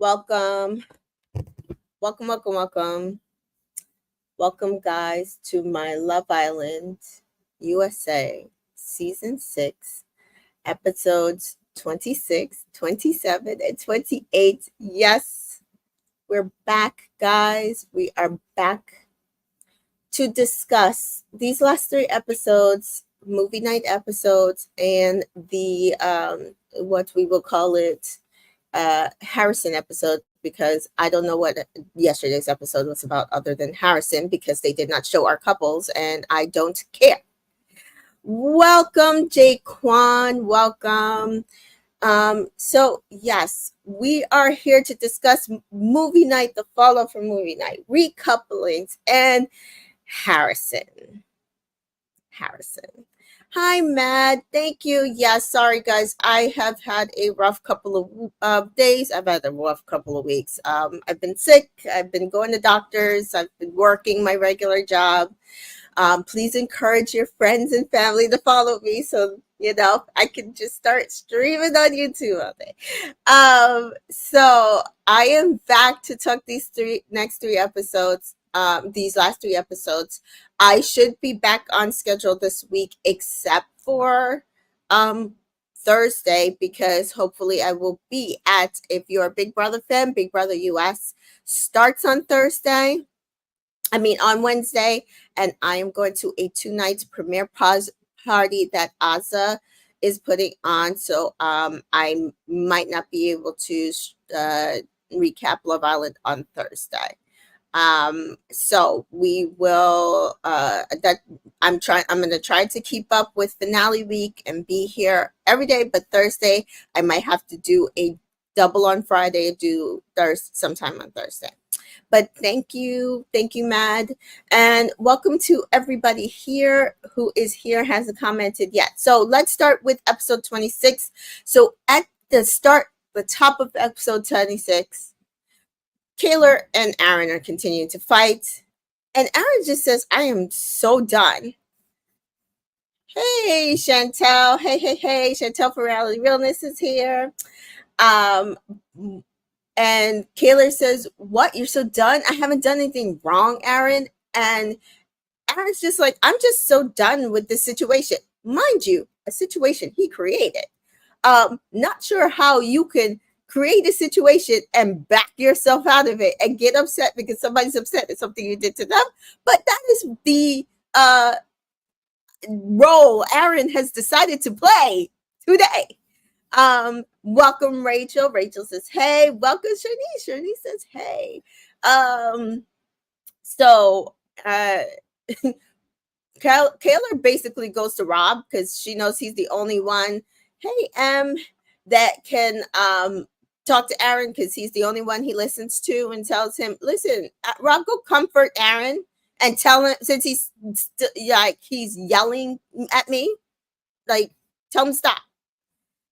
Welcome, welcome, welcome, welcome. Welcome, guys, to my Love Island USA Season 6, episodes 26, 27, and 28. Yes, we're back, guys. We are back to discuss these last three episodes, movie night episodes, and the what we will call it Harrison episode, because I don't know what yesterday's episode was about other than Harrison, because they did not show our couples and I don't care. Welcome, Jaquan. Welcome. So yes, we are here to discuss movie night, the follow from movie night, recouplings, and Harrison. Hi, Mad. Thank you. Yeah, sorry, guys. I have had a rough couple of days. I've had a rough couple of weeks. I've been sick. I've been going to doctors. I've been working my regular job. Please encourage your friends and family to follow me so, I can just start streaming on YouTube all day. So I am back to talk these next three episodes. These last three episodes. I should be back on schedule this week, except for Thursday, because hopefully I will be at, if you're a Big Brother fan, Big Brother US starts on on Wednesday, and I am going to a 2 night premiere party that Aza is putting on. So I might not be able to recap Love Island on Thursday. So we will I'm going to try to keep up with finale week and be here every day, but Thursday I might have to do a double on Friday, do Thursday sometime on Thursday. But thank you, Mad, and welcome to everybody here who is here, hasn't commented yet. So let's start with episode 26. So at the top of episode 26, Kaylor and Aaron are continuing to fight. And Aaron just says, I am so done. Hey, Chantel. Hey. Chantel for Reality Realness is here. And Kaylor says, what? You're so done? I haven't done anything wrong, Aaron. And Aaron's just like, I'm just so done with this situation. Mind you, a situation he created. Not sure how you can create a situation and back yourself out of it and get upset because somebody's upset at something you did to them. But that is the role Aaron has decided to play today. Welcome, Rachel. Rachel says, hey. Welcome, Shanice. Shanice says, hey. So Kaylor basically goes to Rob because she knows he's the only one. Hey, that can talk to Aaron because he's the only one he listens to, and tells him, listen, Rob, go comfort Aaron and tell him, since he's he's yelling at me, like, tell him stop.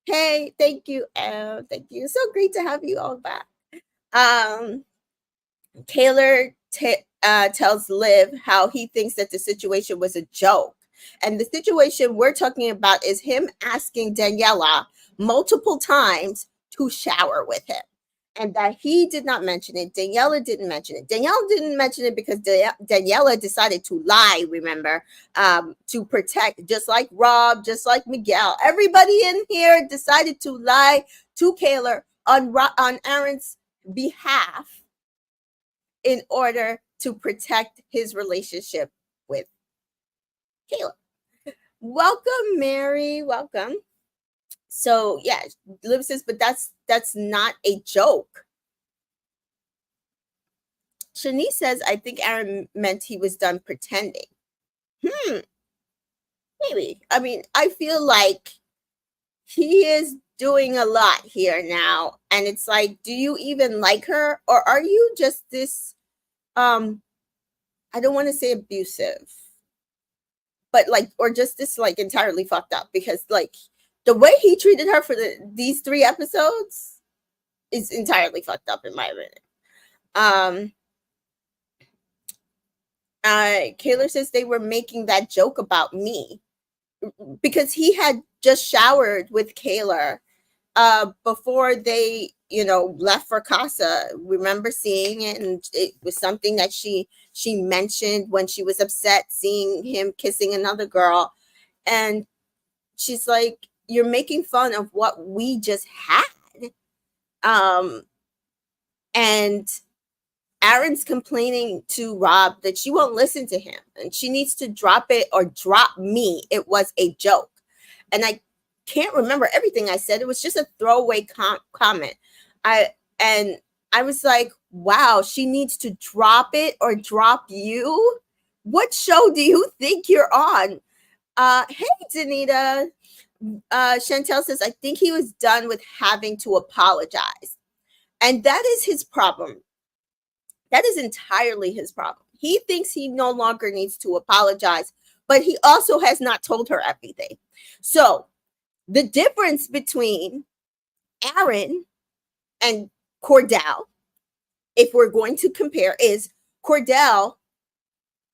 Hey, thank you. Thank you. So great to have you all back. Kaylor tells Liv how he thinks that the situation was a joke. And the situation we're talking about is him asking Daniela multiple times to shower with him. And that he did not mention it. Daniela didn't mention it. Daniela didn't mention it because Daniela decided to lie, remember, to protect, just like Rob, just like Miguel. Everybody in here decided to lie to Kaylor on Aaron's behalf in order to protect his relationship with Kaylor. Welcome, Mary. Welcome. So yeah, Liv says, but that's not a joke. Shanice says, I think Aaron meant he was done pretending. Maybe. I mean, I feel like he is doing a lot here now. And it's like, do you even like her? Or are you just this, I don't want to say abusive, but like, or just this like entirely fucked up? Because like the way he treated her for these 3 episodes is entirely fucked up in my opinion. Kaylor says they were making that joke about me because he had just showered with Kaylor before they, left for Casa, remember seeing it, and it was something that she mentioned when she was upset seeing him kissing another girl, and she's like, "You're making fun of what we just had," um, and Aaron's complaining to Rob that she won't listen to him and she needs to drop it or drop me. It was a joke. And I can't remember everything I said. It was just a throwaway comment. I and I was like, wow, she needs to drop it or drop you. What show do you think you're on? Hey, Danita. Chantel says, I think he was done with having to apologize. And that is his problem. That is entirely his problem. He thinks he no longer needs to apologize, but he also has not told her everything. So the difference between Aaron and Cordell, if we're going to compare, is Cordell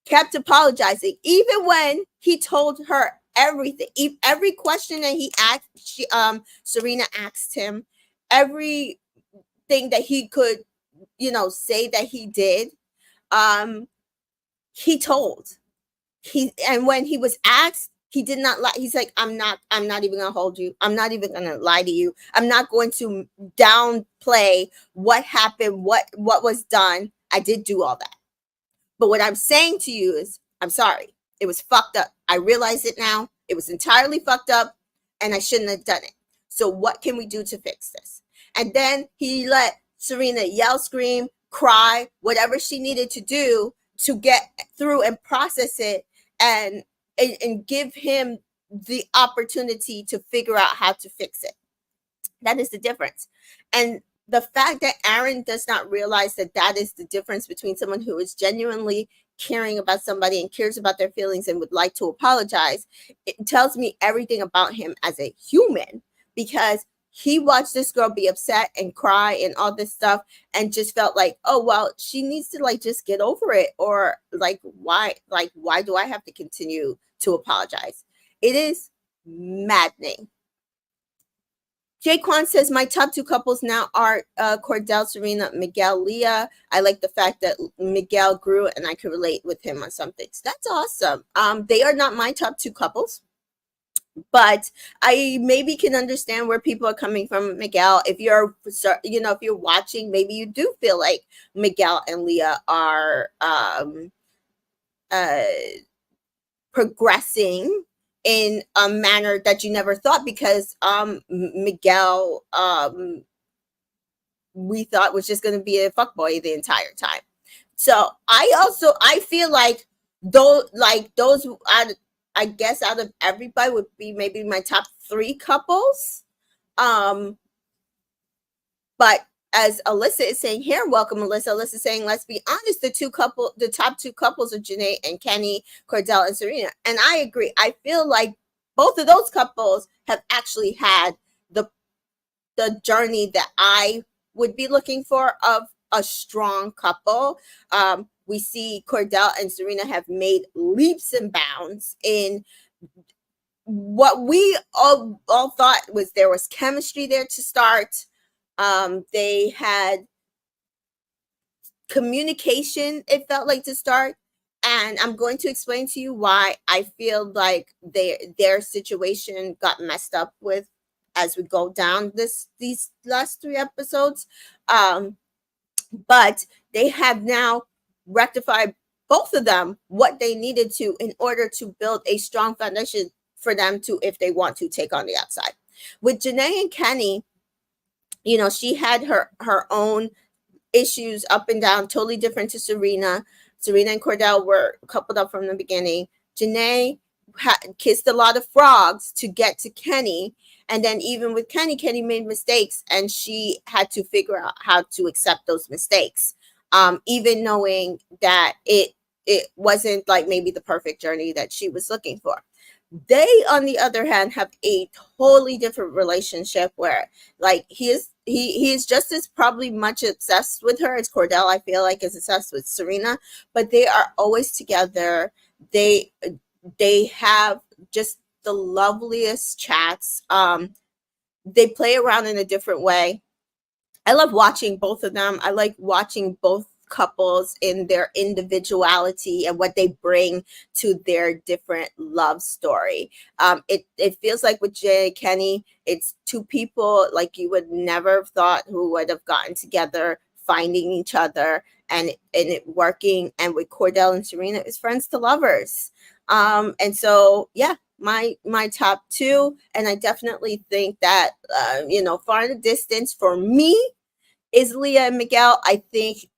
kept apologizing even when he told her everything. Every question that he asked, Serena asked him, everything that he could, say that he did, he told. And when he was asked, he did not lie. He's like, I'm not even gonna hold you. I'm not even gonna lie to you. I'm not going to downplay what happened, what was done. I did do all that. But what I'm saying to you is, I'm sorry. It was fucked up. I realize it now. It was entirely fucked up and I shouldn't have done it. So what can we do to fix this? And then he let Serena yell, scream, cry, whatever she needed to do to get through and process it and give him the opportunity to figure out how to fix it. That is the difference. And the fact that Aaron does not realize that that is the difference between someone who is genuinely caring about somebody and cares about their feelings and would like to apologize, it tells me everything about him as a human, because he watched this girl be upset and cry and all this stuff and just felt like, oh, well, she needs to like just get over it, or why do I have to continue to apologize? It is maddening. Jaquan says, my top two couples now are Cordell, Serena, Miguel, Leah. I like the fact that Miguel grew and I could relate with him on some things. That's awesome. They are not my top two couples, but I maybe can understand where people are coming from. Miguel, if you're, if you're watching, maybe you do feel like Miguel and Leah are progressing in a manner that you never thought, because Miguel, we thought was just going to be a fuckboy the entire time. So I feel like those I guess out of everybody would be maybe my top three couples. But as Alyssa is saying here, welcome Alyssa. Alyssa is saying, let's be honest, the top two couples are Janae and Kenny, Cordell and Serena. And I agree. I feel like both of those couples have actually had the journey that I would be looking for of a strong couple. We see Cordell and Serena have made leaps and bounds in what we all thought was there was chemistry there to start. They had communication, it felt like, to start. And I'm going to explain to you why I feel like their situation got messed up with as we go down these last three episodes. But they have now rectified, both of them, what they needed to in order to build a strong foundation for them to, if they want to, take on the outside. With Janae and Kenny, she had her own issues up and down, totally different to Serena. Serena and Cordell were coupled up from the beginning. Janae kissed a lot of frogs to get to Kenny. And then even with Kenny made mistakes and she had to figure out how to accept those mistakes. Even knowing that it wasn't like maybe the perfect journey that she was looking for. They, on the other hand, have a totally different relationship where like he is just as probably much obsessed with her as Cordell, I feel like, is obsessed with Serena, but they are always together. They have just the loveliest chats. they play around in a different way. I love watching both of them. I like watching both couples in their individuality and what they bring to their different love story. It feels like with Jana and Kenny, it's two people like you would never have thought who would have gotten together, finding each other and it working. And with Cordell and Serena, it's friends to lovers. And so yeah, my top two, and I definitely think that far in the distance for me is Leah and Miguel. I think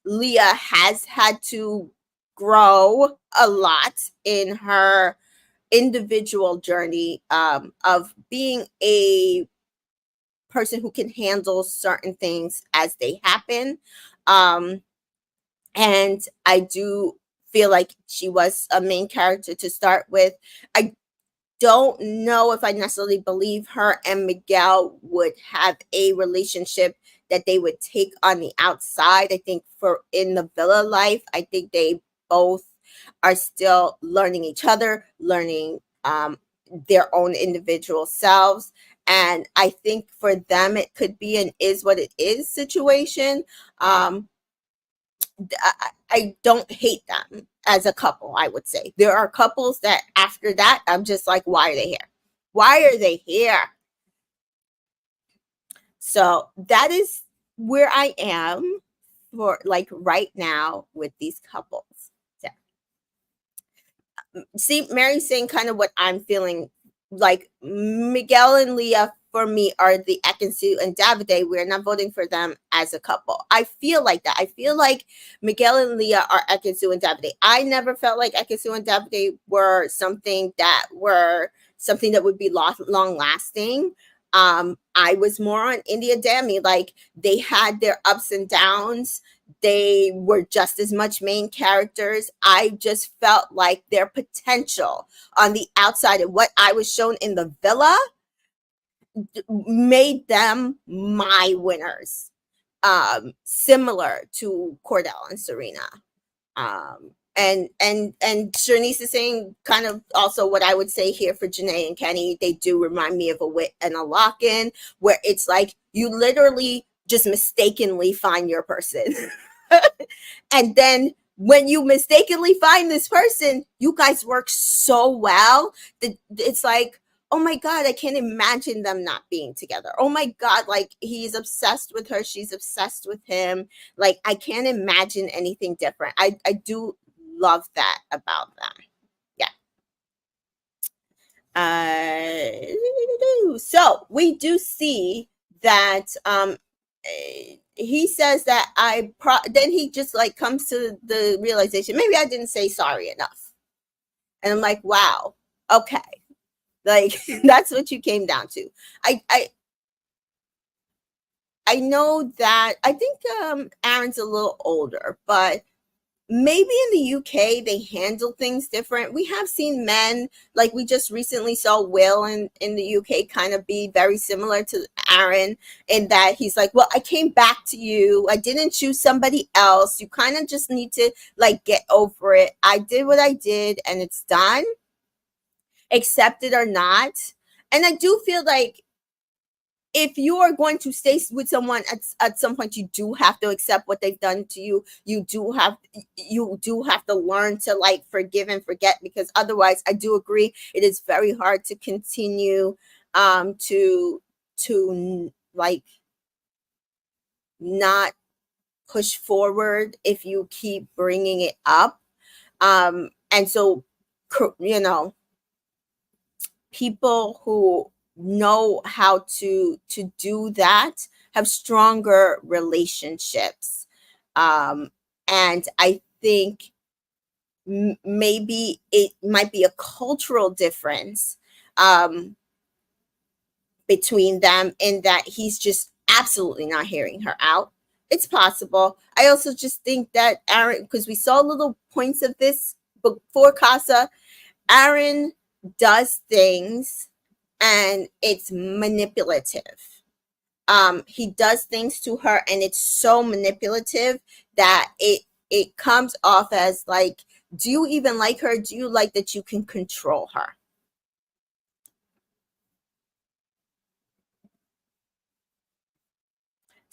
Leah has had to grow a lot in her individual journey of being a person who can handle certain things as they happen. Um, and I do feel like she was a main character to start with. I don't know if I necessarily believe her and Miguel would have a relationship that they would take on the outside. I think for in the villa life, I think they both are still learning each other, learning their own individual selves. And I think for them, it could be an is what it is situation. Um, I don't hate them as a couple, I would say. There are couples that after that, I'm just like, why are they here? Why are they here? So that is where I am for like right now with these couples. So, see, Mary's saying kind of what I'm feeling like. Miguel and Leah for me are the Ekansu and Davide. We're not voting for them as a couple. I feel like that. I feel like Miguel and Leah are Ekansu and Davide. I never felt like Ekansu and Davide were something that would be long lasting. I was more on India Dami. Like they had their ups and downs. They were just as much main characters. I just felt like their potential on the outside of what I was shown in the villa made them my winners. Similar to Cordell and Serena. And Shanice is saying kind of also what I would say here for Janae and Kenny. They do remind me of a Wit and a Lock-In, where it's like you literally just mistakenly find your person. And then when you mistakenly find this person, you guys work so well that it's like, oh my God, I can't imagine them not being together. Oh my God, like he's obsessed with her. She's obsessed with him. Like I can't imagine anything different. I do love that about them. Yeah. So we do see that he says that then he just like comes to the realization, maybe I didn't say sorry enough. And I'm like, wow, okay. Like that's what you came down to. I know that I think Aaron's a little older, but maybe in the UK they handle things different. We have seen men, like we just recently saw Will in the UK kind of be very similar to Aaron in that he's like, well, I came back to you. I didn't choose somebody else. You kind of just need to like get over it. I did what I did and it's done, accept it or not. And I do feel like if you are going to stay with someone at some point, you do have to accept what they've done to you. You do have to learn to like forgive and forget, because otherwise I do agree it is very hard to continue to like not push forward if you keep bringing it up. And so people who know how to do that have stronger relationships. And I think maybe it might be a cultural difference between them, in that he's just absolutely not hearing her out. It's possible. I also just think that Aaron, because we saw little points of this before Casa, Aaron does things and it's manipulative. He does things to her and it's so manipulative that it comes off as like, do you even like her? Do you like that you can control her?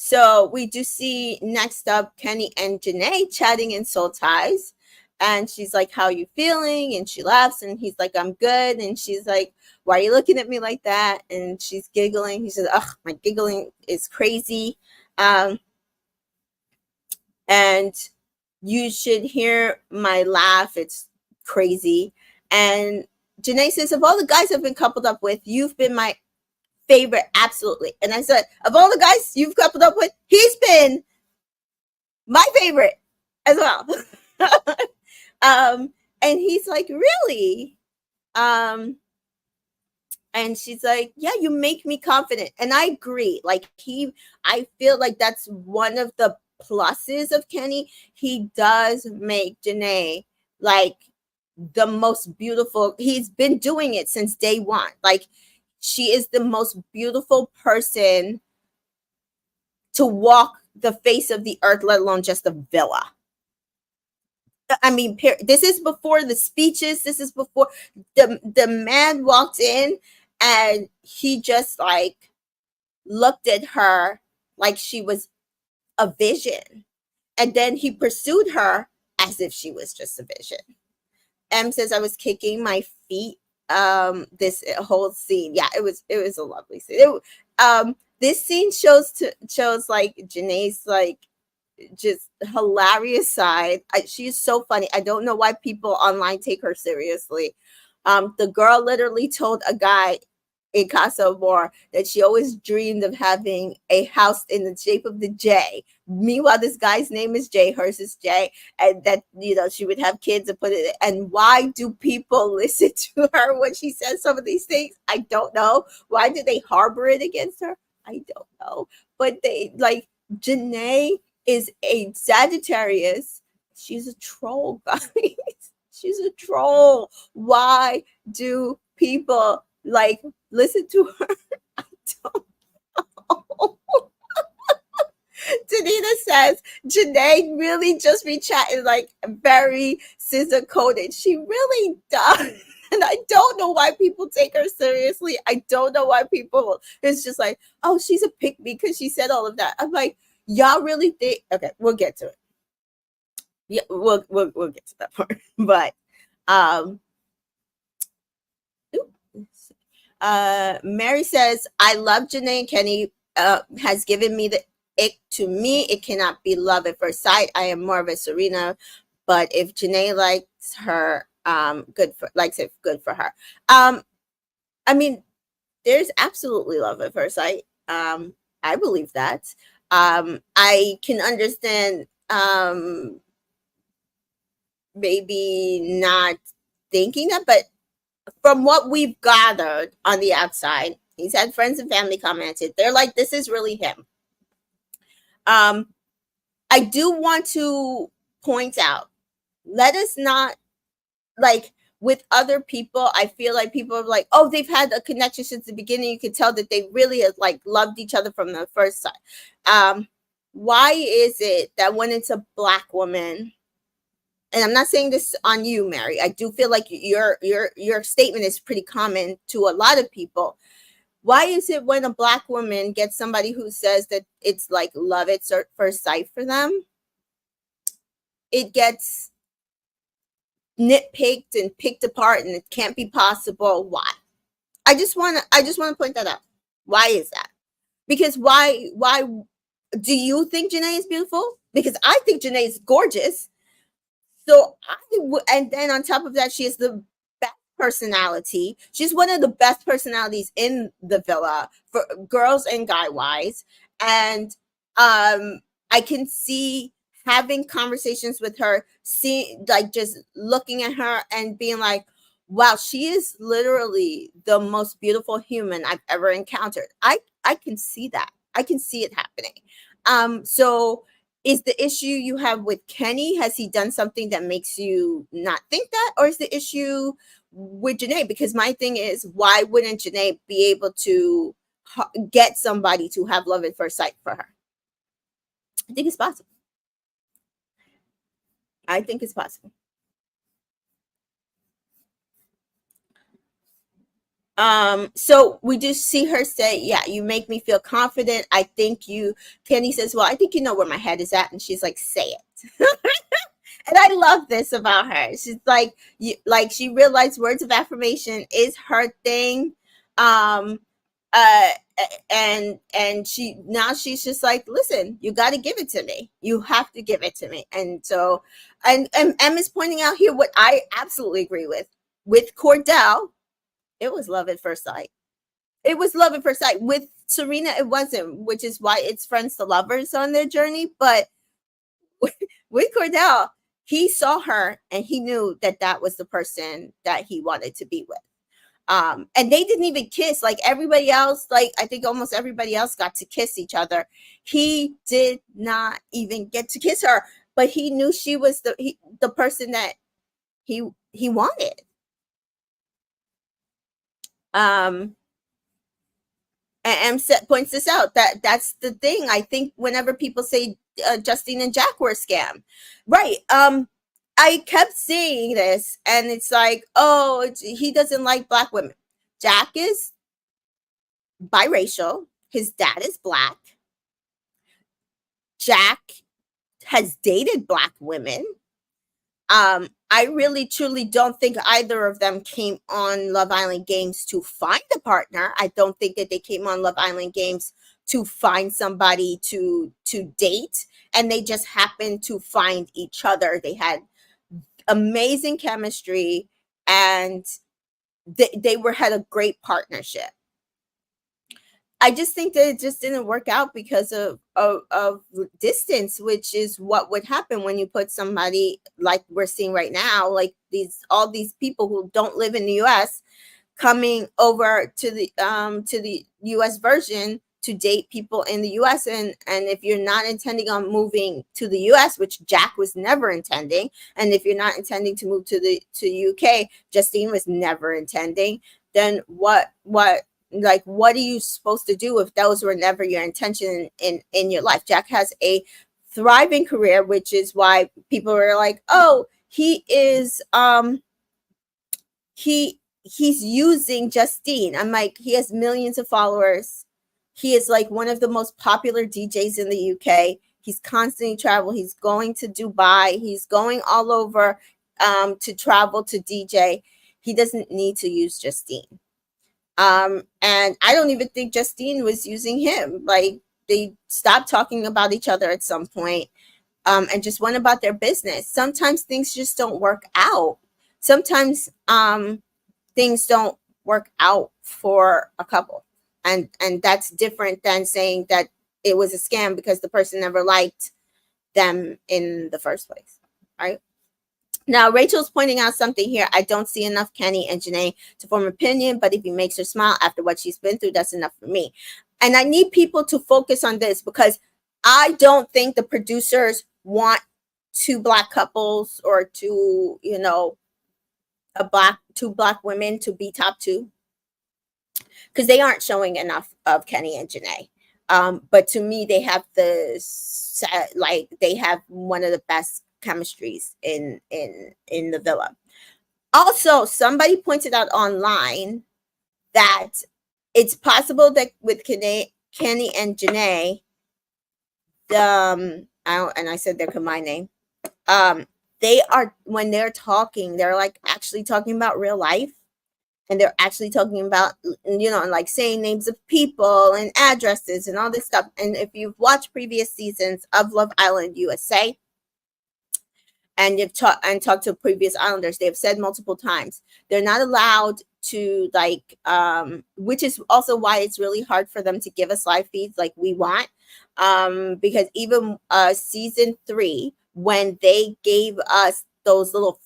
So we do see next up Kenny and Janae chatting in soul ties. And she's like, "How you feeling?" And she laughs, and he's like, "I'm good." And she's like, "Why are you looking at me like that?" And she's giggling. He says, "Ugh, my giggling is crazy." Um, and you should hear my laugh. It's crazy. And Janae says, "Of all the guys I've been coupled up with, you've been my favorite, absolutely." And I said, "Of all the guys you've coupled up with, he's been my favorite as well." And he's like, "Really?" Um, and she's like, "Yeah, you make me confident." And I agree. I feel like that's one of the pluses of Kenny. He does make Janae like the most beautiful. He's been doing it since day one. Like, she is the most beautiful person to walk the face of the earth, let alone just a villa. I mean, this is before the speeches. This is before the man walked in, and he just like looked at her like she was a vision, and then he pursued her as if she was just a vision. M says, "I was kicking my feet this whole scene." Yeah, it was a lovely scene. This scene shows like Janae's like just hilarious side. She's so funny. I don't know why people online take her seriously. The girl literally told a guy in Casa War that she always dreamed of having a house in the shape of the J. Meanwhile, this guy's name is Jay, hers is Jay, and that she would have kids and put it. And why do people listen to her when she says some of these things? I don't know. Why do they harbor it against her? I don't know. But they like Janae is a Sagittarius. She's a troll, guys. She's a troll. Why do people like listen to her? I don't know. Danita says Janae really just be chatting like very scissor coded. She really does. And I don't know why people take her seriously. I don't know why people it's just like, "Oh, she's a pick me because she said all of that." I'm like, y'all really think okay, we'll get to it. Yeah, we'll get to that part. But um Mary says, "I love Janae and Kenny, has given me the ick. To me, it cannot be love at first sight. I am more of a Serena, but if Janae likes her, likes it, good for her." I mean, there's absolutely love at first sight. I believe that. I can understand maybe not thinking that, but from what we've gathered on the outside, he's had friends and family commented. They're like, "This is really him." Um, I do want to point out, let us not like with other people. I feel like people are like, "Oh, they've had a connection since the beginning." You could tell that they really have like loved each other from the first time. Why is it that when it's a black woman, and I'm not saying this on you, Mary, I do feel like your statement is pretty common to a lot of people. Why is it when a black woman gets somebody who says that it's like love at first sight for them, it gets nitpicked and picked apart and it can't be possible? Why? I just want to point that out. Why is that? Because why do you think Janae is beautiful? Because I think Janae is gorgeous. So and then on top of that, she has the best personality. She's one of the best personalities in the villa for girls and guy wise. And I can see having conversations with her, see like just looking at her and being like, "Wow, she is literally the most beautiful human I've ever encountered." I can see that. I can see it happening. So is the issue you have with Kenny, has he done something that makes you not think that? Or is the issue with Janae? Because my thing is, why wouldn't Janae be able to get somebody to have love at first sight for her? I think it's possible. I think it's possible. So we just see her say, yeah, you make me feel confident. I think you, Kenny says, well, I think you know where my head is at. And she's like, say it. And I love this about her. She's like, like she realized words of affirmation is her thing. Um, uh, and she, now she's just like, listen, you got to give it to me. You have to give it to me. And so, and Emma's pointing out here what I absolutely agree with Cordell. It was love at first sight. It was love at first sight. With Serena, it wasn't, which is why it's friends to lovers on their journey. But with Cordell, he saw her and he knew that that was the person that he wanted to be with. And they didn't even kiss like everybody else. Like I think almost everybody else got to kiss each other. He did not even get to kiss her, but he knew she was the person that he wanted. Um, and points this out, that that's the thing. I think whenever people say Justine and Jack were a scam, right? I kept seeing this, and it's like, oh, he doesn't like black women. Jack is biracial. His dad is black. Jack has dated black women. I really truly don't think either of them came on Love Island Games to find a partner. I don't think that they came on Love Island Games to find somebody to date, and they just happened to find each other. They had amazing chemistry, and they were had a great partnership. I just think that it just didn't work out because of distance, which is what would happen when you put somebody like we're seeing right now, like all these people who don't live in the U.S. coming over to the U.S. version to date people in the U.S. And if you're not intending on moving to the U.S., which Jack was never intending, and if you're not intending to move to UK, Justine was never intending, then what like what are you supposed to do if those were never your intention in your life? Jack has a thriving career, which is why people are like, oh, he is he's using Justine. I'm like, he has millions of followers. He is like one of the most popular DJs in the UK. He's constantly travel. He's going to Dubai. He's going all over to travel to DJ. He doesn't need to use Justine. And I don't even think Justine was using him. Like they stopped talking about each other at some point, and just went about their business. Sometimes things just don't work out. Sometimes things don't work out for a couple, and that's different than saying that it was a scam because the person never liked them in the first place, right? Now, Rachel's pointing out something here. I don't see enough Kenny and Janae to form an opinion, but if he makes her smile after what she's been through, that's enough for me. And I need people to focus on this because I don't think the producers want two black couples or two, two black women to be top two because they aren't showing enough of Kenny and Janae. But to me, they have they have one of the best chemistries in the villa. Also, somebody pointed out online that it's possible that with Kenny and Janae, and I said their combined name, they are, when they're talking, they're like actually talking about real life, and they're actually talking about, like saying names of people and addresses and all this stuff. And if you've watched previous seasons of Love Island USA, and you've talked to previous islanders, they've said multiple times they're not allowed to which is also why it's really hard for them to give us live feeds like we want, because even season 3, when they gave us those little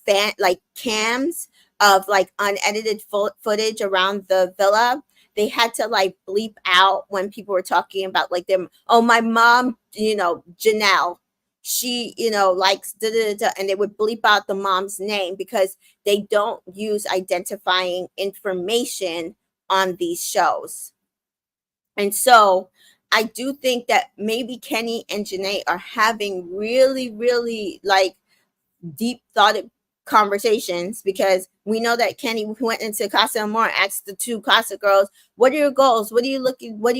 cams of unedited footage around the villa, they had to bleep out when people were talking about them. Oh, my mom, Janelle, she likes da, da, da, and they would bleep out the mom's name because they don't use identifying information on these shows. And so I do think that maybe Kenny and Janae are having really, really deep thought conversations, because we know that Kenny went into Casa Amor, asked the two Casa girls, what are your goals? What do you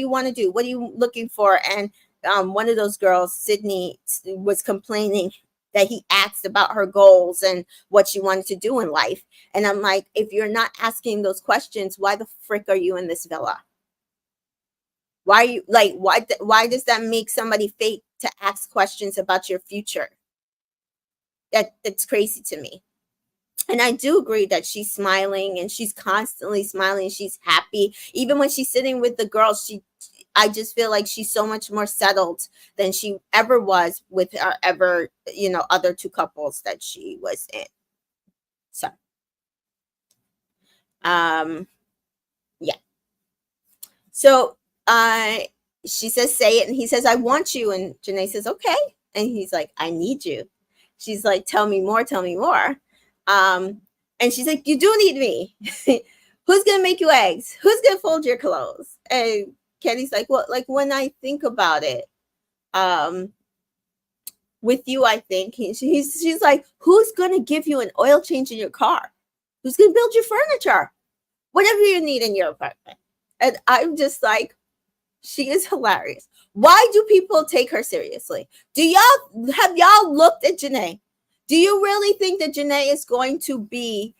want to do? What are you looking for? And one of those girls, Sydney, was complaining that he asked about her goals and what she wanted to do in life. And I'm like, if you're not asking those questions, why the frick are you in this villa? Why you like why does that make somebody fake to ask questions about your future? That's crazy to me. And I do agree that she's smiling, and she's constantly smiling. She's happy. Even when she's sitting with the girls, I just feel like she's so much more settled than she ever was with our other two couples that she was in. So, yeah. So, she says, say it. And he says, I want you. And Janae says, okay. And he's like, I need you. She's like, tell me more, tell me more. And she's like, you do need me. Who's going to make you eggs? Who's going to fold your clothes? And Kenny's like, well, like when I think about it, with you, I think she's like, who's going to give you an oil change in your car? Who's going to build your furniture? Whatever you need in your apartment. And I'm just like, she is hilarious. Why do people take her seriously? Have y'all looked at Janae? Do you really think that Janae is going to be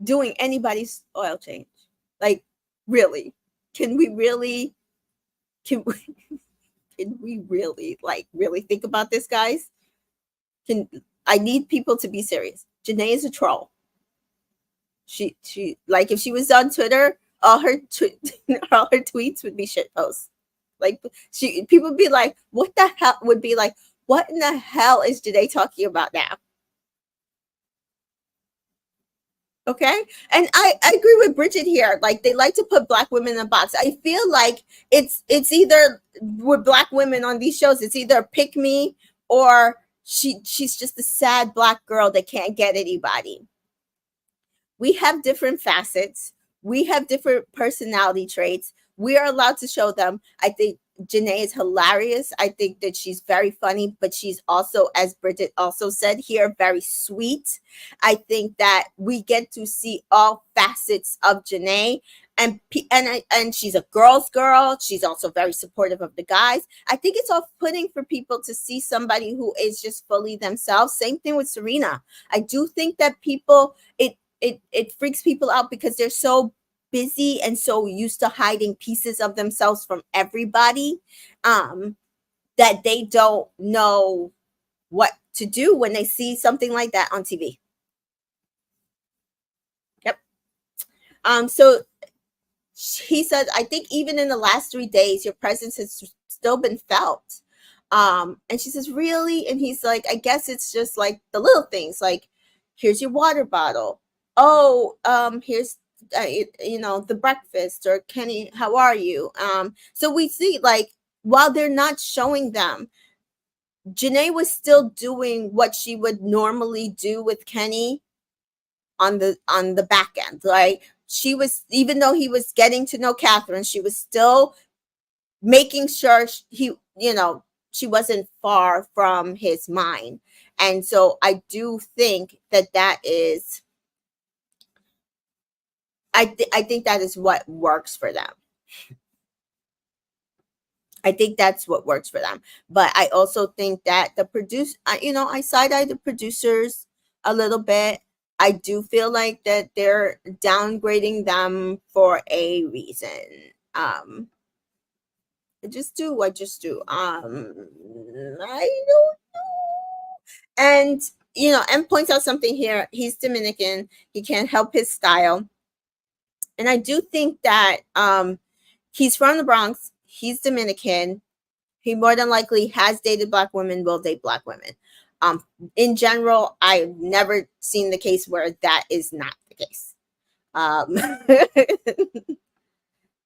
doing anybody's oil change? Like, really? Can we really really think about this, guys? I need people to be serious. Janae is a troll. She like, if she was on Twitter, all her tweets would be shit posts. Like, people would be like, what the hell? Would be like, what in the hell is Janae talking about now? Okay. And I agree with Bridget here. Like, they like to put Black women in a box. I feel like it's either with Black women on these shows, it's either pick me or she's just a sad Black girl that can't get anybody. We have different facets. We have different personality traits. We are allowed to show them. I think Janae is hilarious. I think that she's very funny, but she's also, as Bridget also said here, very sweet. I think that we get to see all facets of Janae. And she's a girl's girl. She's also very supportive of the guys. I think it's off-putting for people to see somebody who is just fully themselves. Same thing with Serena. I do think that people, it freaks people out because they're so busy and so used to hiding pieces of themselves from everybody, that they don't know what to do when they see something like that on TV. Yep. So he said, I think even in the last 3 days, your presence has still been felt. And she says, really? And he's like, I guess it's just like the little things, like, here's your water bottle. Oh, here's the breakfast, or Kenny, how are you? So we see, like, while they're not showing them, Janae was still doing what she would normally do with Kenny on the back end. Like, she was, even though he was getting to know Catherine, she was still making sure she wasn't far from his mind. And so I do think that is, I think that is what works for them. I think that's what works for them. But I also think that I side-eye the producers a little bit. I do feel like that they're downgrading them for a reason. I just do. I don't know. And, and points out something here. He's Dominican. He can't help his style. And I do think that he's from the Bronx. He's Dominican. He more than likely has dated Black women, will date Black women. In general, I've never seen the case where that is not the case.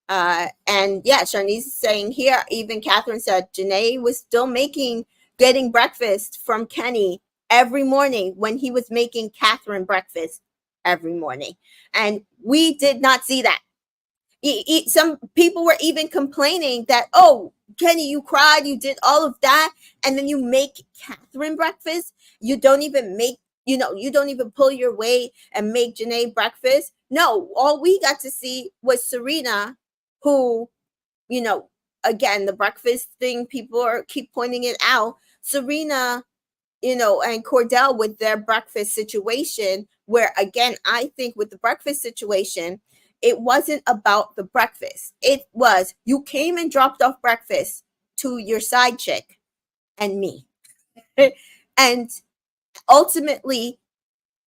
And yeah, Sharnice is saying here, even Catherine said Janae was still getting breakfast from Kenny every morning when he was making Catherine breakfast every morning. And we did not see that. Some people were even complaining that, oh, Kenny, you cried, you did all of that, and then you make Catherine breakfast. You don't even make, you don't even pull your weight and make Janae breakfast. No, all we got to see was Serena, who, you know, again, the breakfast thing, people keep pointing it out. Serena, and Cordell with their breakfast situation, where again, I think with the breakfast situation, it wasn't about the breakfast. It was, you came and dropped off breakfast to your side chick and me. And ultimately,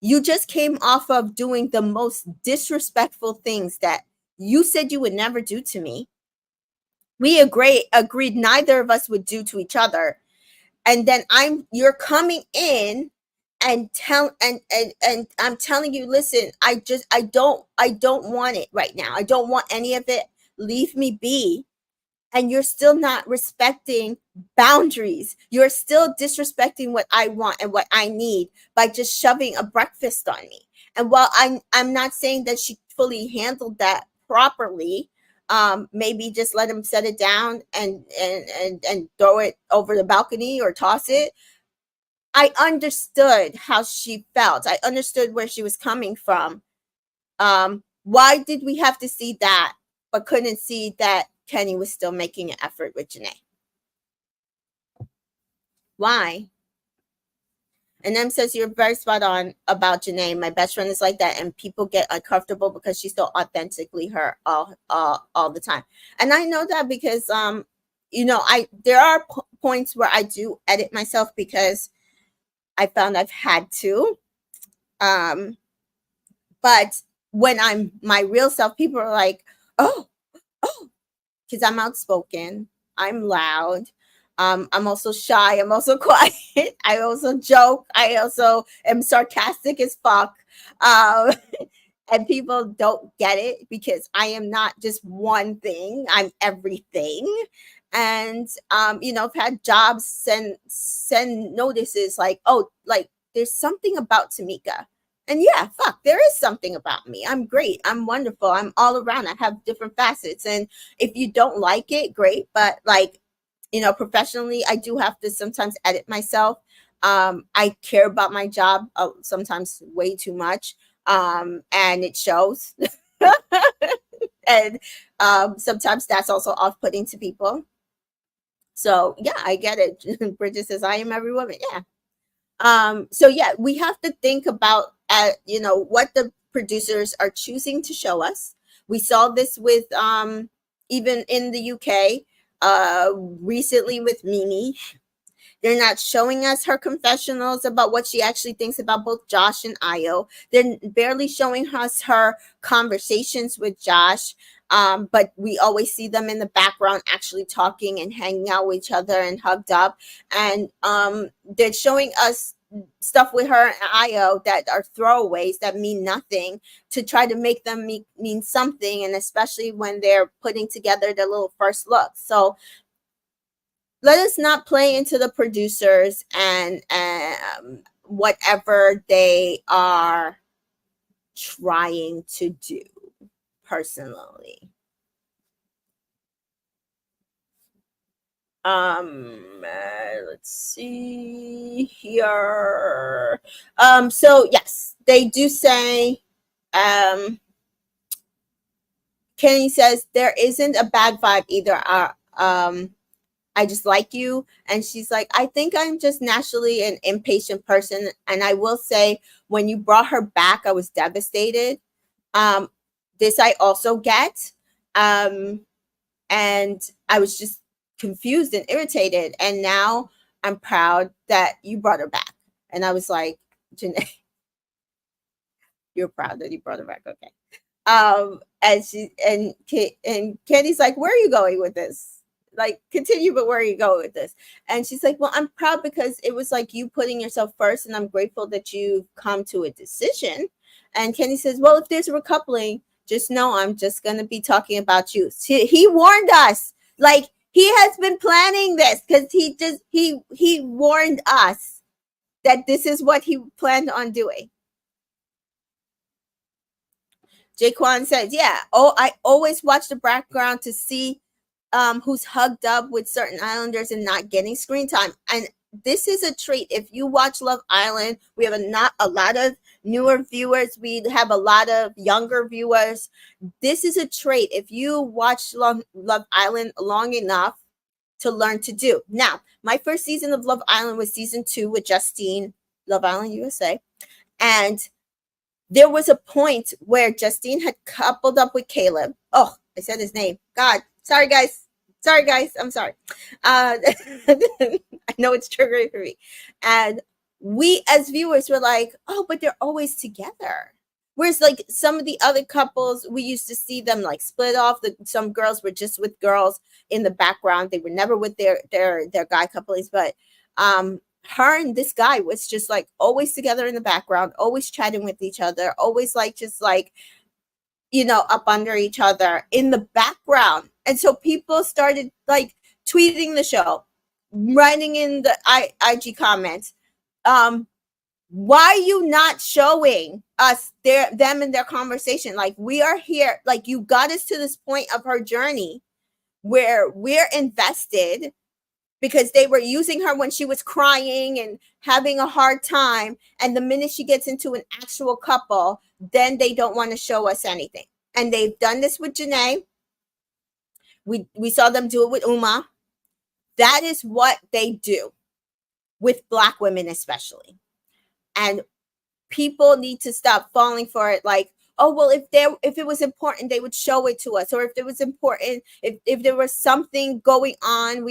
you just came off of doing the most disrespectful things that you said you would never do to me. We agreed neither of us would do to each other. And then you're coming in and I'm telling you, listen, I don't want it right now. I don't want any of it. Leave me be. And you're still not respecting boundaries. You're still disrespecting what I want and what I need by just shoving a breakfast on me. And while I'm not saying that she fully handled that properly, maybe just let him set it down and throw it over the balcony or toss it. I understood how she felt. I understood where she was coming from. Why did we have to see that, but couldn't see that Kenny was still making an effort with Janae? Why? And then says, you're very spot on about Janae. My best friend is like that, and people get uncomfortable because she's so authentically her all the time. And I know that because there are points where I do edit myself because I found I've had to. But when I'm my real self, people are like, oh, because I'm outspoken, I'm loud. I'm also shy. I'm also quiet. I also joke. I also am sarcastic as fuck. Um, and people don't get it because I am not just one thing. I'm everything. And I've had jobs send notices like, oh, like there's something about Tamika. And yeah, fuck, there is something about me. I'm great. I'm wonderful. I'm all around. I have different facets. And if you don't like it, great. But like, professionally, I do have to sometimes edit myself. I care about my job sometimes way too much. And it shows. And sometimes that's also off-putting to people. So yeah, I get it. Bridget says, I am every woman. Yeah. So yeah, we have to think about what the producers are choosing to show us. We saw this with even in the UK recently with Mimi. They're not showing us her confessionals about what she actually thinks about both Josh and Io. They're barely showing us her conversations with Josh. But we always see them in the background actually talking and hanging out with each other and hugged up. And they're showing us stuff with her and Io that are throwaways that mean nothing to try to make them mean something. And especially when they're putting together their little first look. So let us not play into the producers and whatever they are trying to do personally. Let's see here. So yes, they do say, Kenny says there isn't a bad vibe either. I just like you. And she's like, I think I'm just naturally an impatient person. And I will say, when you brought her back, I was devastated. This I also get. And I was just confused and irritated. And now I'm proud that you brought her back. And I was like, Janae, you're proud that you brought her back. Okay. And Kenny's like, where are you going with this? Like, continue, but where are you going with this? And she's like, well, I'm proud because it was like you putting yourself first, and I'm grateful that you've come to a decision. And Kenny says, well, if there's a recoupling, just know I'm just going to be talking about you. He warned us. Like, he has been planning this because he warned us that this is what he planned on doing. Jaquan says, yeah, I always watch the background to see who's hugged up with certain islanders and not getting screen time. And this is a treat. If you watch Love Island, we have not a lot of newer viewers. We have a lot of younger viewers. This is a trait. If you watch Love Island long enough to learn to do. Now, my first season of Love Island was season 2 with Justine, Love Island USA. And there was a point where Justine had coupled up with Caleb. Oh, I said his name. God, sorry guys. I'm sorry. I know it's triggering for me. And we as viewers were like, oh, but they're always together. Whereas like some of the other couples, we used to see them like split off. Some girls were just with girls in the background. They were never with their guy couplings. But her and this guy was just like always together in the background, always chatting with each other, always like just like, you know, up under each other in the background. And so people started like tweeting the show, writing in the IG comments, why are you not showing us them in their conversation? Like, we are here, like, you got us to this point of her journey where we're invested, because they were using her when she was crying and having a hard time. And the minute she gets into an actual couple, then they don't want to show us anything. And they've done this with Janae. We saw them do it with Uma. That is what they do with Black women, especially. And people need to stop falling for it. Like, oh, well, if it was important, they would show it to us. Or if it was important, if there was something going on,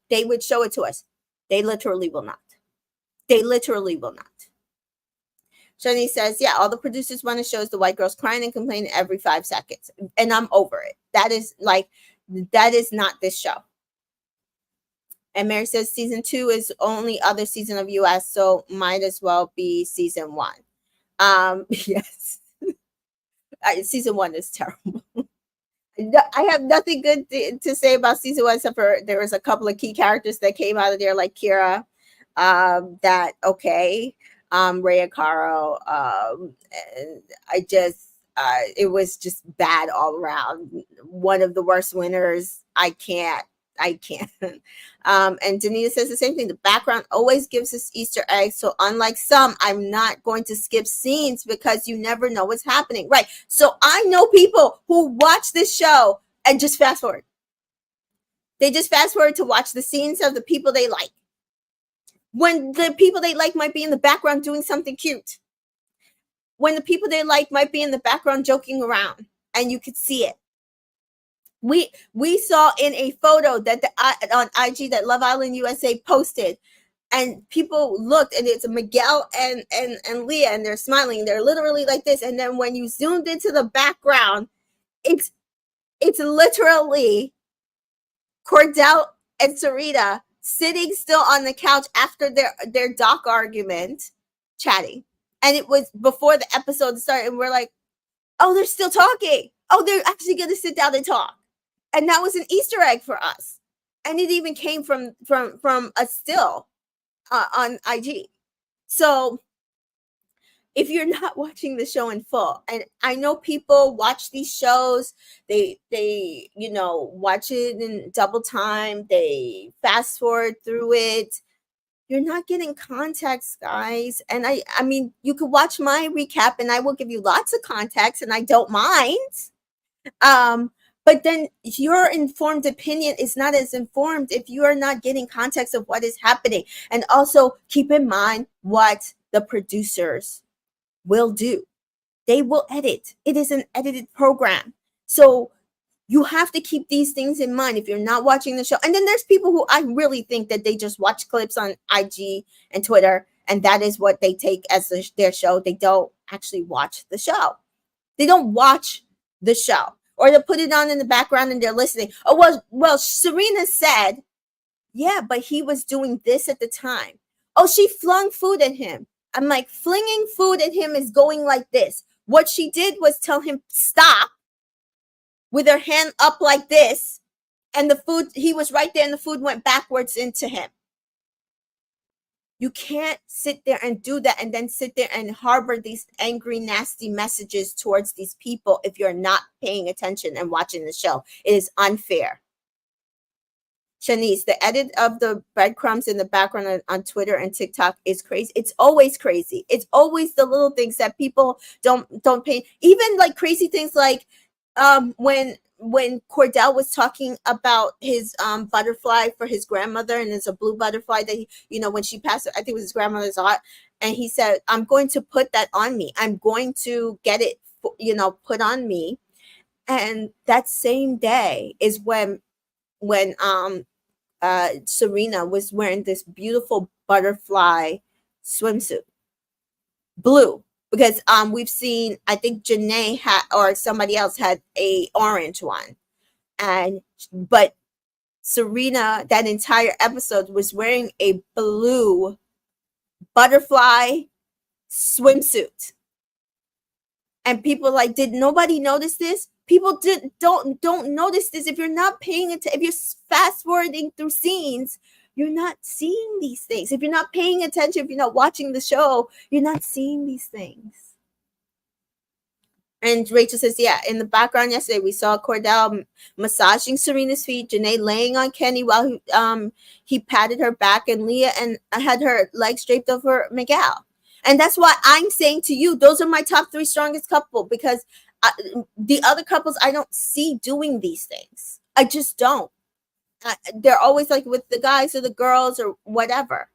they would show it to us. They literally will not. They literally will not. Shani says, yeah, all the producers want to show is the white girls crying and complaining every 5 seconds. And I'm over it. That is not this show. And Mary says season 2 is only other season of US, so might as well be season 1. Yes. Season 1 is terrible. I have nothing good to say about season 1, except for there was a couple of key characters that came out of there, like Kira, that okay, Rhea Caro, and I just it was just bad all around. One of the worst winners. I can't. And Danita says the same thing. The background always gives us Easter eggs. So unlike some, I'm not going to skip scenes because you never know what's happening. Right. So I know people who watch this show and just fast forward. They just fast forward to watch the scenes of the people they like, when the people they like might be in the background doing something cute. When the people they like might be in the background joking around, and you could see it. We saw in a photo that on IG that Love Island USA posted, and people looked, and it's Miguel and Leah, and they're smiling. They're literally like this. And then when you zoomed into the background, it's literally Cordell and Serena sitting still on the couch after their doc argument, chatting. And it was before the episode started, and we're like, oh, they're still talking. Oh, they're actually going to sit down and talk. And that was an Easter egg for us. And it even came from a still on IG. So if you're not watching the show in full, and I know people watch these shows, they watch it in double time, they fast forward through it. You're not getting context, guys. And I mean, you could watch my recap and I will give you lots of context, and I don't mind. But then your informed opinion is not as informed if you are not getting context of what is happening. And also keep in mind what the producers will do. They will edit. It is an edited program. So you have to keep these things in mind if you're not watching the show. And then there's people who I really think that they just watch clips on IG and Twitter, and that is what they take as their show. They don't actually watch the show. They don't watch the show. Or they'll put it on in the background and they're listening. Oh, well, Serena said, yeah, but he was doing this at the time. Oh, she flung food at him. I'm like, flinging food at him is going like this. What she did was tell him stop with her hand up like this. And the food, he was right there and the food went backwards into him. You can't sit there and do that and then sit there and harbor these angry, nasty messages towards these people if you're not paying attention and watching the show. It is unfair. Shanice, the edit of the breadcrumbs in the background on Twitter and TikTok is crazy. It's always crazy. It's always the little things that people don't pay. Even like crazy things like when Cordell was talking about his butterfly for his grandmother, and it's a blue butterfly that he, when she passed, I think it was his grandmother's art, and he said, "I'm going to put that on me. I'm going to get it, put on me." And that same day is when Serena was wearing this beautiful butterfly swimsuit, blue, because we've seen, I think Janae had, or somebody else had a orange one, and but Serena that entire episode was wearing a blue butterfly swimsuit. And people like, did nobody notice this? People don't notice this. If you're not paying attention, if you're fast forwarding through scenes, you're not seeing these things. If you're not paying attention, if you're not watching the show, you're not seeing these things. And Rachel says, yeah, in the background yesterday, we saw Cordell massaging Serena's feet, Janae laying on Kenny while he patted her back, and Leah and had her legs draped over Miguel. And that's why I'm saying to you, those are my top 3 strongest couple, because the other couples I don't see doing these things. I just don't. They're always like with the guys or the girls or whatever.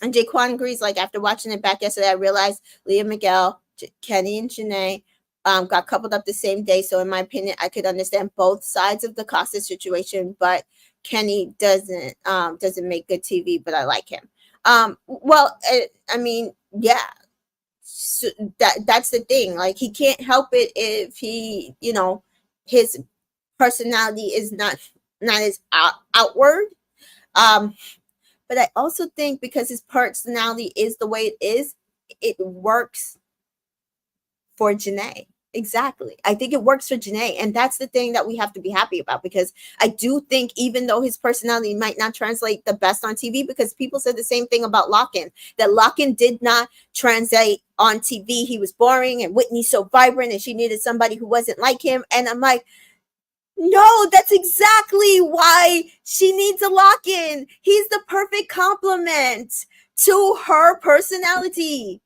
And Jaquan agrees, like, after watching it back yesterday, I realized Leah, Miguel, Kenny, and Janae got coupled up the same day. So in my opinion, I could understand both sides of the Costa situation, but Kenny doesn't make good TV, but I like him. Well, I mean, yeah, so that's the thing. Like, he can't help it if he, his personality is not as outward. But I also think because his personality is the way it is, it works for Janae. Exactly. I think it works for Janae. And that's the thing that we have to be happy about, because I do think even though his personality might not translate the best on TV, because people said the same thing about Locken, that Locken did not translate on TV. He was boring, and Whitney's so vibrant, and she needed somebody who wasn't like him. And I'm like, no, that's exactly why she needs a Locken. He's the perfect complement to her personality.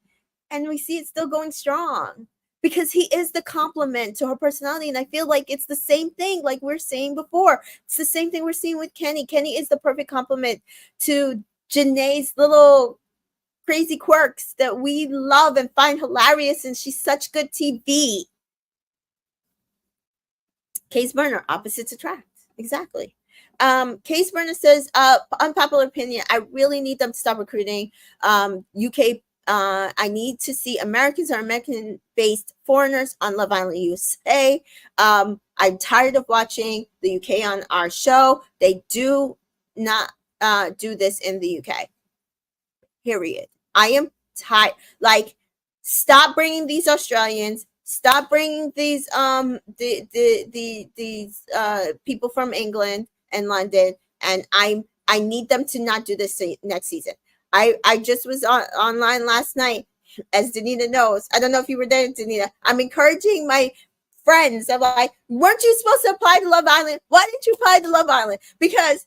And we see it still going strong, because he is the complement to her personality. And I feel like it's the same thing, like we're saying before. It's the same thing we're seeing with Kenny. Kenny is the perfect complement to Janae's little crazy quirks that we love and find hilarious. And she's such good TV. Case Burner, opposites attract. Exactly. Case Burner says, unpopular opinion, I really need them to stop recruiting UK. I need to see Americans or American-based foreigners on Love Island USA. I'm tired of watching the UK on our show. They do not do this in the UK. Period. I am tired. Like, stop bringing these Australians. Stop bringing these these people from England and London, and I need them to not do this next season. I just was online last night, as Danita knows. I don't know if you were there, Danita. I'm encouraging my friends. I'm like, weren't you supposed to apply to Love Island? Why didn't you apply to Love Island? Because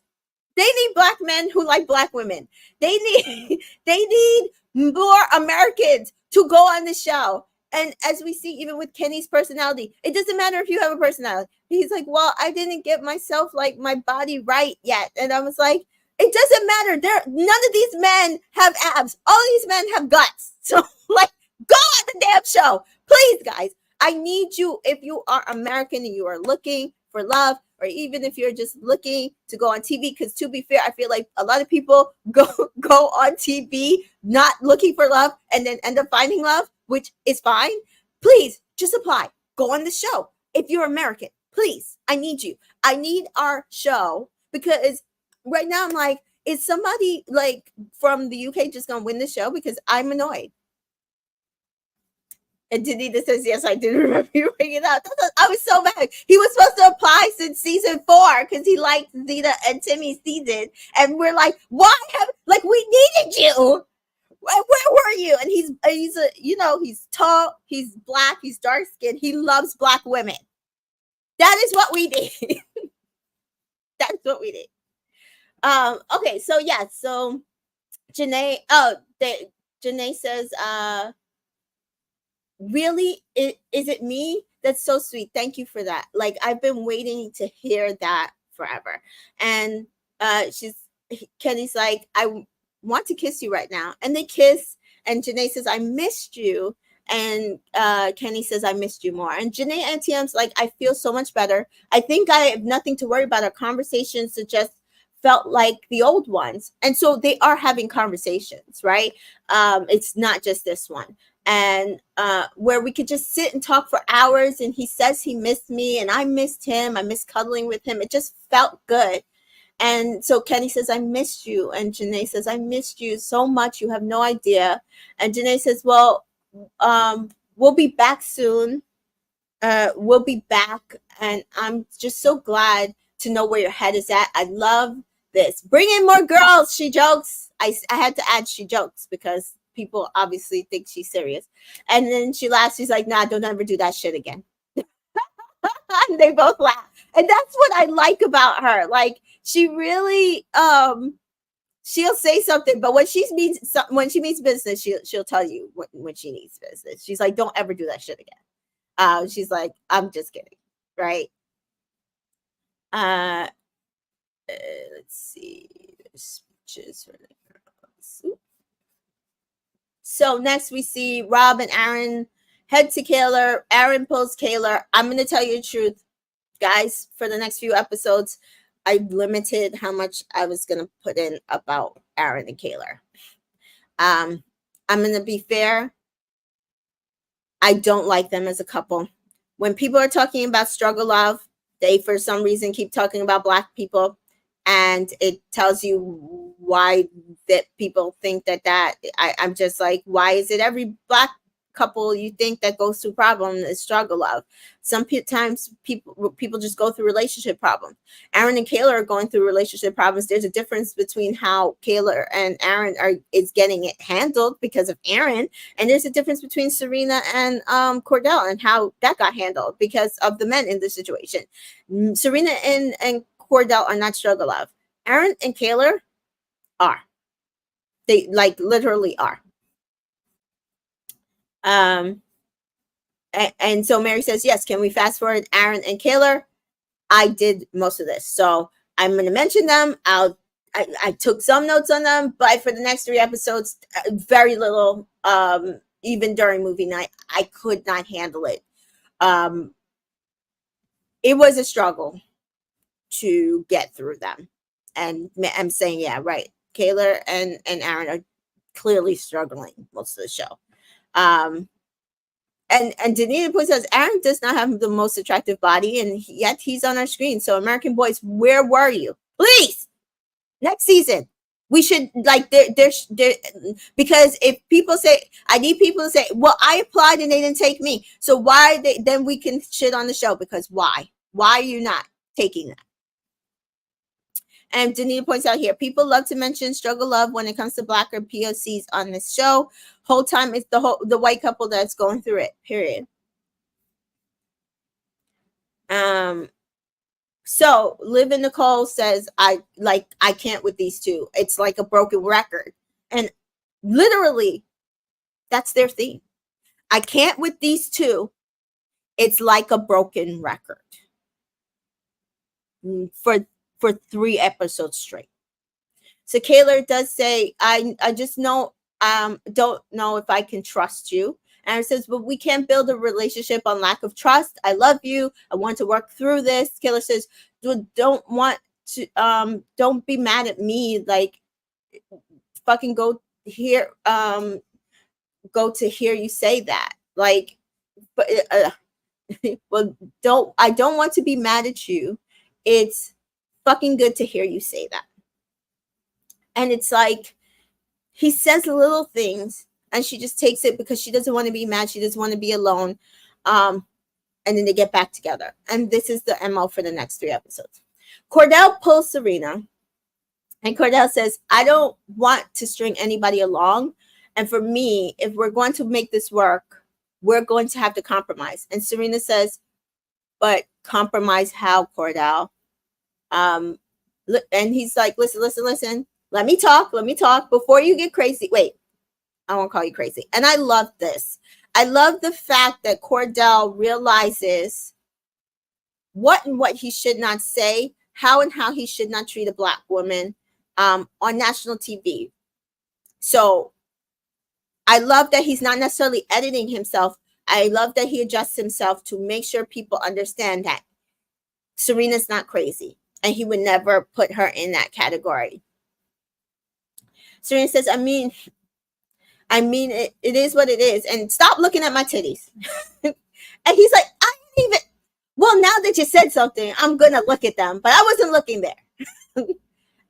they need Black men who like Black women. They need more Americans to go on the show. And as we see, even with Kenny's personality, it doesn't matter if you have a personality. He's like, well, I didn't get myself, like, my body right yet. And I was like, it doesn't matter. None of these men have abs. All these men have guts. So, like, go on the damn show. Please, guys. I need you, if you are American and you are looking for love, or even if you're just looking to go on TV, because to be fair, I feel like a lot of people go on TV not looking for love and then end up finding love, which is fine. Please just apply. Go on the show. If you're American, please, I need you. I need our show, because right now I'm like, is somebody like from the UK just gonna win the show? Because I'm annoyed. And Danita says, yes, I did remember you bringing it up. I was so mad. He was supposed to apply since season 4 because he liked Zeta and Timmy's season. And we're like, why we needed you. Where were you? And he's he's tall, he's Black, he's dark skinned. He loves Black women. That is what we need. That's what we need. Okay, so yeah, so Janae, Janae says, really, is it me? That's so sweet. Thank you for that. Like, I've been waiting to hear that forever. And Kenny's like, want to kiss you right now. And they kiss, and Janae says, I missed you. And Kenny says, I missed you more. And Janae ATM's like, I feel so much better. I think I have nothing to worry about. Our conversations just felt like the old ones. And so they are having conversations, right? It's not just this one. And where we could just sit and talk for hours, and he says he missed me and I missed him. I missed cuddling with him. It just felt good. And so Kenny says, I missed you. And Janae says, I missed you so much. You have no idea. And Janae says, well, we'll be back soon. We'll be back. And I'm just so glad to know where your head is at. I love this. Bring in more girls, she jokes. I had to add she jokes because people obviously think she's serious. And then she laughs. She's like, nah, don't ever do that shit again. And they both laugh. And that's what I like about her. Like, she really, she'll say something, but when she means business, she'll tell you when she needs business. She's like, don't ever do that shit again. She's like, I'm just kidding. Right. Let's see. There's speeches for the girls. So next we see Rob and Aaron head to Kaylor. Aaron pulls Kaylor. I'm going to tell you the truth, guys. For the next few episodes, I limited how much I was going to put in about Aaron and Kaylor. I'm going to be fair. I don't like them as a couple. When people are talking about struggle love, they for some reason keep talking about Black people, and it tells you why that people think that I'm just like, why is it every Black couple you think that goes through problem is struggle love? Sometimes people just go through relationship problems. Aaron and Kaylor are going through relationship problems. There's a difference between how Kaylor and Aaron is getting it handled because of Aaron, and there's a difference between Serena and Cordell and how that got handled because of the men in the situation. Serena and Cordell are not struggle love. Aaron and Kaylor are. They like literally are. And so Mary says, yes, can we fast forward Aaron and Kaylor? I did most of this. So I'm going to mention them. I took some notes on them, but for the next 3 episodes, very little, even during movie night, I could not handle it. It was a struggle to get through them. And I'm saying, yeah, right. Kaylor and Aaron are clearly struggling most of the show. And Daniela points out Aaron does not have the most attractive body, and yet he's on our screen. So American Boys, where were you? Please, next season we should like there because if people say, I need people to say, well, I applied and they didn't take me, so why then we can shit on the show, because why are you not taking that? And Danita points out here, people love to mention struggle love when it comes to Black or POCs on this show. Whole time it's the white couple that's going through it, period. So Liv and Nicole says, I can't with these two. It's like a broken record. And literally, that's their theme. I can't with these two. It's like a broken record. For 3 episodes straight. So Kaylor does say, I just don't know if I can trust you. And it says, but we can't build a relationship on lack of trust. I love you. I want to work through this. Kaylor says, don't be mad at me. Like, fucking go to hear you say that. Like, but well, I don't want to be mad at you. It's fucking good to hear you say that. And it's like, he says little things and she just takes it because she doesn't want to be mad. She doesn't want to be alone. And then they get back together. And this is the MO for the next 3 episodes. Cordell pulls Serena. And Cordell says, I don't want to string anybody along. And for me, if we're going to make this work, we're going to have to compromise. And Serena says, but compromise how, Cordell? And he's like, listen. Let me talk before you get crazy. Wait, I won't call you crazy. And I love this. I love the fact that Cordell realizes what and what he should not say, how and how he should not treat a Black woman on national TV. So I love that he's not necessarily editing himself. I love that he adjusts himself to make sure people understand that Serena's not crazy, and he would never put her in that category. Serena says, I mean, it is what it is, and stop looking at my titties. And he's like, I didn't even. Well, now that you said something, I'm gonna look at them, but I wasn't looking there.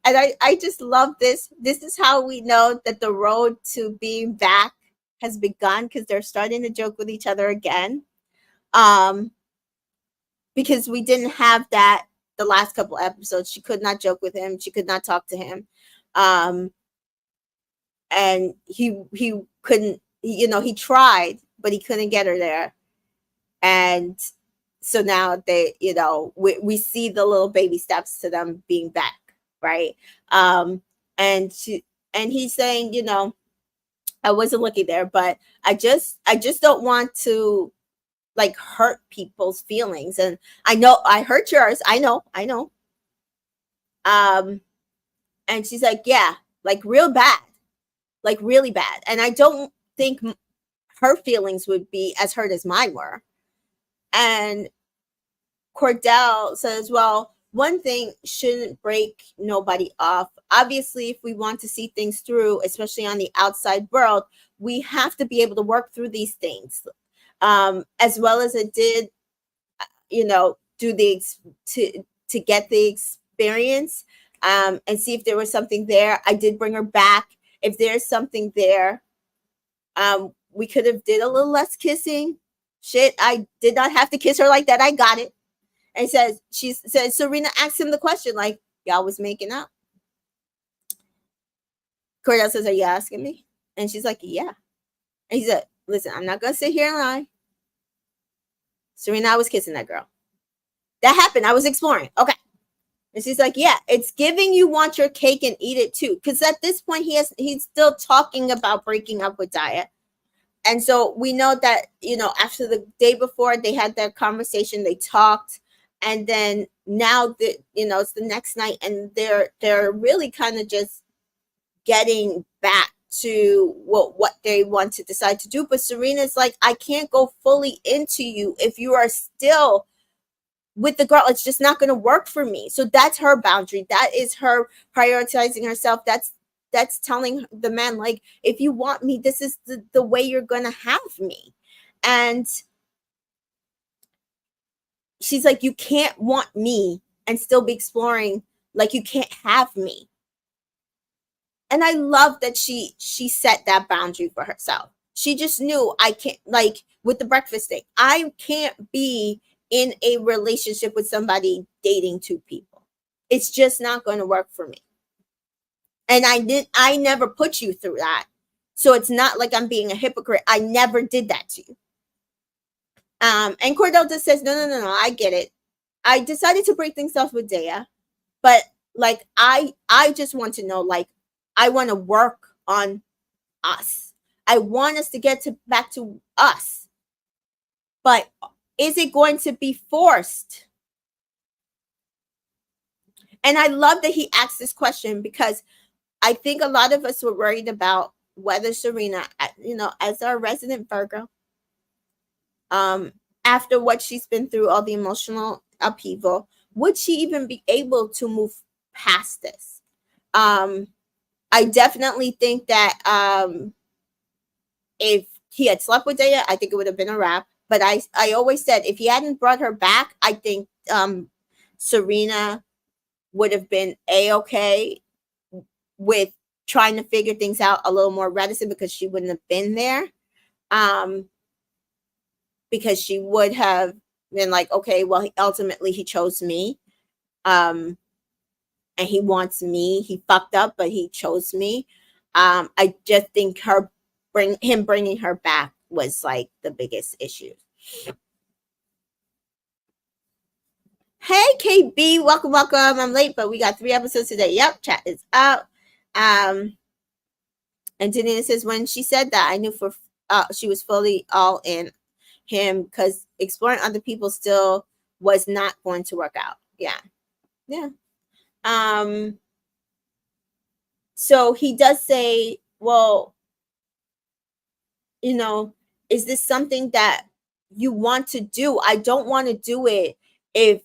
And I just love this. This is how we know that the road to being back has begun, because they're starting to joke with each other again. Because we didn't have that the last couple episodes. She could not joke with him. She could not talk to him. And he couldn't, he tried, but he couldn't get her there. And so now they, we see the little baby steps to them being back, right? And he's saying, I wasn't looking there, but I just don't want to like hurt people's feelings. And I know I hurt yours. I know. And she's like, yeah, like real bad, like really bad. And I don't think her feelings would be as hurt as mine were. And Cordell says, well, one thing shouldn't break nobody off. Obviously, if we want to see things through, especially on the outside world, we have to be able to work through these things. As well as it did, do to get the experience, and see if there was something there. I did bring her back. If there's something there, we could have did a little less kissing. Shit, I did not have to kiss her like that. I got it. And she says, Serena asked him the question, like, y'all was making up. Cordell says, are you asking me? And she's like, yeah. And he said, listen, I'm not going to sit here and lie. Serena, I was kissing that girl. That happened. I was exploring. Okay. And she's like, yeah, it's giving you want your cake and eat it too. Because at this point, he's still talking about breaking up with Daya. And so we know that, after the day before they had that conversation, they talked. And then now that, it's the next night, and they're really kind of just getting back to what they want to decide to do. But Serena's like, I can't go fully into you if you are still with the girl. It's just not going to work for me. So that's her boundary. That is her prioritizing herself. That's telling the man, like, if you want me, this is the way you're going to have me. And she's like, you can't want me and still be exploring. Like, you can't have me. And I love that she set that boundary for herself. She just knew, I can't, like with the breakfast thing, I can't be in a relationship with somebody dating two people. It's just not going to work for me. And I never put you through that. So it's not like I'm being a hypocrite. I never did that to you. And Cordell just says, no, I get it. I decided to break things off with Daya, but like, I just want to know, like, I want to work on us. I want us to get back to us. But is it going to be forced? And I love that he asked this question, because I think a lot of us were worried about whether Serena, as our resident Virgo, after what she's been through, all the emotional upheaval, would she even be able to move past this? I definitely think that if he had slept with Daya, I think it would have been a wrap. But I always said, if he hadn't brought her back, I think Serena would have been A-okay with trying to figure things out, a little more reticent, because she wouldn't have been there. Because she would have been like, okay, well, ultimately he chose me. And he wants me. He fucked up, but he chose me. I just think him bringing her back was like the biggest issue. Hey KB, welcome, welcome. I'm late, but we got 3 episodes today. Yep, chat is out. And Daniela says when she said that, I knew for she was fully all in him because exploring other people still was not going to work out. Yeah, yeah. So he does say, well, you know, is this something that you want to do? I don't want to do it if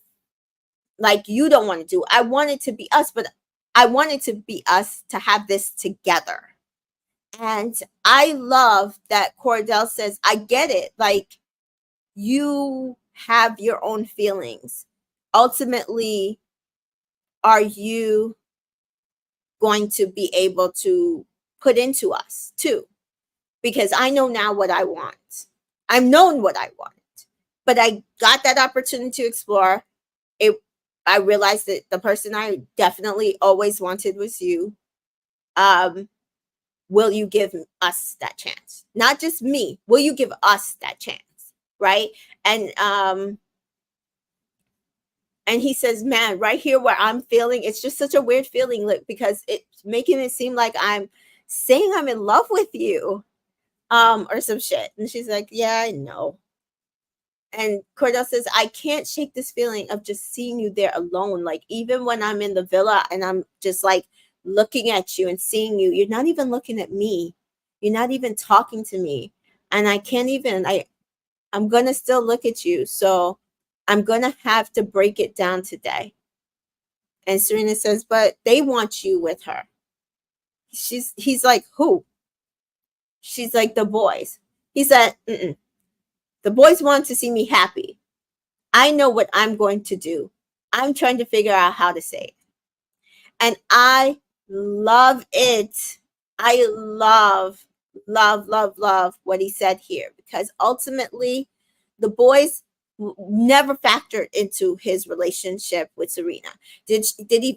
like you don't want to do it. I want it to be us, but I want it to be us to have this together. And I love that Cordell says, I get it. Like you have your own feelings. Ultimately, are you going to be able to put into us too? Because I know now what I want. I've known what I want, but I got that opportunity to explore it. I realized that the person I definitely always wanted was you. Will you give us that chance? Not just me. Will you give us that chance? Right? And he says, man, right here where I'm feeling, it's just such a weird feeling, like, because it's making it seem like I'm saying I'm in love with you, or some shit. And she's like, yeah, I know. And Cordell says, I can't shake this feeling of just seeing you there alone. Like, even when I'm in the villa and I'm just like looking at you and seeing you, you're not even looking at me. You're not even talking to me. And I can't even, I'm going to still look at you. So I'm going to have to break it down today. And Serena says, but they want you with her. He's like, who? She's like, the boys. He said, mm-mm. The boys want to see me happy. I know what I'm going to do. I'm trying to figure out how to say it. And I love it. I love what he said here, because ultimately the boys never factored into his relationship with Serena. Did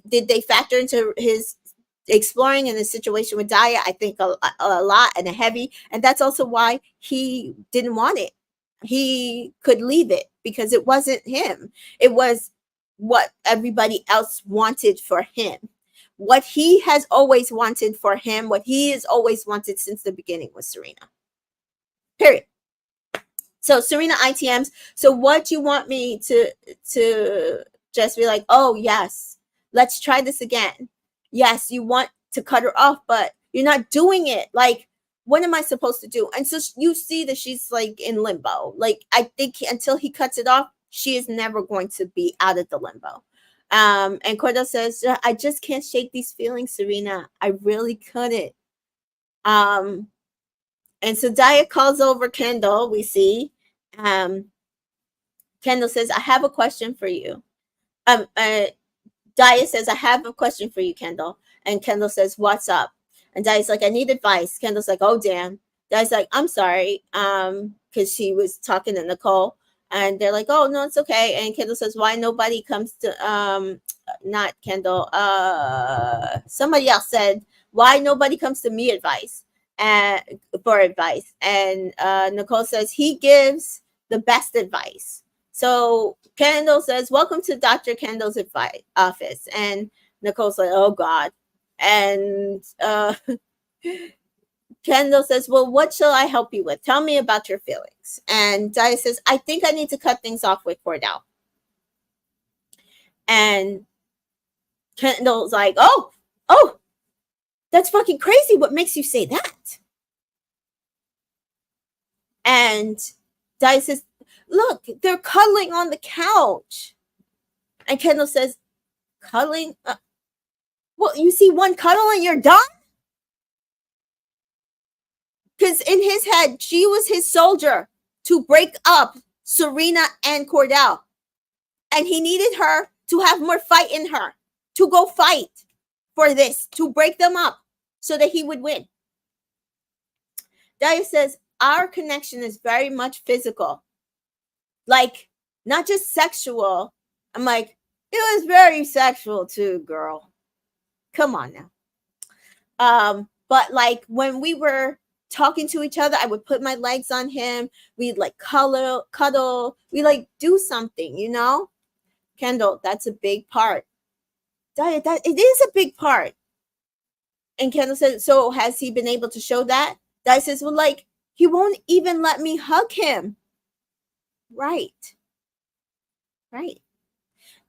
they factor into his exploring in the situation with Daya? I think a lot, and a heavy, and that's also why he didn't want it. He could leave it because it wasn't him. It was what everybody else wanted for him. What he has always wanted for him, what he has always wanted since the beginning was Serena. Period. So Serena ITMs. So what you want me to just be like, oh yes, let's try this again. Yes, you want to cut her off, but you're not doing it. Like, what am I supposed to do? And so you see that she's like in limbo. Like, I think until he cuts it off, she is never going to be out of the limbo. And Cordell says, I just can't shake these feelings, Serena. I really couldn't. And so Daya calls over Kendall, we see. Kendall says, I have a question for you. Daya says, I have a question for you, Kendall. And Kendall says, what's up? And Daya's like, I need advice. Kendall's like, oh, damn. Daya's like, I'm sorry. Because she was talking to Nicole. And they're like, oh, no, it's okay. And Kendall says, why nobody comes to, not Kendall, somebody else said, why nobody comes to me for advice? And Nicole says, he gives the best advice. So Kendall says, welcome to Dr. Kendall's office. And Nicole's like, oh, God. And Kendall says, well, what shall I help you with? Tell me about your feelings. And Daya says, I think I need to cut things off with Cordell. And Kendall's like, oh, that's fucking crazy. What makes you say that? And Daya says, look, they're cuddling on the couch. And Kendall says, cuddling? Well, you see one cuddle and you're done? Because in his head, she was his soldier to break up Serena and Cordell. And he needed her to have more fight in her, to go fight for this, to break them up so that he would win. Daya says, our connection is very much physical. Like, not just sexual. I'm like, it was very sexual too, girl. Come on now. But like when we were talking to each other, I would put my legs on him. We'd like cuddle. We like do something, you know? Kendall, that's a big part. That it is a big part. And Kendall said, so has he been able to show that? Di says, well, like, he won't even let me hug him. Right. Right.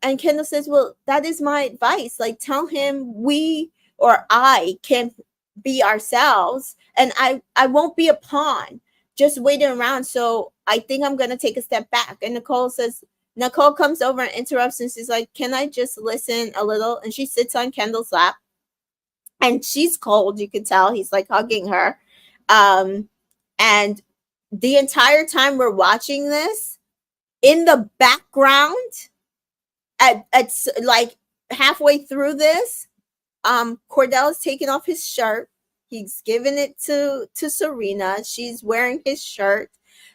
And Kendall says, well, that is my advice. Like, tell him we or I can be ourselves, and I won't be a pawn just waiting around. So I think I'm going to take a step back. And Nicole comes over and interrupts, and she's like, can I just listen a little? And she sits on Kendall's lap, and she's cold. You can tell he's like hugging her. And the entire time we're watching this, in the background, at like halfway through this, Cordell is taking off his shirt. He's giving it to Serena. She's wearing his shirt.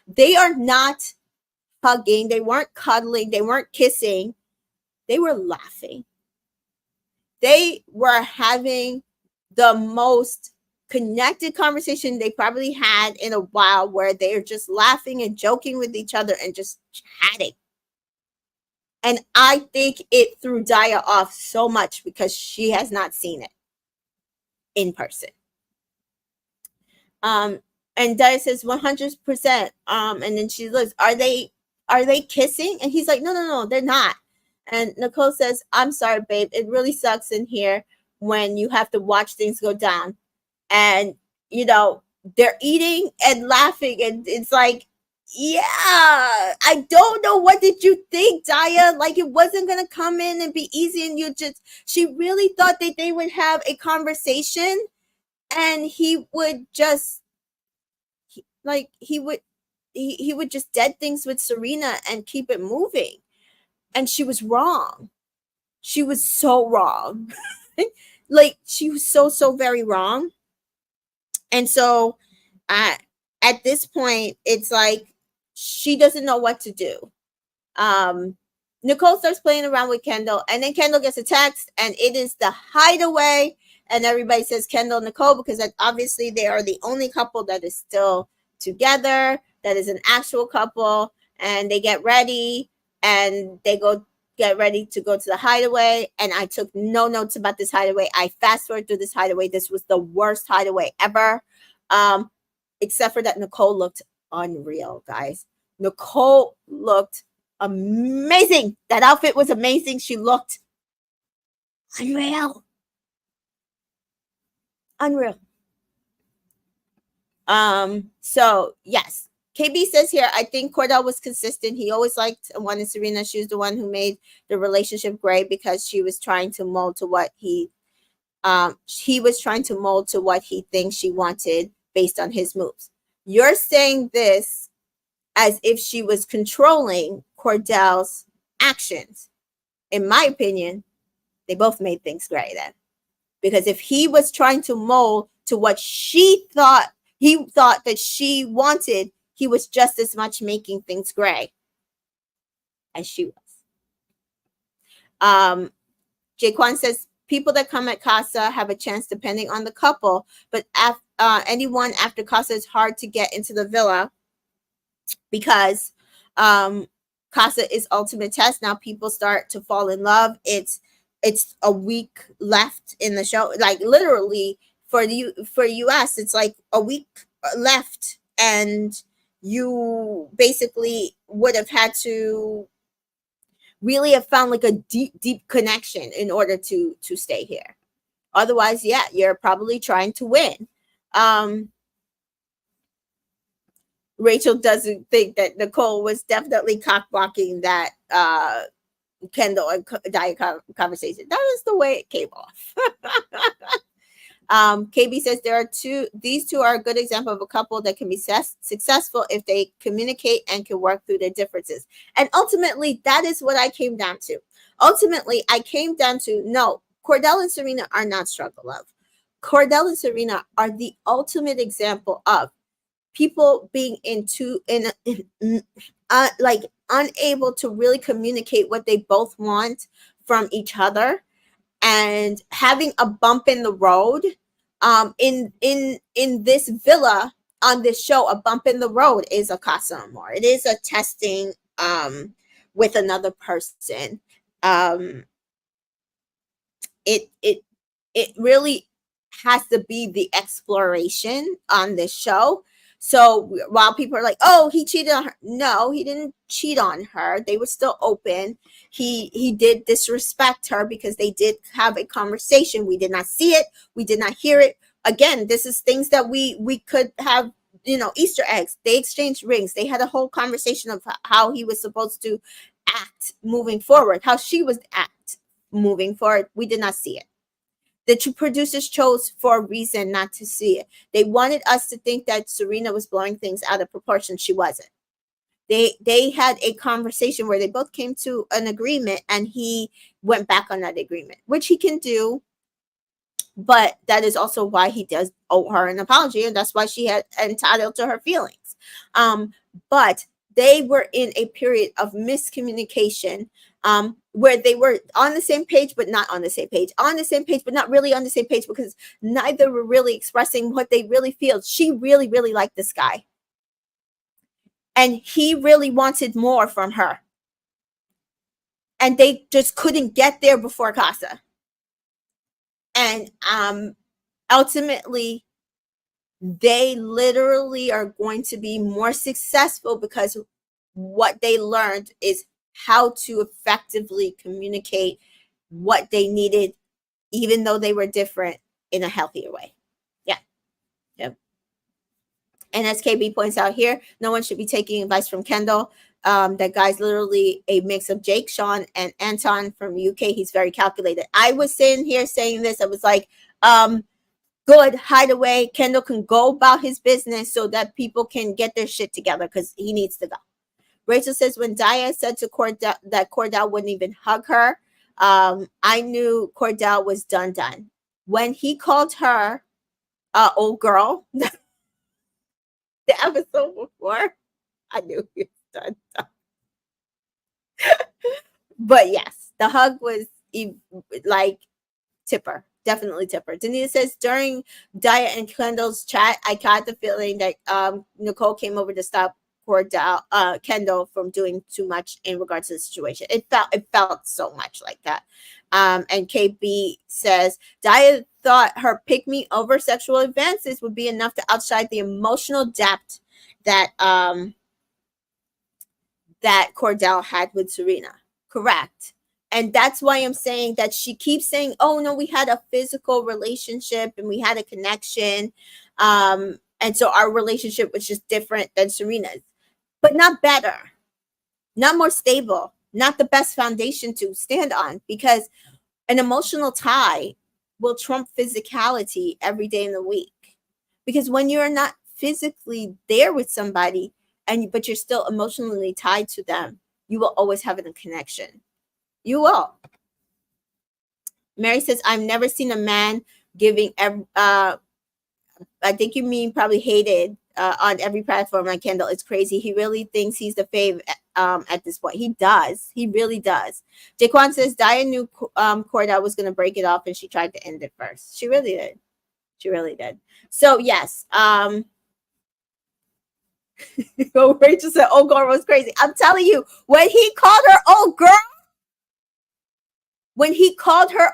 They are not hugging. They weren't cuddling. They weren't kissing. They were laughing. They were having the most connected conversation they probably had in a while, where they are just laughing and joking with each other and just chatting. And I think it threw Daya off so much because she has not seen it in person. And Daya says 100%. And then she looks, are they kissing? And he's like, no, they're not. And Nicole says, I'm sorry, babe. It really sucks in here when you have to watch things go down. And, they're eating and laughing. And it's like, yeah, I don't know. What did you think, Daya? Like, it wasn't going to come in and be easy. And she really thought that they would have a conversation, and he would just, he would just dead things with Serena and keep it moving. And she was wrong. She was so wrong. Like, she was so very wrong. And so at this point, it's like, she doesn't know what to do. Nicole starts playing around with Kendall, and then Kendall gets a text, and it is the hideaway. And everybody says Kendall and Nicole because obviously they are the only couple that is still together, that is an actual couple. And they get ready, and they go get ready to go to the hideaway. And I took no notes about this hideaway. I fast forward through this hideaway. This was the worst hideaway ever, except for that Nicole looked unreal, guys. Nicole looked amazing. That outfit was amazing. She looked unreal. So yes, KB says here, I think Cordell was consistent. He always liked and wanted Serena. She was the one who made the relationship great because she was trying to mold to what he was trying to mold to what he thinks she wanted based on his moves. You're saying this as if she was controlling Cordell's actions. In my opinion, they both made things great then. Because if he was trying to mold to what he thought that she wanted, he was just as much making things gray as she was. Jaquan says, people that come at Casa have a chance depending on the couple, but anyone after Casa is hard to get into the villa because Casa is ultimate test. Now people start to fall in love. It's a week left in the show. Like, literally for US, it's like a week left, and you basically would have had to really have found like a deep connection in order to stay here. Otherwise, yeah, you're probably trying to win. Rachel doesn't think that Nicole was definitely cock-blocking that Kendall and Daya conversation. That was the way it came off. KB says these two are a good example of a couple that can be successful if they communicate and can work through their differences. And ultimately, that is what I came down to. Ultimately, I came down to, no, Cordell and Serena are not struggle love. Cordell and Serena are the ultimate example of people being like unable to really communicate what they both want from each other, and having a bump in the road. In this villa on this show, a bump in the road is a casa amor. It is a testing with another person, um it really has to be the exploration on this show. So while people are like, "Oh, he cheated on her," no, he didn't cheat on her. They were still open. He did disrespect her because they did have a conversation. We did not see it. We did not hear it. Again, this is things that we could have. Easter eggs. They exchanged rings. They had a whole conversation of how he was supposed to act moving forward, how she was act moving forward. We did not see it. The two producers chose for a reason not to see it. They wanted us to think that Serena was blowing things out of proportion. She wasn't. They had a conversation where they both came to an agreement, and he went back on that agreement, which he can do. But that is also why he does owe her an apology, and that's why she had entitled to her feelings. But they were in a period of miscommunication, where they were on the same page but not on the same page, on the same page but not really on the same page, because neither were really expressing what they really feel. She really, really liked this guy, and he really wanted more from her, and they just couldn't get there before Casa. And ultimately, they literally are going to be more successful because what they learned is how to effectively communicate what they needed, even though they were different, in a healthier way. Yeah. Yep. And as KB points out here, no one should be taking advice from Kendall. That guy's literally a mix of Jake, Sean, and Anton from UK. He's very calculated. I was sitting here saying this. I was like, good, hideaway. Kendall can go about his business so that people can get their shit together because he needs to go. Rachel says, when Dia said to Cordell that Cordell wouldn't even hug her, I knew Cordell was done. When he called her old girl, the episode before, I knew he was done. But yes, the hug was like tipper. Definitely tipper. Denise says, during Dia and Kendall's chat, I got the feeling that Nicole came over to stop Kendall from doing too much in regards to the situation. It felt so much like that. And KB says, Dia thought her pick me over sexual advances would be enough to outshine the emotional depth that that Cordell had with Serena. Correct. And that's why I'm saying that she keeps saying, oh no, we had a physical relationship and we had a connection. And so our relationship was just different than Serena's, but not better, not more stable, not the best foundation to stand on, because an emotional tie will trump physicality every day in the week. Because when you're not physically there with somebody, but you're still emotionally tied to them, you will always have a connection. You will. Mary says, I've never seen a man giving I think you mean probably hated on every platform like Kendall. It's crazy. He really thinks he's the fave at this point. He does. He really does. Jaquan says, Dia knew Cordell was going to break it off, and she tried to end it first. She really did. She really did. So, yes. Rachel said, old girl was crazy. I'm telling you, when he called her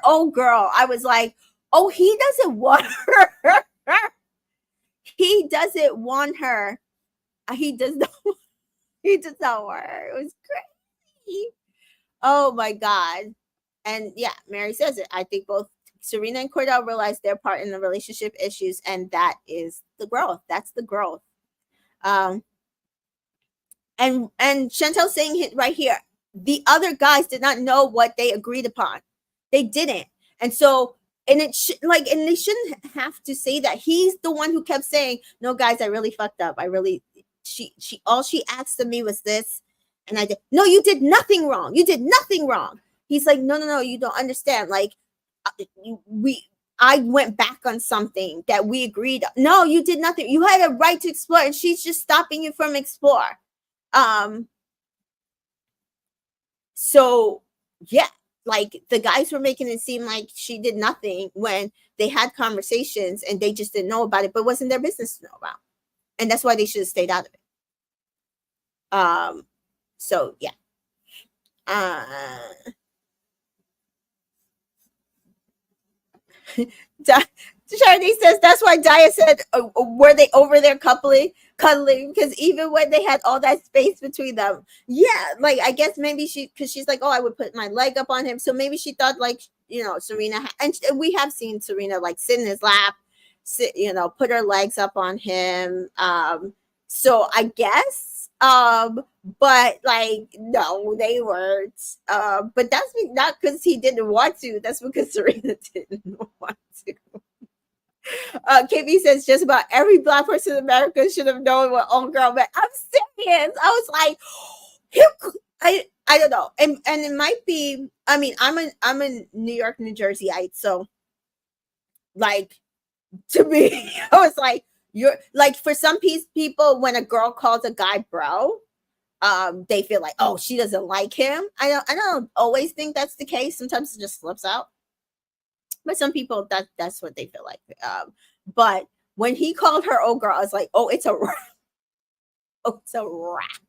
old girl, I was like, oh, he doesn't want her. He doesn't want her. He does not. He does not want her. It was crazy. Oh my God. And yeah, Mary says it. I think both Serena and Cordell realize their part in the relationship issues, and that is the growth. That's the growth. And Chantel saying it right here. The other guys did not know what they agreed upon. They didn't. And so, and it and they shouldn't have to say that. He's the one who kept saying, no, guys, I really fucked up. All she asked of me was this. And I did. No, you did nothing wrong. You did nothing wrong. He's like, no, you don't understand. Like, I went back on something that we agreed. No, you did nothing. You had a right to explore, and she's just stopping you from explore. So yeah, like the guys were making it seem like she did nothing when they had conversations and they just didn't know about it, but it wasn't their business to know about. And that's why they should have stayed out of it. So yeah. Charity says that's why Daya said, were they over there cuddling? Because even when they had all that space between them, yeah, like I guess maybe because she's like, oh, I would put my leg up on him, so maybe she thought like Serena, and we have seen Serena like sit in his lap, put her legs up on him. So I guess, but like no, they weren't. But that's not because he didn't want to. That's because Serena didn't want to. KB says just about every black person in America should have known what old girl meant. I'm serious. I was like, I don't know, and it might be. I mean, I'm a New York, New Jerseyite, so like to me, I was like, you're like for some people when a girl calls a guy bro, they feel like, oh, she doesn't like him. I don't always think that's the case. Sometimes it just slips out. But some people that's what they feel like. But when he called her old girl, I was like, oh, it's a wrap. Oh, it's a wrap.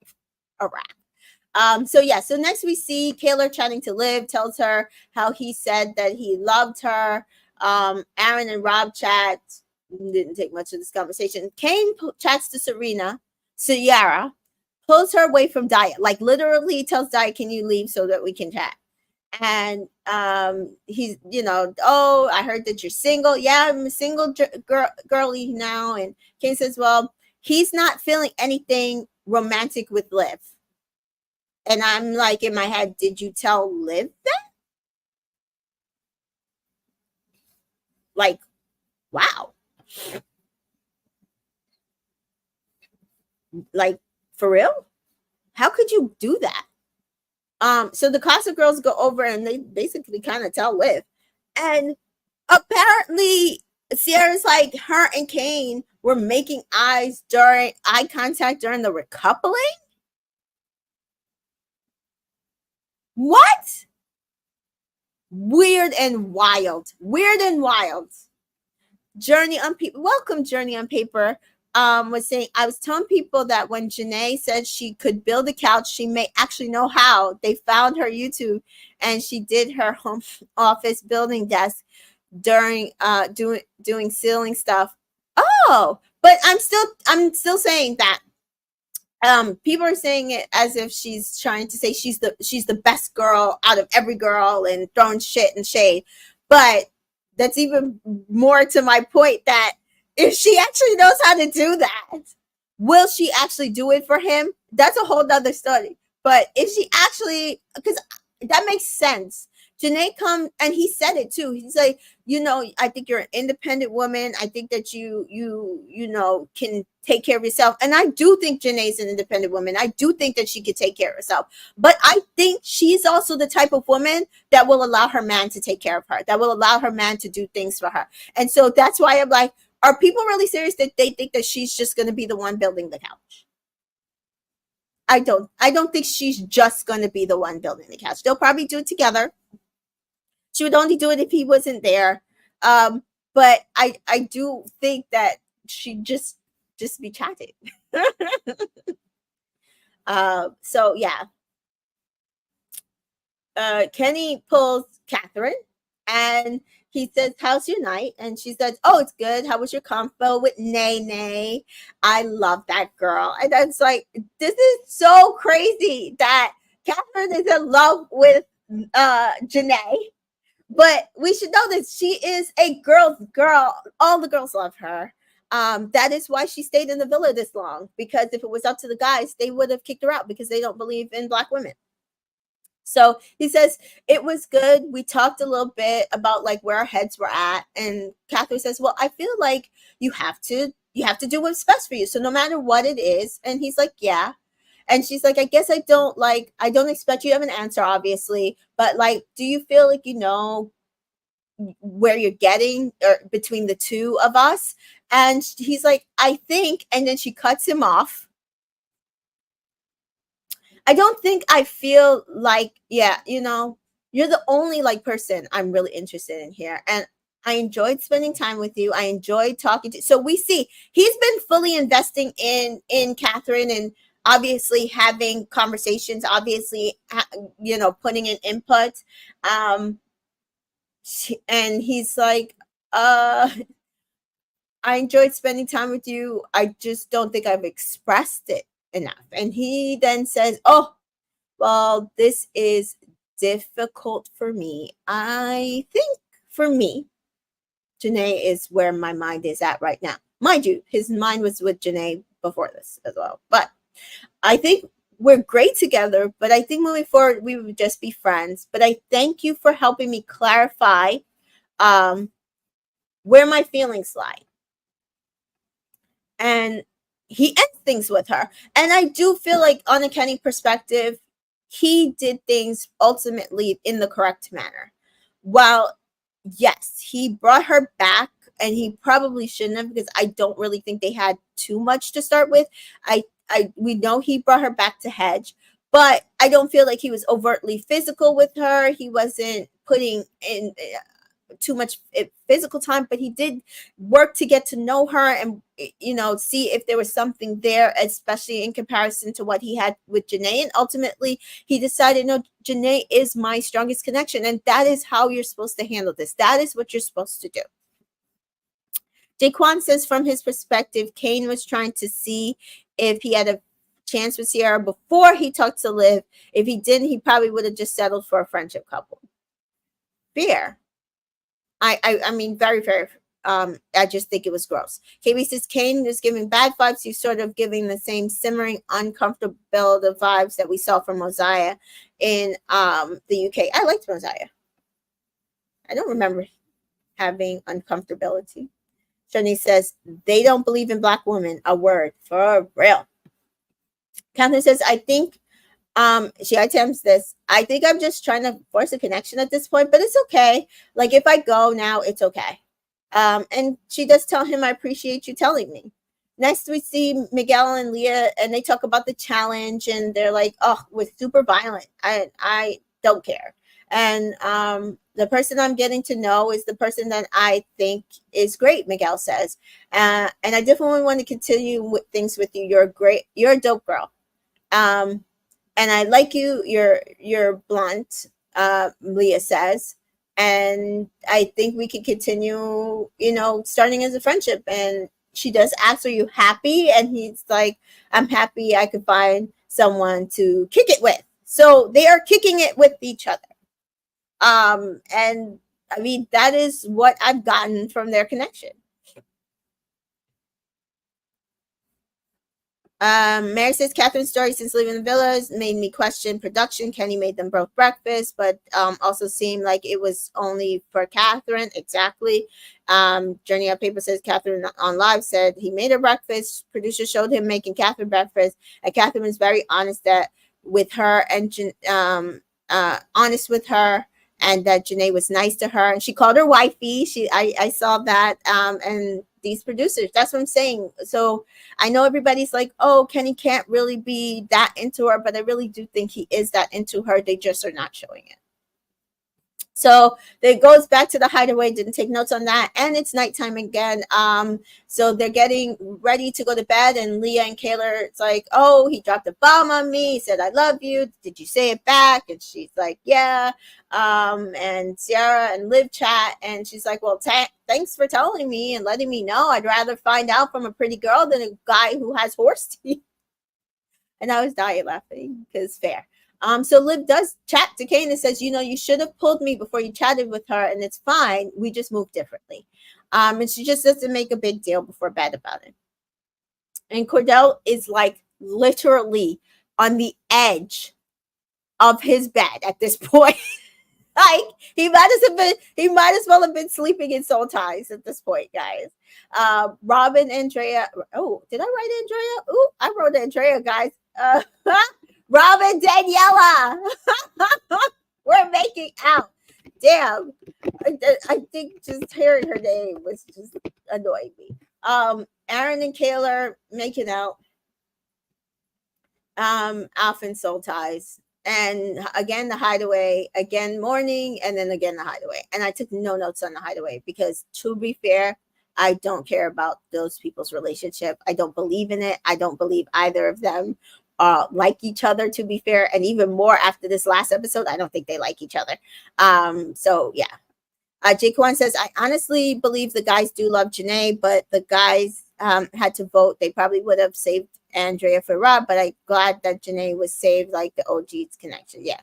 A wrap. So yeah, so next we see Kaylor chatting to Liv, tells her how he said that he loved her. Aaron and Rob chat. Didn't take much of this conversation. Kane chats to Sierra, pulls her away from Daya. Like literally tells Daya, can you leave so that we can chat? And he's, oh, I heard that you're single. Yeah, I'm a single girly now. And Kane says, well, he's not feeling anything romantic with Liv. And I'm like in my head, did you tell Liv that? Like, wow. Like, for real? How could you do that? So the Casa girls go over and they basically kind of tell Liv. And apparently Sierra's like, her and Kane were making eye contact during the recoupling. What? Weird and wild. Journey on Paper. Welcome, Journey on Paper. Was saying, I was telling people that when Janae said she could build a couch, she may actually know how. They found her YouTube and she did her home office building desk during doing ceiling stuff. Oh, but I'm still saying that people are saying it as if she's trying to say she's the best girl out of every girl and throwing shit and shade. But that's even more to my point that if she actually knows how to do that, will she actually do it for him? That's a whole nother story. But if she actually, because that makes sense. Janae come and he said it too. He's like, I think you're an independent woman. I think that you can take care of yourself. And I do think Janae's an independent woman. I do think that she could take care of herself. But I think she's also the type of woman that will allow her man to take care of her, that will allow her man to do things for her. And so that's why I'm like, are people really serious that they think that she's just going to be the one building the couch? I don't think she's just going to be the one building the couch. They'll probably do it together. She would only do it if he wasn't there. But I do think that she just be chatting. So yeah. Kenny pulls Catherine and he says, how's your night? And she says, oh, it's good. How was your convo with Nene? I love that girl. And it's like, this is so crazy that Catherine is in love with Janae. But we should know that she is a girl's girl. All the girls love her. That is why she stayed in the villa this long. Because if it was up to the guys, they would have kicked her out because they don't believe in Black women. So he says, it was good. We talked a little bit about like where our heads were at. And Catherine says, well, I feel like you have to do what's best for you. So no matter what it is. And he's like, yeah. And she's like, I guess I don't expect you to have an answer, obviously. But like, do you feel like you know where you're getting or between the two of us? And he's like, I think. And then she cuts him off. I don't think I feel like, yeah, you're the only like person I'm really interested in here. And I enjoyed spending time with you. I enjoyed talking to. So we see he's been fully investing in Catherine and obviously having conversations, obviously, putting in input. And he's like, uh I enjoyed spending time with you. I just don't think I've expressed it enough. And he then says, oh, well, this is difficult for me. I think for me, Janae is where my mind is at right now. Mind you, his mind was with Janae before this as well. But I think we're great together. But I think moving forward, we would just be friends. But I thank you for helping me clarify um, where my feelings lie. And he ends things with her. And I do feel like, on a Kenny perspective, he did things ultimately in the correct manner. While, yes, he brought her back, and he probably shouldn't have, because I don't really think they had too much to start with. We know he brought her back to hedge, but I don't feel like he was overtly physical with her. He wasn't putting in too much physical time, but he did work to get to know her and, see if there was something there, especially in comparison to what he had with Janae. And ultimately, he decided, no, Janae is my strongest connection, and that is how you're supposed to handle this. That is what you're supposed to do. Jaquan says, from his perspective, Kane was trying to see if he had a chance with Sierra before he talked to Liv. If he didn't, he probably would have just settled for a friendship couple. Fair. I mean, very, very. I just think it was gross. KB says Kane is giving bad vibes. He's sort of giving the same simmering, uncomfortable vibes that we saw from Mosiah in the UK. I liked Mosiah. I don't remember having uncomfortability. Shani says they don't believe in black women. A word for real. Catherine says, I think she attempts this. I think I'm just trying to force a connection at this point, but it's okay. Like, if I go now, it's okay. And she does tell him, I appreciate you telling me. Next, we see Miguel and Leah, and they talk about the challenge, and they're like, oh, we're super violent. I don't care. And the person I'm getting to know is the person that I think is great, Miguel says. And I definitely want to continue with things with you. You're a dope girl. And I like you. You're blunt, Leah says. And I think we can continue, starting as a friendship. And she does ask, are you happy? And he's like, I'm happy I could find someone to kick it with. So they are kicking it with each other. And I mean, that is what I've gotten from their connection. Mary says Catherine's story since leaving the villas made me question production. Kenny made them both breakfast, but also seemed like it was only for Catherine. Exactly. Journey on Paper says Catherine on live said he made her breakfast. Producer showed him making Catherine breakfast, and Catherine was very honest with her and honest with her, and that Janae was nice to her, and she called her wifey. I saw that, and these producers, that's what I'm saying. So I know everybody's like, oh, Kenny can't really be that into her, but I really do think he is that into her. They just are not showing it. So it goes back to the hideaway. Didn't take notes on that, and it's nighttime again. So they're getting ready to go to bed, and Leah and Kaylor, it's like, oh, he dropped a bomb on me. He said, I love you. Did you say it back? And she's like, yeah. And Sierra and Liv chat, and she's like, well, thanks for telling me and letting me know. I'd rather find out from a pretty girl than a guy who has horse teeth. And I was dying laughing because fair. So Liv does chat to Kane and says, you should have pulled me before you chatted with her, and it's fine. We just move differently. And she just doesn't make a big deal before bed about it. And Cordell is like literally on the edge of his bed at this point. Like he might as well have been sleeping in soul ties at this point, guys. Robin, Andrea. Oh, did I write Andrea? Oh, I wrote Andrea, guys. Robin, Daniela. We're making out. Damn. I think just hearing her name was just annoying me. Aaron and Kaylor making out. Alf and soul ties. And again, the hideaway, again, morning, and then again, the hideaway. And I took no notes on the hideaway because, to be fair, I don't care about those people's relationship. I don't believe in it. I don't believe either of them like each other, to be fair. And even more after this last episode, I don't think they like each other. So, yeah. Jake Kwan says, I honestly believe the guys do love Janae, but the guys had to vote. They probably would have saved Andrea for Rob, but I'm glad that Janae was saved, like the OG's connection. Yeah.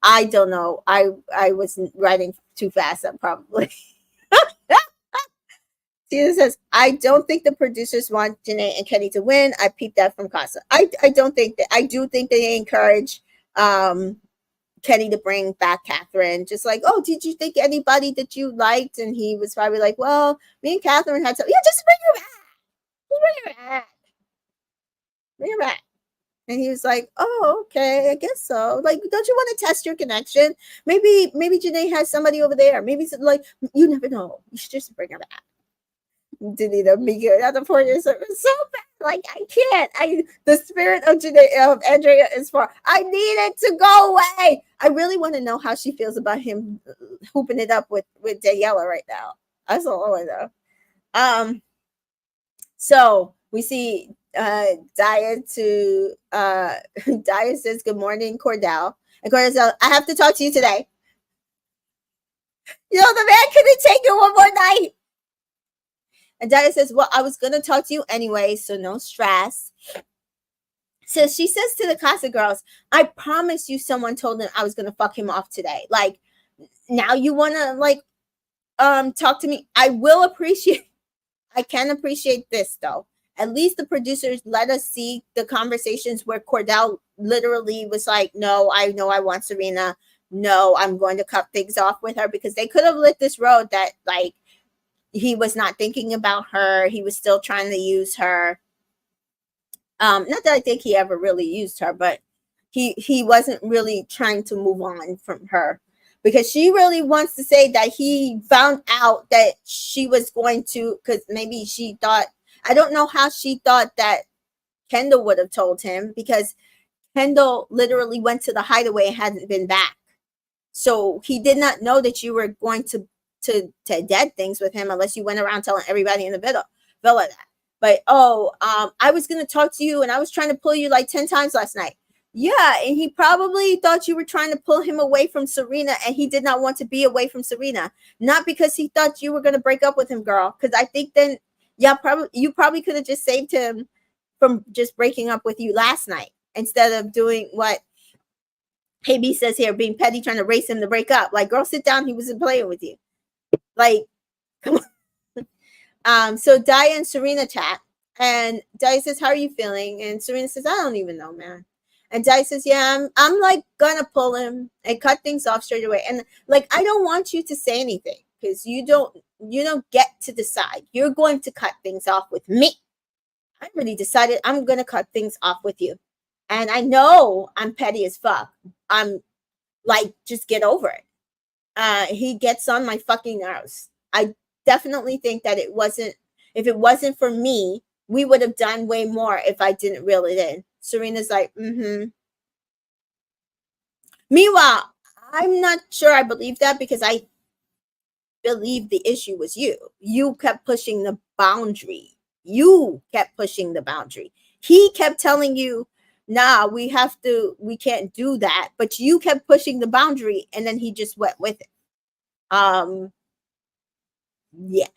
I don't know. I was writing too fast, probably. Tina says, I don't think the producers want Janae and Kenny to win. I peeped that from Casa. I don't think that. I do think they encourage Kenny to bring back Catherine. Just like, oh, did you think anybody that you liked? And he was probably like, well, me and Catherine had something. Yeah, just bring her back. Just bring her back. Bring her back. And he was like, oh, okay, I guess so. Like, don't you want to test your connection? Maybe Janae has somebody over there. Maybe it's like, you never know. You should just bring her back. Didn't Mika at the point is so bad. Like I can't. The spirit of Janae of Andrea is far. I need it to go away. I really want to know how she feels about him hooping it up with Daniela right now. That's all I want to know. So we see Daya to Daya says good morning, Cordell. And Cordell says, I have to talk to you today. You know, the man couldn't take it one more night. And Daya says, well, I was going to talk to you anyway, so no stress. So she says to the Casa girls, I promise you someone told him I was going to fuck him off today. Like, now you want to, like, talk to me? I can appreciate this, though. At least the producers let us see the conversations where Cordell literally was like, no, I know I want Serena. No, I'm going to cut things off with her, because they could have lit this road that, like, he was not thinking about her. He was still trying to use her. Not that I think he ever really used her, but he wasn't really trying to move on from her, because she really wants to say that he found out that she was going to, because maybe she thought, I don't know how she thought that Kendall would have told him, because Kendall literally went to the hideaway and hadn't been back. So he did not know that you were going to dead things with him, unless you went around telling everybody in the villa that. But I was going to talk to you, and I was trying to pull you like 10 times last night. Yeah, and he probably thought you were trying to pull him away from Serena, and he did not want to be away from Serena. Not because he thought you were going to break up with him, girl. Because I think then, you probably could have just saved him from just breaking up with you last night, instead of doing what KB says here, being petty, trying to race him to break up. Like, girl, sit down. He wasn't playing with you. Like, come on. So Daya and Serena chat, and Daya says, how are you feeling? And Serena says, I don't even know, man. And Daya says, yeah, I'm like gonna pull him and cut things off straight away. And like, I don't want you to say anything, because you don't get to decide. You're going to cut things off with me. I already decided I'm gonna cut things off with you. And I know I'm petty as fuck. I'm like, just get over it. He gets on my fucking nerves. I definitely think that if it wasn't for me, we would have done way more if I didn't reel it in. Serena's like, Meanwhile, I'm not sure I believe that, because I believe the issue was you. You kept pushing the boundary. He kept telling you, nah, we can't do that. But you kept pushing the boundary, and then he just went with it. Yeah.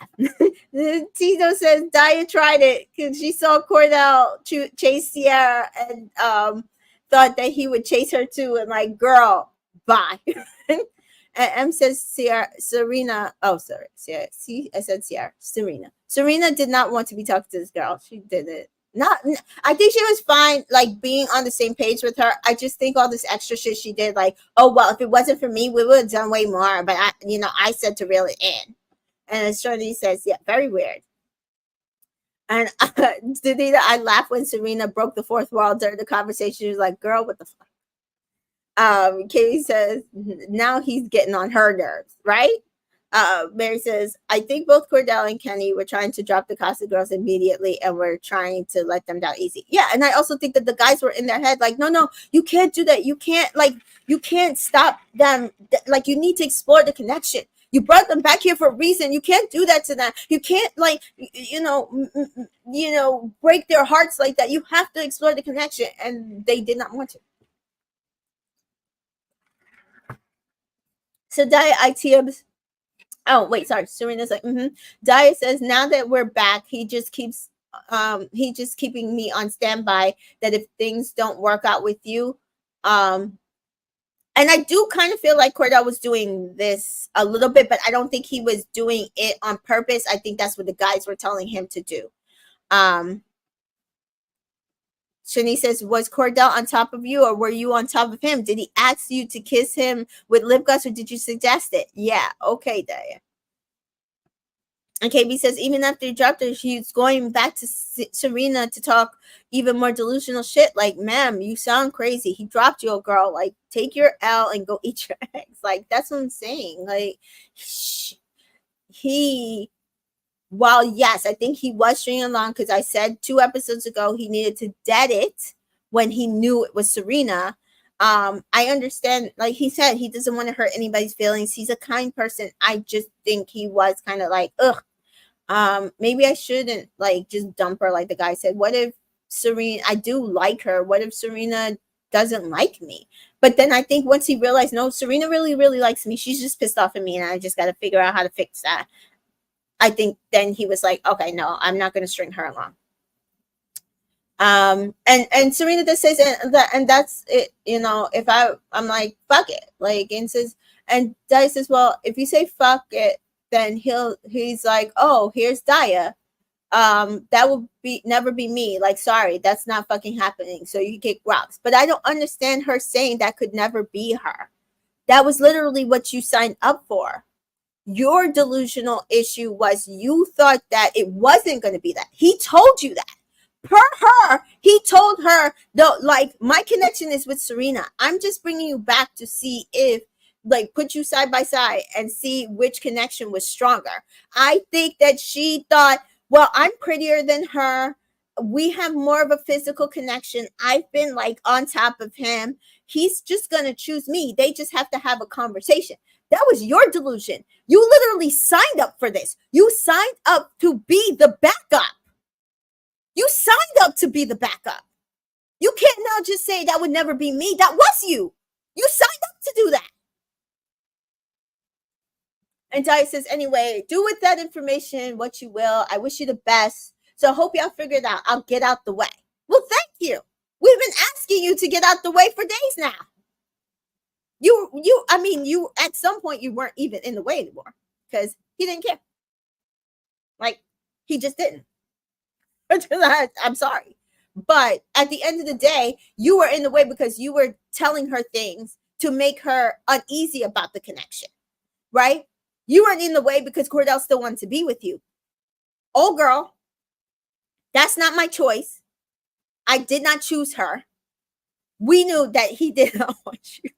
Tito says Daya tried it because she saw Cordell chase Sierra, and thought that he would chase her too, and like, girl, bye. And M says Serena. Oh, sorry. Sierra. See, I said Sierra. Serena did not want to be talking to this girl. She didn't. I think she was fine, like, being on the same page with her. I just think all this extra shit she did, like, oh, well, if it wasn't for me, we would have done way more. But I said to reel it in. And as Shirley says, yeah, very weird. And Danita, I laughed when Serena broke the fourth wall during the conversation. She was like, girl, what the fuck? Katie says, now he's getting on her nerves, right? Mary says, I think both Cordell and Kenny were trying to drop the Casa girls immediately, and were trying to let them down easy. Yeah, and I also think that the guys were in their head like, no, you can't do that. You can't stop them. Like, you need to explore the connection. You brought them back here for a reason. You can't do that to them. You can't, like, break their hearts like that. You have to explore the connection, and they did not want to. So Daya ITMs Oh, wait, sorry. Serena's like, Daya says, now that we're back, he just keeping me on standby that if things don't work out with you, um, and I do kind of feel like Cordell was doing this a little bit, but I don't think he was doing it on purpose. I think that's what the guys were telling him to do. Shani says, was Cordell on top of you or were you on top of him? Did he ask you to kiss him with lip gloss or did you suggest it? Yeah, okay, Daya. And KB says, even after he dropped her, she's going back to Serena to talk even more delusional shit. Like, ma'am, you sound crazy. He dropped you, girl. Like, take your L and go eat your eggs. Like, that's what I'm saying. Like, while yes, I think he was stringing along because I said 2 episodes ago he needed to dead it when he knew it was Serena. I understand, like he said, he doesn't want to hurt anybody's feelings. He's a kind person. I just think he was kind of like, ugh. Maybe I shouldn't like just dump her like the guy said. What if Serena, I do like her. What if Serena doesn't like me? But then I think once he realized, no, Serena really, really likes me. She's just pissed off at me and I just got to figure out how to fix that. I think then he was like, okay, no, I'm not going to string her along. And Serena just says, and that's it, you know, if I'm like, fuck it. Like, and says, and Daya says, well, if you say fuck it, then he's like, oh, here's Daya. That will never be me. Like, sorry, that's not fucking happening. So you kick rocks. But I don't understand her saying that could never be her. That was literally what you signed up for. Your delusional issue was you thought that it wasn't going to be that. He told you that. Per her, he told her, though, like, my connection is with Serena. I'm just bringing you back to see if, like, put you side by side and see which connection was stronger. I think that she thought, well, I'm prettier than her. We have more of a physical connection. I've been, like, on top of him. He's just going to choose me. They just have to have a conversation. That was your delusion. You literally signed up for this. You signed up to be the backup. You signed up to be the backup. You can't now just say that would never be me. That was you. You signed up to do that. And Daya says, anyway, do with that information what you will. I wish you the best. So I hope y'all figure it out. I'll get out the way. Well, thank you. We've been asking you to get out the way for days now. You at some point you weren't even in the way anymore because he didn't care. Like, he just didn't. I'm sorry. But at the end of the day, you were in the way because you were telling her things to make her uneasy about the connection, right? You weren't in the way because Cordell still wanted to be with you. Oh, girl, that's not my choice. I did not choose her. We knew that he did not want you.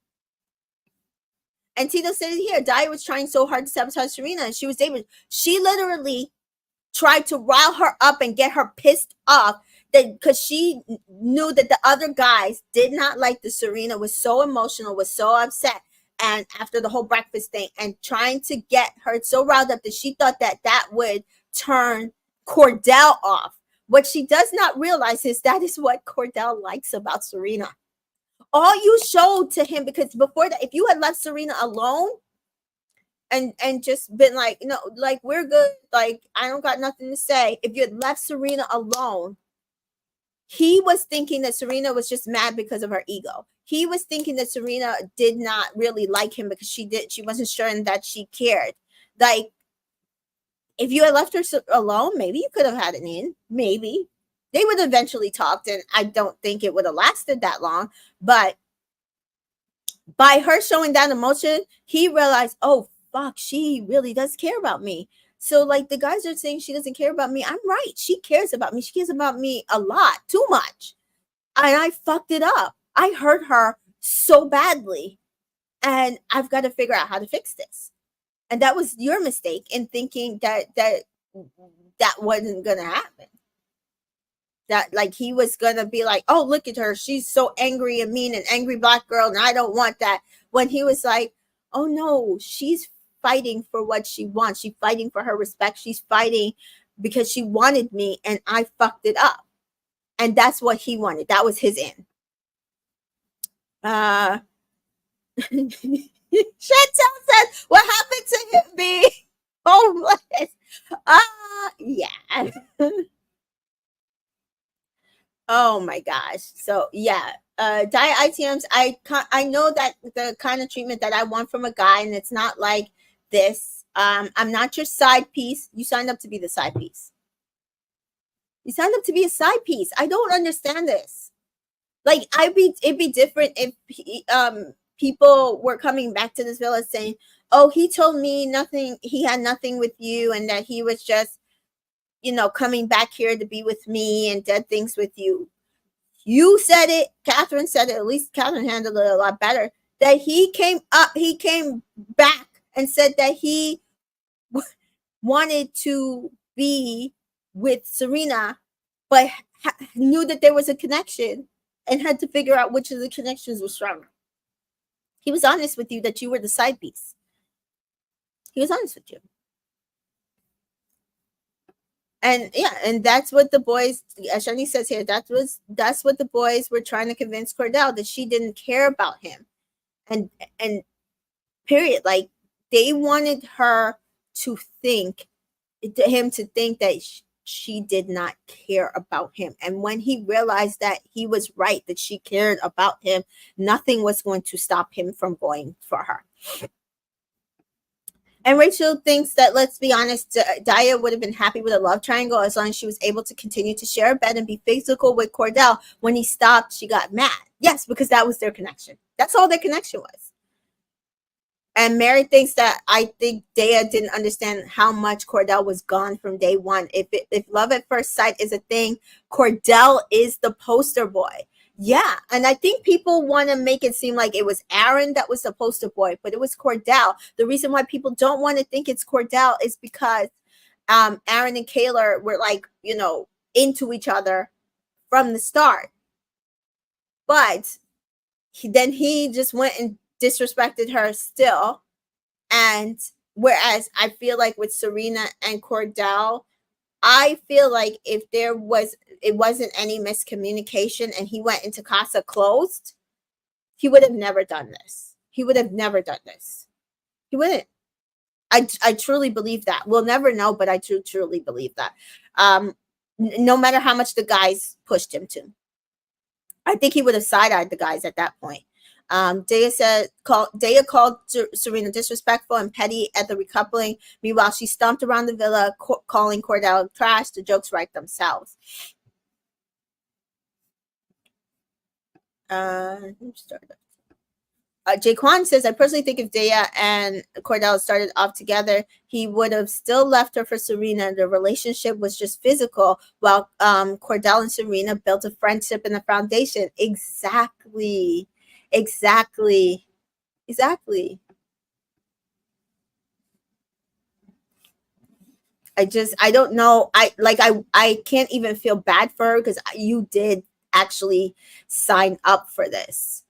And Tito said it here. Daya was trying so hard to sabotage Serena, and she was able. She literally tried to rile her up and get her pissed off that because she knew that the other guys did not like the Serena, was so emotional, was so upset, and after the whole breakfast thing, and trying to get her so riled up that she thought that that would turn Cordell off. What she does not realize is that is what Cordell likes about Serena. All you showed to him, because before that, if you had left Serena alone and just been like, you know, like, we're good, like, I don't got nothing to say. If you had left Serena alone, he was thinking that Serena was just mad because of her ego. He was thinking that Serena did not really like him because she wasn't sure that she cared. Like, if you had left her alone, maybe you could have had an in. Maybe they would have eventually talked, and I don't think it would have lasted that long. But by her showing that emotion, he realized, oh, fuck, she really does care about me. So, like, the guys are saying she doesn't care about me. I'm right. She cares about me. She cares about me a lot, too much. And I fucked it up. I hurt her so badly. And I've got to figure out how to fix this. And that was your mistake in thinking that wasn't going to happen. That, like, he was going to be like, oh, look at her. She's so angry and mean, an angry black girl, and I don't want that. When he was like, oh, no, she's fighting for what she wants. She's fighting for her respect. She's fighting because she wanted me, and I fucked it up. And that's what he wanted. That was his end. Chantel says, what happened to him, B? homeless. Yeah. Oh my gosh. So yeah, diet ITMs. I know that the kind of treatment that I want from a guy, and it's not like this. I'm not your side piece. You signed up to be the side piece. You signed up to be a side piece. I don't understand this. Like it'd be different if people were coming back to this villa saying, "Oh, he told me nothing. He had nothing with you, and that he was just, coming back here to be with me and did things with you." You said it. Catherine said it. At least Catherine handled it a lot better. That he came back and said that he wanted to be with Serena, but knew that there was a connection and had to figure out which of the connections was stronger. He was honest with you that you were the side piece. He was honest with you. And yeah, and that's what the boys, as Shani says here, that's what the boys were trying to convince Cordell, that she didn't care about him. And period. Like, they wanted her to think, him to think that she did not care about him. And when he realized that he was right, that she cared about him, nothing was going to stop him from going for her. And Rachel thinks that, let's be honest, Daya would have been happy with a love triangle as long as she was able to continue to share a bed and be physical with Cordell. When he stopped, she got mad. Yes, because that was their connection. That's all their connection was. And Mary thinks that, I think Daya didn't understand how much Cordell was gone from day one. If love at first sight is a thing, Cordell is the poster boy. Yeah, and I think people want to make it seem like it was Aaron that was the poster boy, but it was Cordell. The reason why people don't want to think it's Cordell is because Aaron and Kaylor were, like, into each other from the start. But then he just went and disrespected her still. And whereas I feel like with Serena and Cordell, I feel like if it wasn't any miscommunication and he went into Casa closed, he would have never done this. He would have never done this. He wouldn't. I truly believe that. We'll never know, but I truly believe that. No matter how much the guys pushed him to. I think he would have side-eyed the guys at that point. Daya called Serena disrespectful and petty at the recoupling. Meanwhile, she stomped around the villa, calling Cordell trash. The jokes write themselves. Jaquan says, I personally think if Daya and Cordell started off together, he would have still left her for Serena. The relationship was just physical, while Cordell and Serena built a friendship and a foundation. Exactly. I don't know. I can't even feel bad for her because you did actually sign up for this.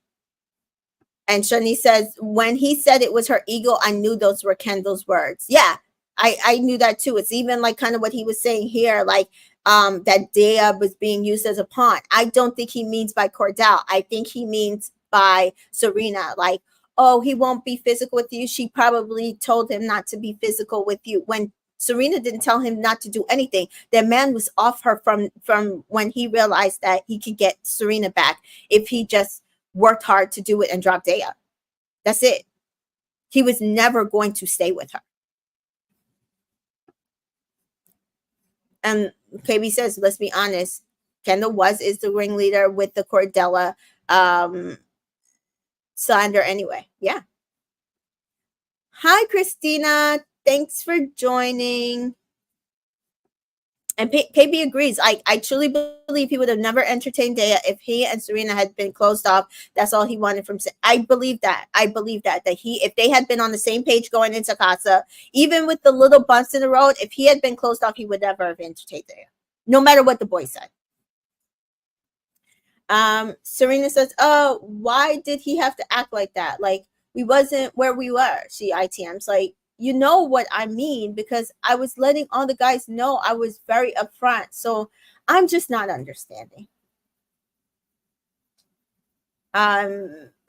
And Shani says, when he said it was her ego, I knew those were Kendall's words. Yeah, I knew that too. It's even like kind of what he was saying here, like that Daya was being used as a pawn. I don't think he means by Cordell. I think he means by Serena. Like, oh, he won't be physical with you. She probably told him not to be physical with you. When Serena didn't tell him not to do anything. That man was off her from when he realized that he could get Serena back if he just worked hard to do it and drop Daya. That's it. He was never going to stay with her. And KB says, let's be honest, Kendall is the ringleader with the Cordella slander anyway. Yeah. Hi, Christina. Thanks for joining. And KB agrees. I truly believe he would have never entertained Daya if he and Serena had been closed off. That's all he wanted from. I believe that. That if they had been on the same page going into Casa, even with the little bumps in the road, if he had been closed off, he would never have entertained Daya, no matter what the boy said. Serena says, "Oh, why did he have to act like that? Like we wasn't where we were." She ITMs like. You know what I mean, because I was letting all the guys know I was very upfront. So I'm just not understanding.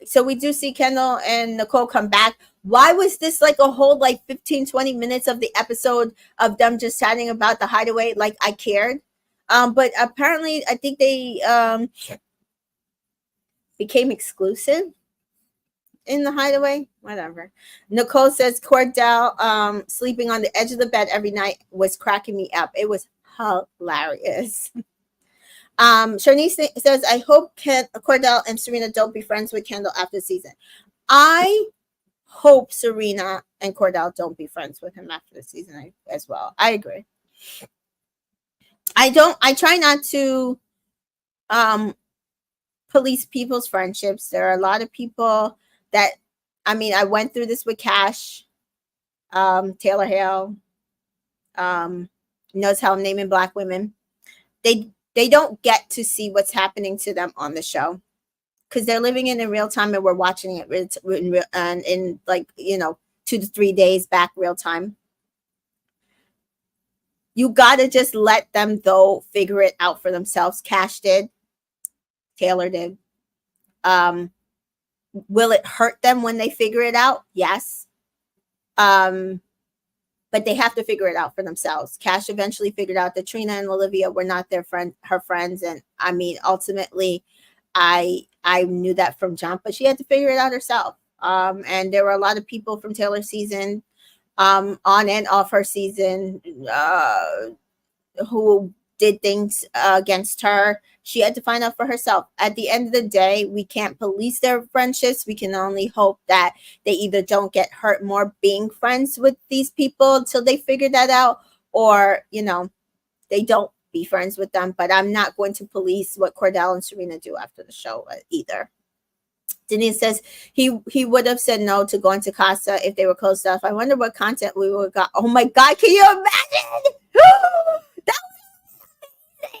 So we do see Kendall and Nicole come back. Why was this like a whole like 15-20 minutes of the episode of them just chatting about the hideaway? Like I cared. But apparently I think they became exclusive in the hideaway. Whatever. Nicole says Cordell sleeping on the edge of the bed every night was cracking me up. It was hilarious. Shanice says, I hope Cordell and Serena don't be friends with Kendall after the season. I hope Serena and Cordell don't be friends with him after the season as well. I agree. I try not to police people's friendships. There are a lot of people that, I mean, I went through this with Cash, Taylor Hale, knows how I'm naming Black women. They don't get to see what's happening to them on the show because they're living in real time and we're watching it in like, 2 to 3 days back real time. You got to just let them, though, figure it out for themselves. Cash did. Taylor did. Will it hurt them when they figure it out? Yes. But they have to figure it out for themselves. Cash eventually figured out that Trina and Olivia were not her friends. And I mean, ultimately, I knew that from jump, but she had to figure it out herself. And there were a lot of people from Taylor's season, on and off her season, who did things against her. She had to find out for herself. At the end of the day, we can't police their friendships. We can only hope that they either don't get hurt more being friends with these people until they figure that out, or, they don't be friends with them. But I'm not going to police what Cordell and Serena do after the show either. Denise says he would have said no to going to Casa if they were closed off. I wonder what content we would have got. Oh my God, can you imagine? That was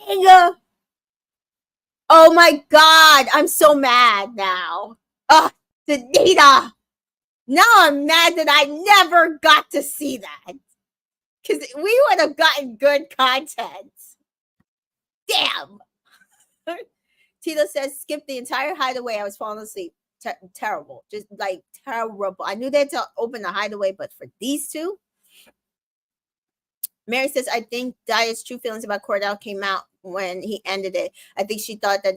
amazing. Oh my God, I'm so mad now. Oh, Danita. Now I'm mad that I never got to see that. Because we would have gotten good content. Damn. Tito says, skip the entire hideaway. I was falling asleep. Terrible. Just like terrible. I knew they had to open the hideaway, but for these two. Mary says, I think Daya's true feelings about Cordell came out when he ended it. I think she thought that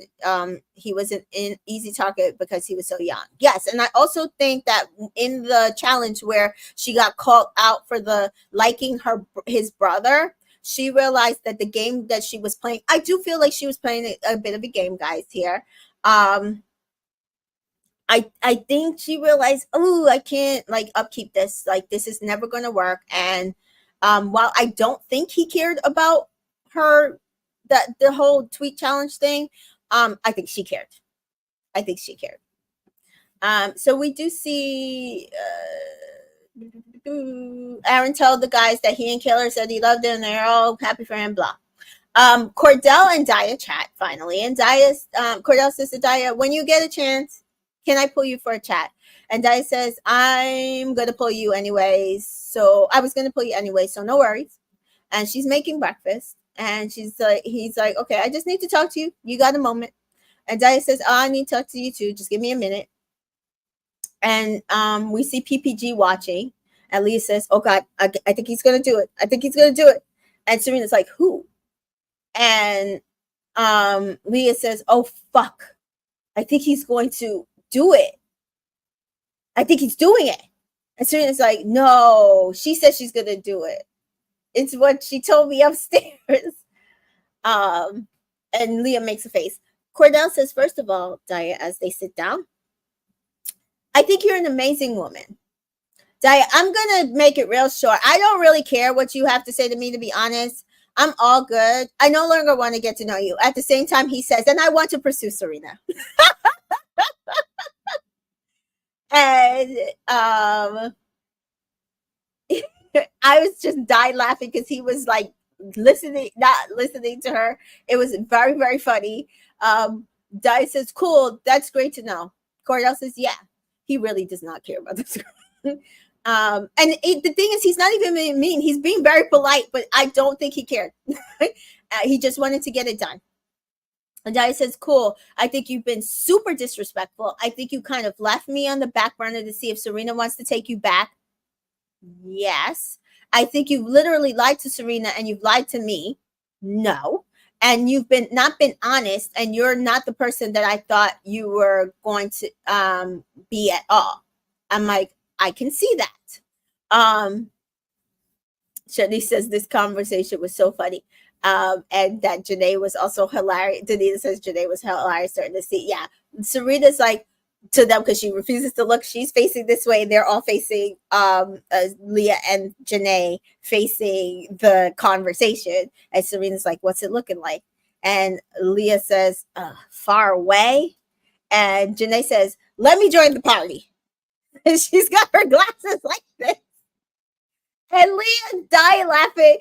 he was an easy target because he was so young. Yes, and I also think that in the challenge where she got called out for the liking his brother, she realized that the game that she was playing, I do feel like she was playing a bit of a game, guys, here. I think she realized, oh, I can't like upkeep this. Like this is never going to work. And while I don't think he cared about her, the whole tweet challenge thing, I think she cared. So we do see Aaron told the guys that he and Kaylor said he loved them and they're all happy for him, blah. Cordell and Daya chat finally. And Cordell says to Daya, when you get a chance, can I pull you for a chat? And Daya says, I'm going to pull you anyways. So I was going to pull you anyway, so no worries. And she's making breakfast. And he's like, okay, I just need to talk to you. You got a moment. And Daya says, oh, I need to talk to you too. Just give me a minute. And we see PPG watching. And Leah says, oh, God, I think he's going to do it. And Serena's like, who? And Leah says, oh, fuck. I think he's going to do it. I think he's doing it. And Serena's like, no. She says she's going to do it. It's what she told me upstairs. And Leah makes a face. Cordell says, first of all, Daya, as they sit down, I think you're an amazing woman. Daya, I'm going to make it real short. I don't really care what you have to say to me, to be honest. I'm all good. I no longer want to get to know you. At the same time, he says, and I want to pursue Serena. And I was just died laughing because he was like not listening to her. It was very, very funny. Di says, cool, that's great to know. Cordell says, yeah, he really does not care about this girl. And the thing is, he's not even being mean. He's being very polite, but I don't think he cared. He just wanted to get it done. And Daya says, cool. I think you've been super disrespectful. I think you kind of left me on the back burner to see if Serena wants to take you back. Yes. I think you've literally lied to Serena and you've lied to me. No. And you've been not been honest, and you're not the person that I thought you were going to be at all. I'm like, I can see that. Shirley says this conversation was so funny. And that Janae was also hilarious. Danita says Janae was hilarious starting to see. Yeah. Serena's like to them because she refuses to look. She's facing this way. They're all facing Leah and Janae facing the conversation. And Serena's like, what's it looking like? And Leah says, far away. And Janae says, let me join the party. And she's got her glasses like this. And Leah died laughing.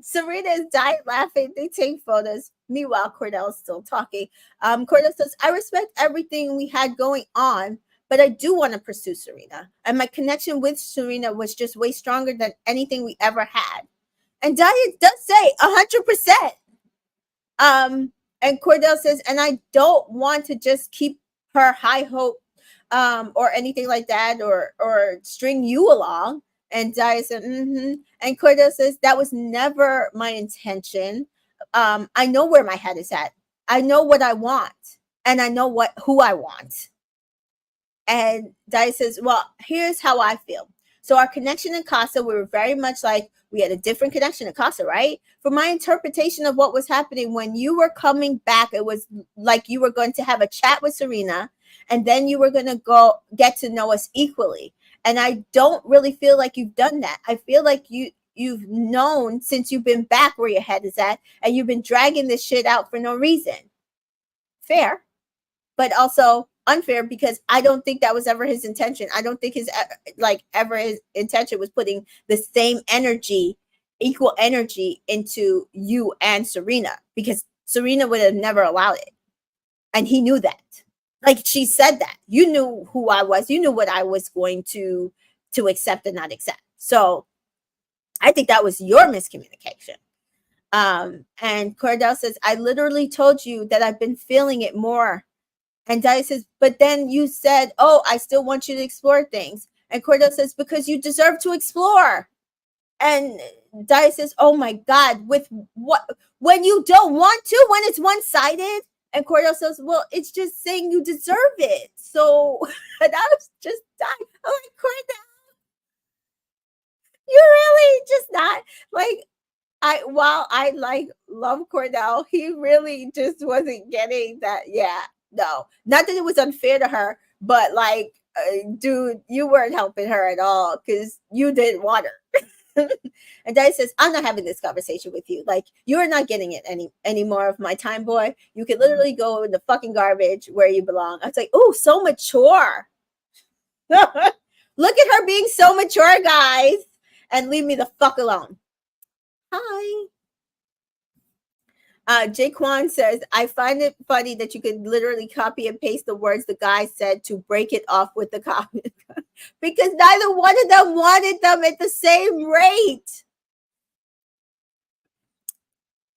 Serena is dying laughing. They take photos. Meanwhile, Cordell's still talking. Cordell says, I respect everything we had going on, but I do want to pursue Serena. And my connection with Serena was just way stronger than anything we ever had. And Daya does say 100%. And Cordell says, and I don't want to just keep her high hope or anything like that, or string you along. And Daya said, And Cordell says, that was never my intention. I know where my head is at. I know what I want, and I know who I want. And Daya says, well, here's how I feel. So our connection in Casa, we were very much like, we had a different connection in Casa, right? For my interpretation of what was happening, when you were coming back, it was like you were going to have a chat with Serena, and then you were going to go get to know us equally. And I don't really feel like you've done that. I feel like you've known since you've been back where your head is at, and you've been dragging this shit out for no reason. Fair, but also unfair, because I don't think that was ever his intention. I don't think his intention was putting the same energy, equal energy into you and Serena, because Serena would have never allowed it. And he knew that. Like she said that. You knew who I was. You knew what I was going to accept and not accept. So I think that was your miscommunication. And Cordell says, I literally told you that I've been feeling it more. And Daya says, but then you said, oh, I still want you to explore things. And Cordell says, because you deserve to explore. And Daya says, oh my God, with what? When you don't want to, when it's one-sided. And Cordell says, well, it's just saying you deserve it. So, and I was just dying. I'm like, Cordell, you're really just not like, while I like love Cordell, he really just wasn't getting that. Yeah, no, not that it was unfair to her, but like, dude, you weren't helping her at all because you didn't want her. And Dice says, I'm not having this conversation with you. Like, you're not getting it any more of my time, boy. You could literally go in the fucking garbage where you belong. I was like, oh, so mature. Look at her being so mature, guys. And leave me the fuck alone. Hi. Jaquan says, I find it funny that you could literally copy and paste the words the guy said to break it off with the copy. Because neither one of them wanted them at the same rate.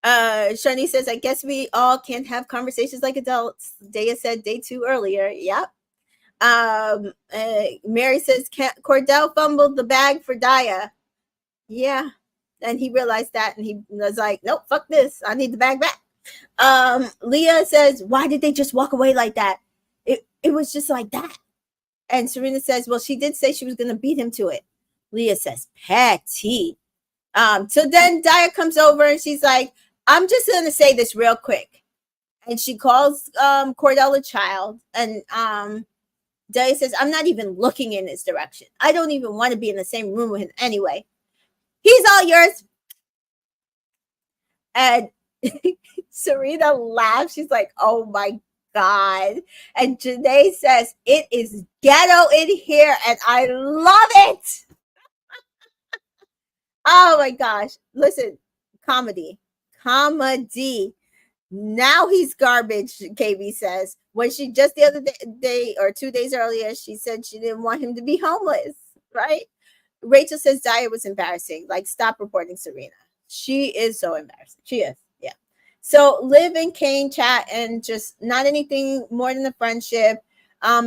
Shani says, I guess we all can't have conversations like adults. Daya said day 2 earlier. Yep. Mary says, Cordell fumbled the bag for Daya. Yeah. And he realized that, and he was like, nope, fuck this. I need the bag back. Leah says, why did they just walk away like that? It was just like that. And Serena says, well, she did say she was going to beat him to it. Leah says, petty. So then Daya comes over and she's like, I'm just going to say this real quick. And she calls Cordell a child. And Daya says, I'm not even looking in his direction. I don't even want to be in the same room with him anyway. He's all yours. And Serena laughs. She's like, oh my God. And Janae says, it is ghetto in here and I love it. Oh my gosh. Listen, comedy. Now he's garbage, KB says. When she just the other day or 2 days earlier, she said she didn't want him to be homeless, right? Rachel says Daya was embarrassing. Like, stop reporting Serena. She is so embarrassing. She is. Yeah. So Liv and Kane chat and just not anything more than a friendship.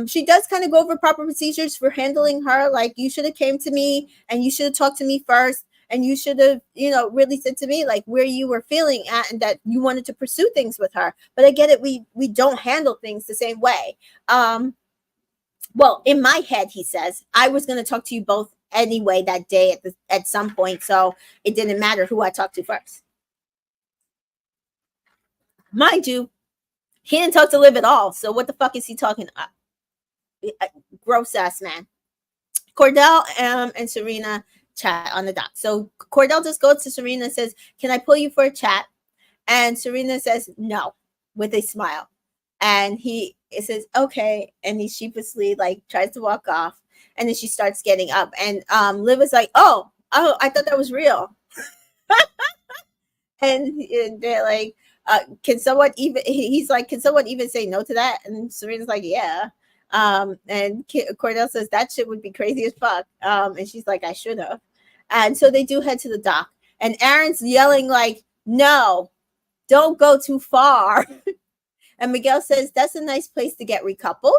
She does kind of go over proper procedures for handling her. Like, you should have came to me and you should have talked to me first, and you should have, really said to me like where you were feeling at and that you wanted to pursue things with her. But I get it. We don't handle things the same way. Well, in my head, he says I was going to talk to you both anyway that day at some point, so it didn't matter who I talked to first. Mind you, he didn't talk to Liv at all. So what the fuck is he talking about? Gross ass man. Cordell and Serena chat on the dock. So Cordell just goes to Serena and says, "Can I pull you for a chat?" And Serena says, "No," with a smile. And he says, "Okay." And he sheepishly like tries to walk off. And then she starts getting up. And Liv is like, oh, I thought that was real. And they're like, can someone even, he's like, can someone even say no to that? And Serena's like, yeah. And Cordell says that shit would be crazy as fuck. And she's like, I should have. And so they do head to the dock, and Aaron's yelling like, no, don't go too far. And Miguel says, that's a nice place to get recoupled.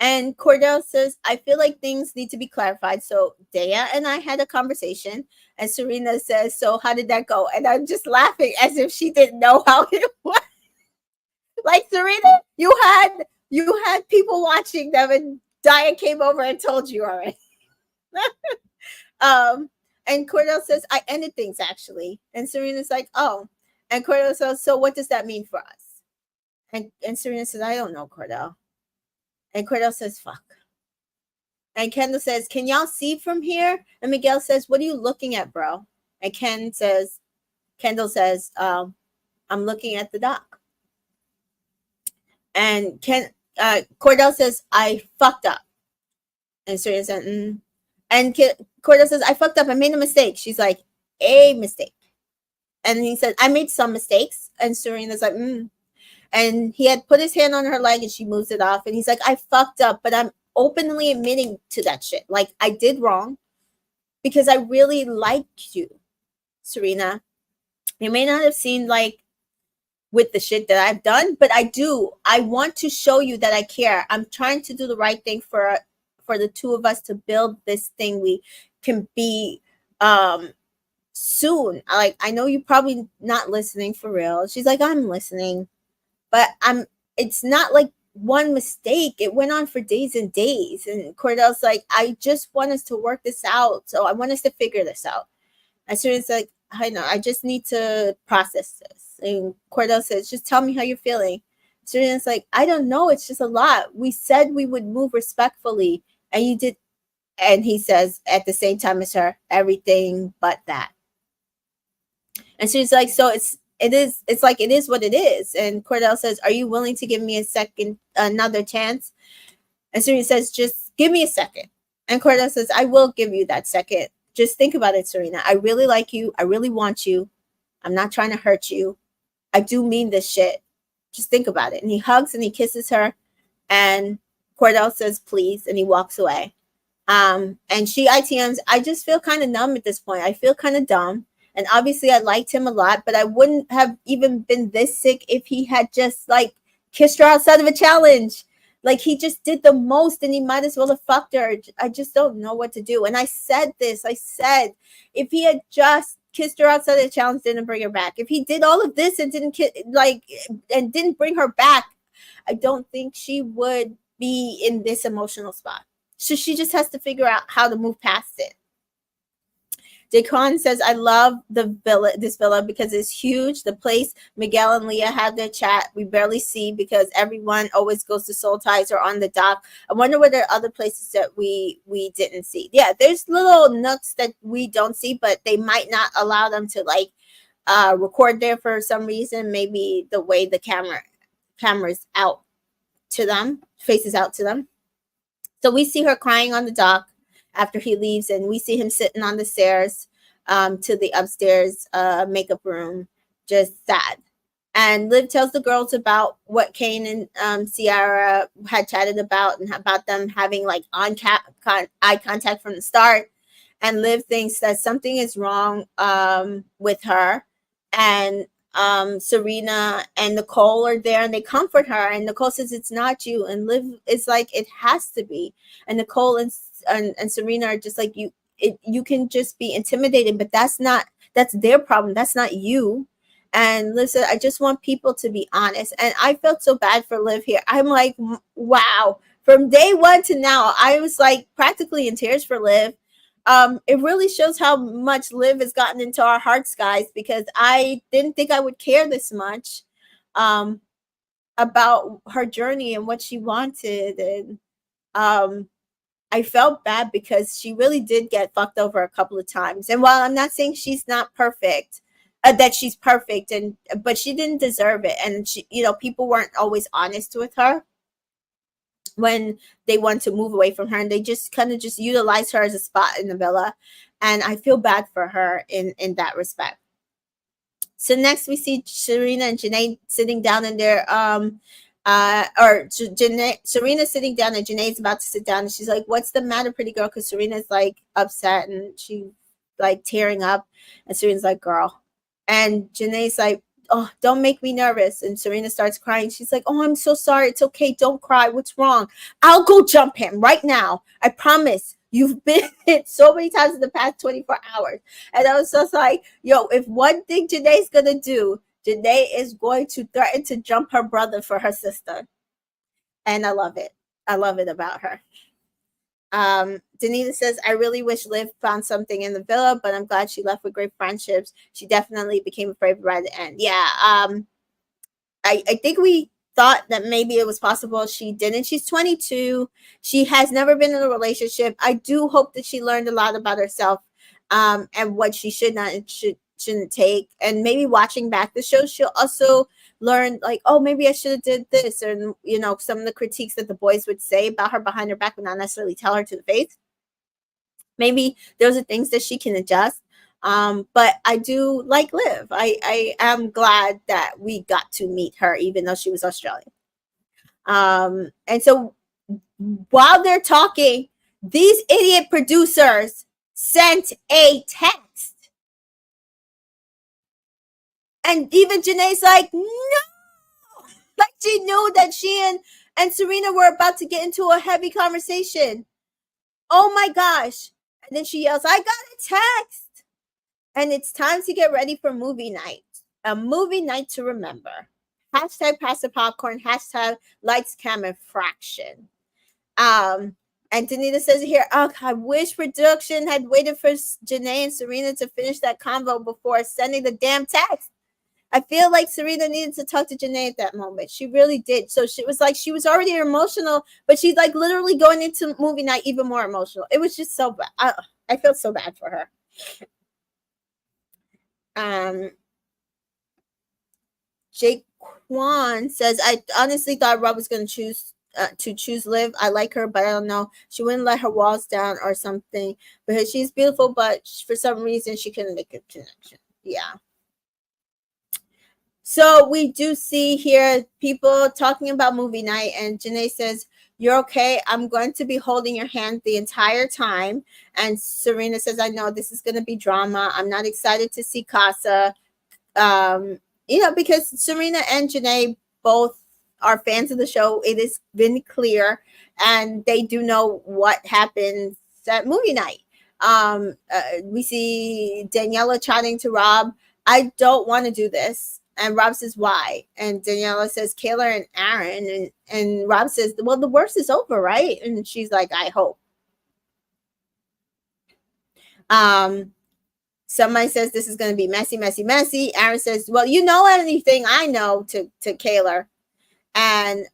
And Cordell says, I feel like things need to be clarified. So Dea and I had a conversation. And Serena says, so how did that go? And I'm just laughing as if she didn't know how it was. Like, Serena, you had people watching them, and Daya came over and told you already. And Cordell says, I ended things actually. And Serena's like, oh. And Cordell says, so what does that mean for us? And Serena says, I don't know, Cordell. And Cordell says, fuck. And Kendall says, can y'all see from here? And Miguel says, what are you looking at, bro? And Kendall says, I'm looking at the dock. And Cordell says, I fucked up. And Serena says, And Cordell says, I fucked up. I made a mistake. She's like, a mistake. And he said, I made some mistakes. And Serena's like, And he had put his hand on her leg, and she moves it off. And he's like, I fucked up, but I'm openly admitting to that shit. Like, I did wrong because I really liked you, Serena. You may not have seen like with the shit that I've done, but I do. I want to show you that I care. I'm trying to do the right thing for the two of us to build this thing we can be soon. Like, I know you're probably not listening for real. She's like, I'm listening. But it's not like one mistake. It went on for days and days. And Cordell's like, I just want us to work this out. So I want us to figure this out. And Serena's like, I know, I just need to process this. And Cordell says, just tell me how you're feeling. Serena's like, I don't know. It's just a lot. We said we would move respectfully, and you did. And he says at the same time as her, everything but that. And she's like, so it's like, it is what it is. And Cordell says, are you willing to give me another chance? And Serena says, just give me a second. And Cordell says, I will give you that second. Just think about it, Serena. I really like you. I really want you. I'm not trying to hurt you. I do mean this shit. Just think about it. And he hugs and he kisses her. And Cordell says, please. And he walks away. And she ITMs, I just feel kind of numb at this point. I feel kind of dumb. And obviously I liked him a lot, but I wouldn't have even been this sick if he had just like kissed her outside of a challenge. Like, he just did the most, and he might as well have fucked her. I just don't know what to do. And I said this. I said, if he had just kissed her outside of the challenge, didn't bring her back. If he did all of this and didn't bring her back, I don't think she would be in this emotional spot. So she just has to figure out how to move past it. Daquan says, I love this villa because it's huge. The place Miguel and Leah have their chat, we barely see because everyone always goes to Soul Ties or on the dock. I wonder whether there are other places that we didn't see. Yeah, there's little nooks that we don't see, but they might not allow them to like record there for some reason. Maybe the way the camera's out to them, faces out to them. So we see her crying on the dock after he leaves, and we see him sitting on the stairs to the upstairs makeup room, just sad. And Liv tells the girls about what Kane and Ciara had chatted about, and about them having like eye contact from the start. And Liv thinks that something is wrong with her, and Serena and Nicole are there and they comfort her, and Nicole says it's not you, and Liv is like it has to be, and Nicole and Serena are just like you can just be intimidated, but that's their problem, that's not you. And listen, I just want people to be honest, and I felt so bad for Liv here. I'm like, wow, from day one to now I was like practically in tears for Liv. It really shows how much Liv has gotten into our hearts, guys, because I didn't think I would care this much um, about her journey and what she wanted. And I felt bad because she really did get fucked over a couple of times. And while I'm not saying she's not perfect, that she's perfect, and but she didn't deserve it. And she, people weren't always honest with her when they want to move away from her, and they just kind of just utilize her as a spot in the villa, and I feel bad for her in that respect. So next we see Serena and Janae sitting down in their Serena sitting down, and Janae's about to sit down, and she's like, what's the matter, pretty girl? Because Serena's like upset and she like tearing up, and Serena's like, girl, and Janae's like, oh, don't make me nervous. And Serena starts crying. She's like, oh, I'm so sorry. It's okay. Don't cry. What's wrong? I'll go jump him right now. I promise. You've been hit so many times in the past 24 hours. And I was just like, yo, if one thing Janae's going to do, Janae is going to threaten to jump her brother for her sister. And I love it. I love it about her. Danita says, I really wish Liv found something in the villa, but I'm glad she left with great friendships. She definitely became a favorite by the end. Yeah. I think we thought that maybe it was possible. She didn't. She's 22. She has never been in a relationship. I do hope that she learned a lot about herself, and what she should not and shouldn't take. And maybe watching back the show, she'll also learn, like, oh, maybe I should have did this, and some of the critiques that the boys would say about her behind her back, but not necessarily tell her to the face. Maybe those are things that she can adjust. But I do like Liv. I am glad that we got to meet her, even though she was Australian. And so while they're talking, these idiot producers sent a text. And even Janae's like, no! Like she knew that she and Serena were about to get into a heavy conversation. Oh my gosh. And then she yells, I got a text. And it's time to get ready for movie night. A movie night to remember. Hashtag pass the popcorn. Hashtag lights, camera, fraction. And Danita says here, oh, I wish production had waited for Janae and Serena to finish that convo before sending the damn text. I feel like Serena needed to talk to Janae at that moment. She really did. So she was like, she was already emotional, but she's like literally going into movie night even more emotional. It was just so bad. I felt so bad for her. Jake Kwan says, I honestly thought Rob was going to choose Liv. I like her, but I don't know. She wouldn't let her walls down or something because she's beautiful, but for some reason she couldn't make a connection. Yeah. So we do see here people talking about movie night, and Janae says, you're okay. I'm going to be holding your hand the entire time. And Serena says, I know this is going to be drama. I'm not excited to see Casa. Because Serena and Janae both are fans of the show. It has been clear, and they do know what happens at movie night. We see Daniela chatting to Rob. I don't want to do this. And Rob says, why? And Daniela says, Kaylor and Aaron. And Rob says, well, the worst is over, right? And she's like, I hope. Somebody says this is going to be messy, messy, messy. Aaron says, well, you know anything I know to Kaylor. And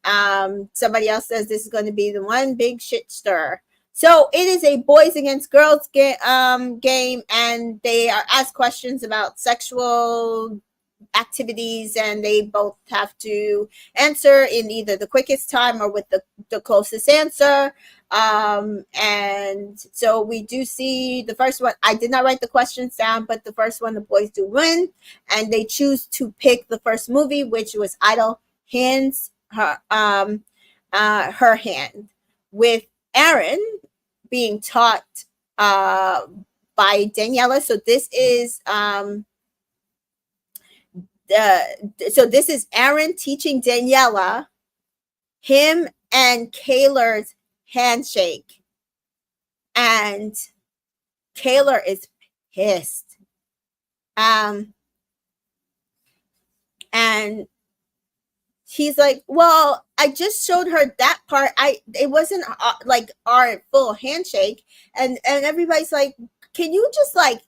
somebody else says this is going to be the one big shit stir. So it is a boys against girls game, and they are asked questions about sexual activities, and they both have to answer in either the quickest time or with the closest answer. And so we do see the first one. I did not write the questions down, but the first one, the boys do win, and they choose to pick the first movie, which was Idol Hands Her Hand, with Aaron being taught by Daniela. So this is So this is Aaron teaching Daniela him and Kaylor's handshake, and Kaylor is pissed. And he's like, well, I just showed her that part. It wasn't like our full handshake. And everybody's like, can you just like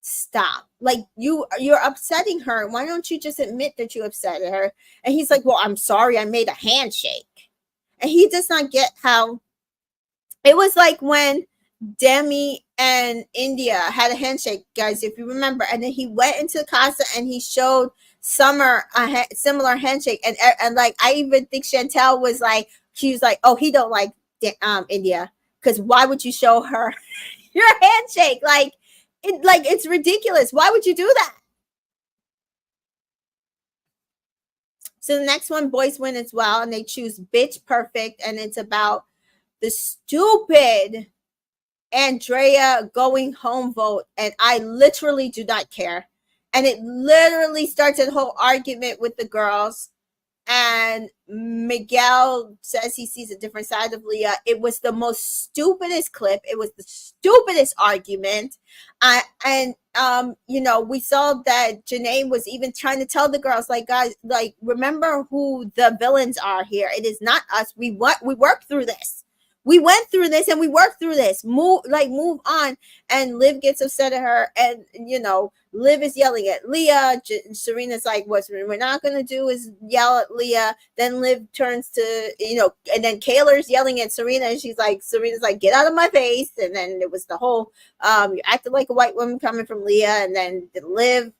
stop? Like you're upsetting her. Why don't you just admit that you upset her? And he's like, well, I'm sorry, I made a handshake. And he does not get how it was like when Demi and India had a handshake, guys, if you remember. And then he went into the casa and he showed Summer a similar handshake. And like, I even think Chantel was like, she was like, oh, he don't like India, because why would you show her your handshake? Like, it's ridiculous. Why would you do that? So the next one, boys win as well, and they choose Bitch Perfect, and it's about the stupid Andrea going home vote, and I literally do not care. And it literally starts a whole argument with the girls. And Miguel says he sees a different side of Leah. It was the most stupidest clip. It was the stupidest argument. We saw that Janae was even trying to tell the girls, like, guys, like, remember who the villains are here. It is not us. We worked through this. We went through this and we worked through this. Move on. And Liv gets upset at her, and Liv is yelling at Leah. Serena's like, what we're not going to do is yell at Leah. Then Liv turns to, and then Kaylor's yelling at Serena, and Serena's like, get out of my face. And then it was the whole, you acted like a white woman coming from Leah. And then Liv,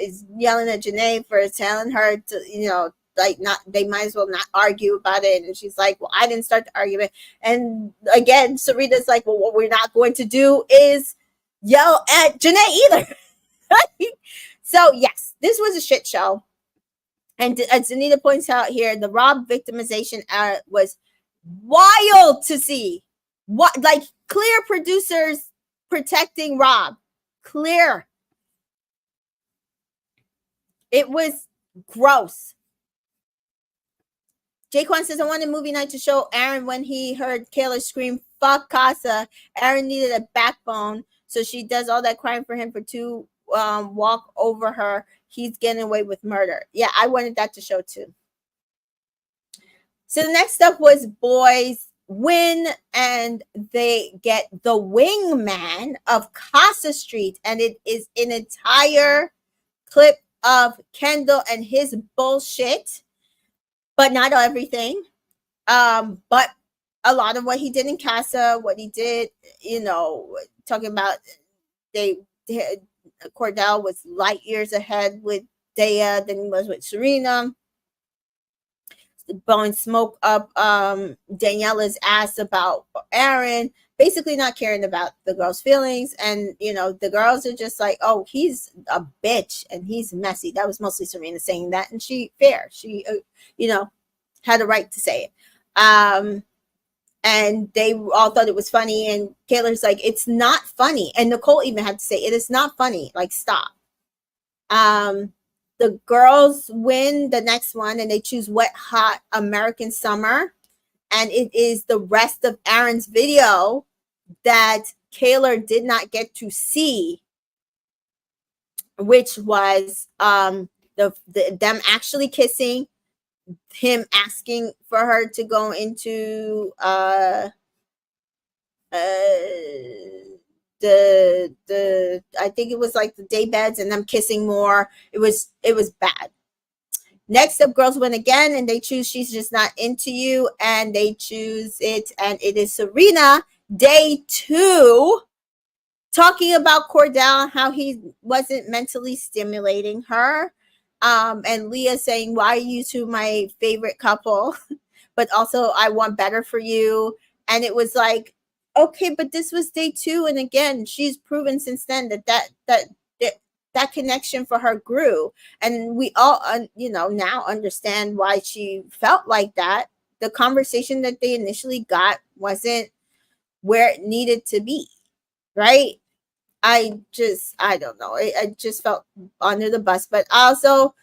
is yelling at Janae for telling her to, like, not, they might as well not argue about it. And she's like, well, I didn't start the argument. And again, Serena's like, well, what we're not going to do is yell at Janae either. So yes, this was a shit show. And as Anita points out here, the Rob victimization was wild to see. What, like, clear producers protecting Rob. Clear. It was gross. Jaquan says, I wanted movie night to show Aaron when he heard Kaylor scream, fuck Casa. Aaron needed a backbone, so she does all that crying for him for two walk over her. He's getting away with murder. Yeah, I wanted that to show too. So the next up was boys win, and they get the wingman of Casa Street, and it is an entire clip of Kendall and his bullshit. But not everything. But a lot of what he did in Casa, what he did, talking about Cordell was light years ahead with Daya than he was with Serena. Blowing smoke up Daniela's ass about Aaron, basically not caring about the girls' feelings. And the girls are just like, oh, he's a bitch and he's messy. That was mostly Serena saying that, and she had a right to say it. And they all thought it was funny, and Kaylor's like, it's not funny. And Nicole even had to say, it is not funny, like, stop. The girls win the next one, and they choose Wet Hot American Summer, and it is the rest of Aaron's video that Kaylor did not get to see, which was them actually kissing, him asking for her to go into the I think it was like the day beds, and them kissing more. It was bad. Next up, girls win again, and they choose She's Just Not Into You, and they choose it, and it is Serena, day 2, talking about Cordell, how he wasn't mentally stimulating her. And Leah saying, why are you two my favorite couple? But also, I want better for you. And it was like, okay, but this was day 2. And again, she's proven since then that connection for her grew. And we all, now understand why she felt like that. The conversation that they initially got wasn't where it needed to be, right? I don't know. I just felt under the bus, but also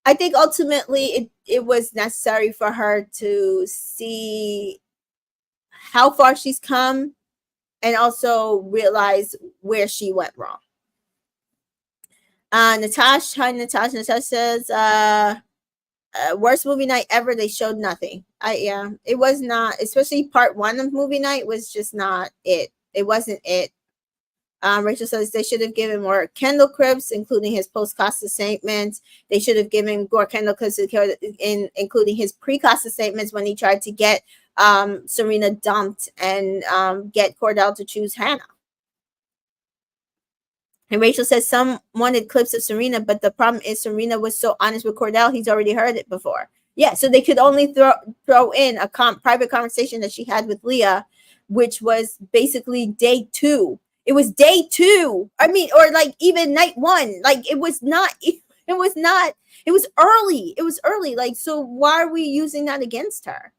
I think ultimately it was necessary for her to see how far she's come and also realize where she went wrong. Natasha, hi Natasha. Natasha says, worst movie night ever. They showed nothing. Yeah, it was not, especially part one of movie night was just not it. It wasn't it. Rachel says they should have given more Kendall clips, including his post-Costa statements. They should have given more Kendall clips, including his pre-Costa statements when he tried to get Serena dumped and get Cordell to choose Hannah. And Rachel says some wanted clips of Serena, but the problem is Serena was so honest with Cordell, he's already heard it before. Yeah, so they could only throw in a private conversation that she had with Leah, which was basically day 2. It was day 2. I mean, or like even night 1. Like it was not. It was not. It was early. It was early. Like, so why are we using that against her?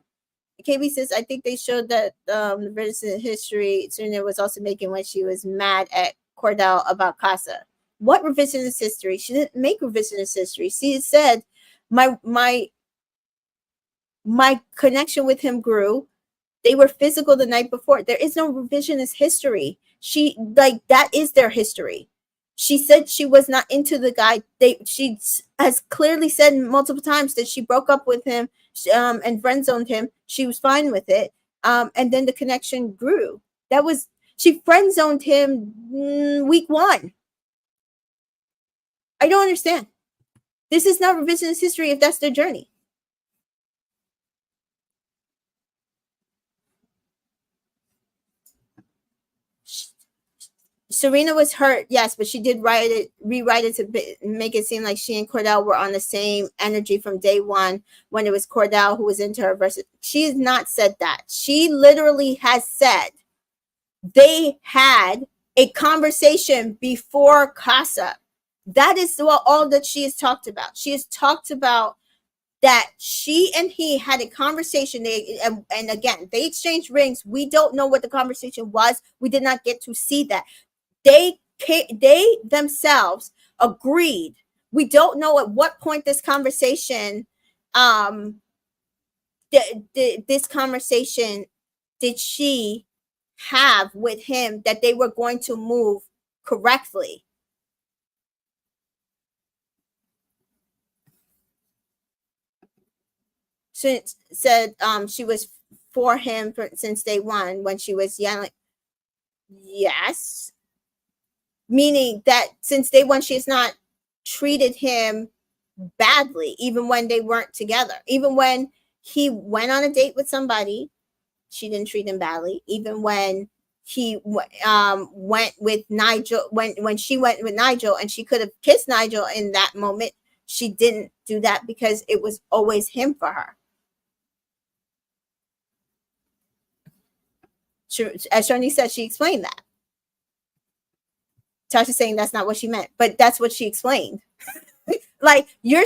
KB says, I think they showed that the British history Serena was also making when she was mad at Cordell about Casa. What revisionist history? She didn't make revisionist history. She said, my connection with him grew. They were physical the night before. There is no revisionist history. She, like, that is their history. She said she was not into the guy. She has clearly said multiple times that she broke up with him and friend zoned him. She was fine with it. And then the connection grew. She friend zoned him week 1. I don't understand. This is not revisionist history if that's their journey. Serena was hurt, yes, but she did rewrite it to make it seem like she and Cordell were on the same energy from day 1 when it was Cordell who was into her versus. She has not said that. She literally has said they had a conversation before Casa. That is all that she has talked about. She has talked about that she and he had a conversation. And again, they exchanged rings. We don't know what the conversation was. We did not get to see that. They themselves agreed. We don't know at what point this conversation, this conversation did she have with him that they were going to move correctly. She said she was for him since day 1 when she was yelling. Yes. Meaning that since day 1, she's not treated him badly, even when they weren't together. Even when he went on a date with somebody, she didn't treat him badly. Even when he went with Nigel, when she went with Nigel and she could have kissed Nigel in that moment, she didn't do that because it was always him for her. As Shani said, she explained that. Tasha's saying that's not what she meant, but that's what she explained. Like you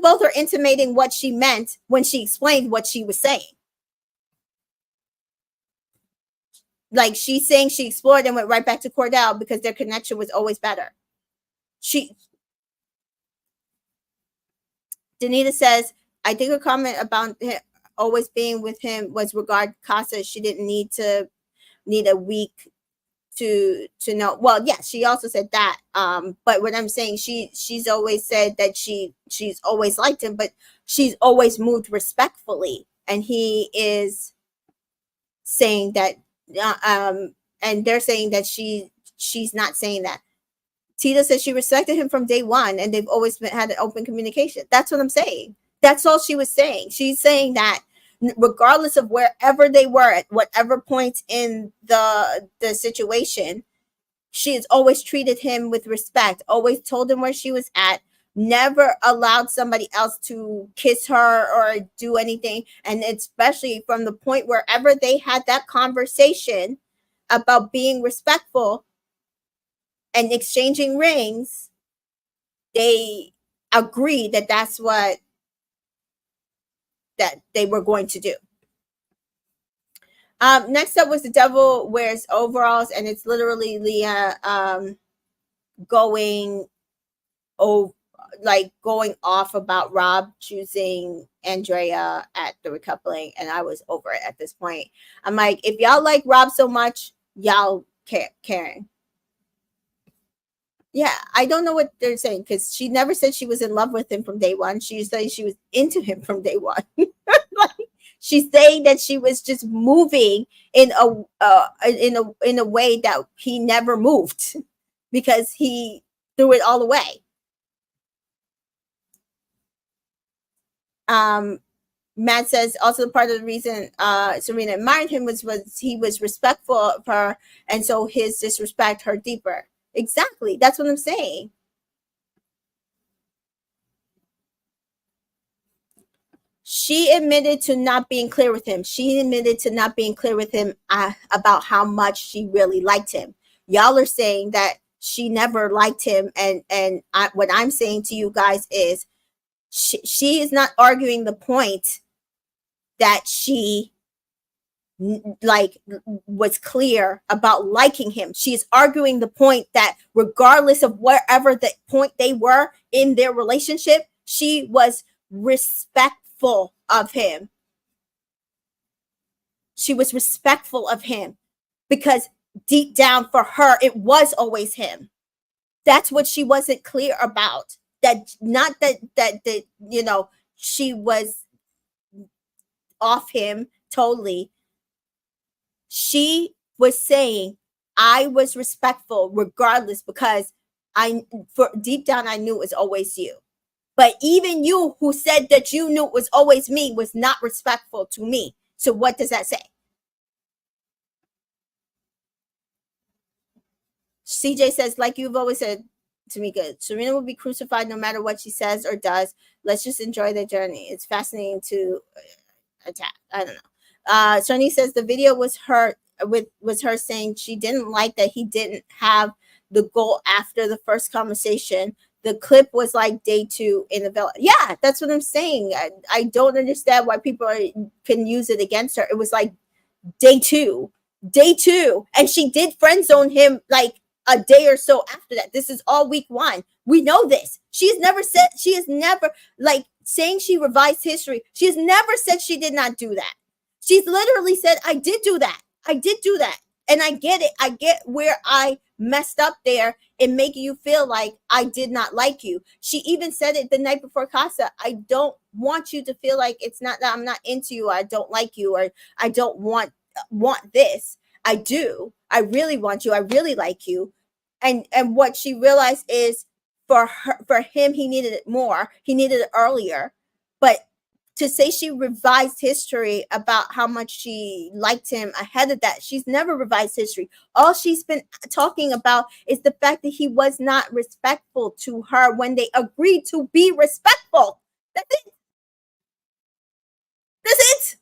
both are intimating what she meant when she explained what she was saying. Like she's saying she explored and went right back to Cordell because their connection was always better. Danita says, I think her comment about always being with him was regard Casa. She didn't need a week to know. Well, yeah, she also said that. But what I'm saying, she's always said that she's always liked him, but she's always moved respectfully, and he is saying that. And they're saying that she's not saying that. Tita says she respected him from day 1, and they've always had an open communication. That's what I'm saying. That's all she was saying. She's saying that regardless of wherever they were at whatever point in the situation, she has always treated him with respect, always told him where she was at, never allowed somebody else to kiss her or do anything. And especially from the point wherever they had that conversation about being respectful and exchanging rings, they agreed that that's what that they were going to do. Next up was The Devil Wears Overalls, and it's literally Leah going over, like going off about Rob choosing Andrea at the recoupling, and I was over it at this point. I'm like, if y'all like Rob so much, y'all caring. Yeah, I don't know what they're saying because she never said she was in love with him from day one. She said she was into him from day one. Like, she's saying that she was just moving in a way that he never moved because he threw it all away. Matt says also part of the reason Serena admired him was he was respectful of her, and so his disrespect hurt deeper. Exactly, that's what I'm saying. She admitted to not being clear with him. She admitted to not being clear with him about how much she really liked him. Y'all are saying that she never liked him, and what I'm saying to you guys is she is not arguing the point that she like was clear about liking him. She's arguing the point that regardless of wherever the point they were in their relationship, she was respectful of him. She was respectful of him because deep down for her, it was always him. That's what she wasn't clear about. That not that you know, she was off him totally. She was saying I was respectful regardless because I for deep down I knew it was always you. But even you who said that you knew it was always me was not respectful to me. So what does that say? CJ says, like you've always said, Tamika, Serena will be crucified no matter what she says or does. Let's just enjoy the journey. It's fascinating to attack. I don't know. Sonny says the video was her saying she didn't like that he didn't have the goal after the first conversation. The clip was like day 2 in the villa. Yeah, that's what I'm saying. I don't understand why people can use it against her. It was like day 2, and she did friend zone him like a day or so after that. This is all week 1. We know this. She has never like saying she revised history. She has never said she did not do that. She's literally said, I did do that. I did do that. And I get it. I get where I messed up there in making you feel like I did not like you. She even said it the night before Casa. I don't want you to feel like it's not that I'm not into you, or I don't like you, or I don't want this. I do. I really want you. I really like you. And what she realized is for him, he needed it more. He needed it earlier. But to say she revised history about how much she liked him ahead of that, she's never revised history. All she's been talking about is the fact that he was not respectful to her when they agreed to be respectful. That's it. That's it.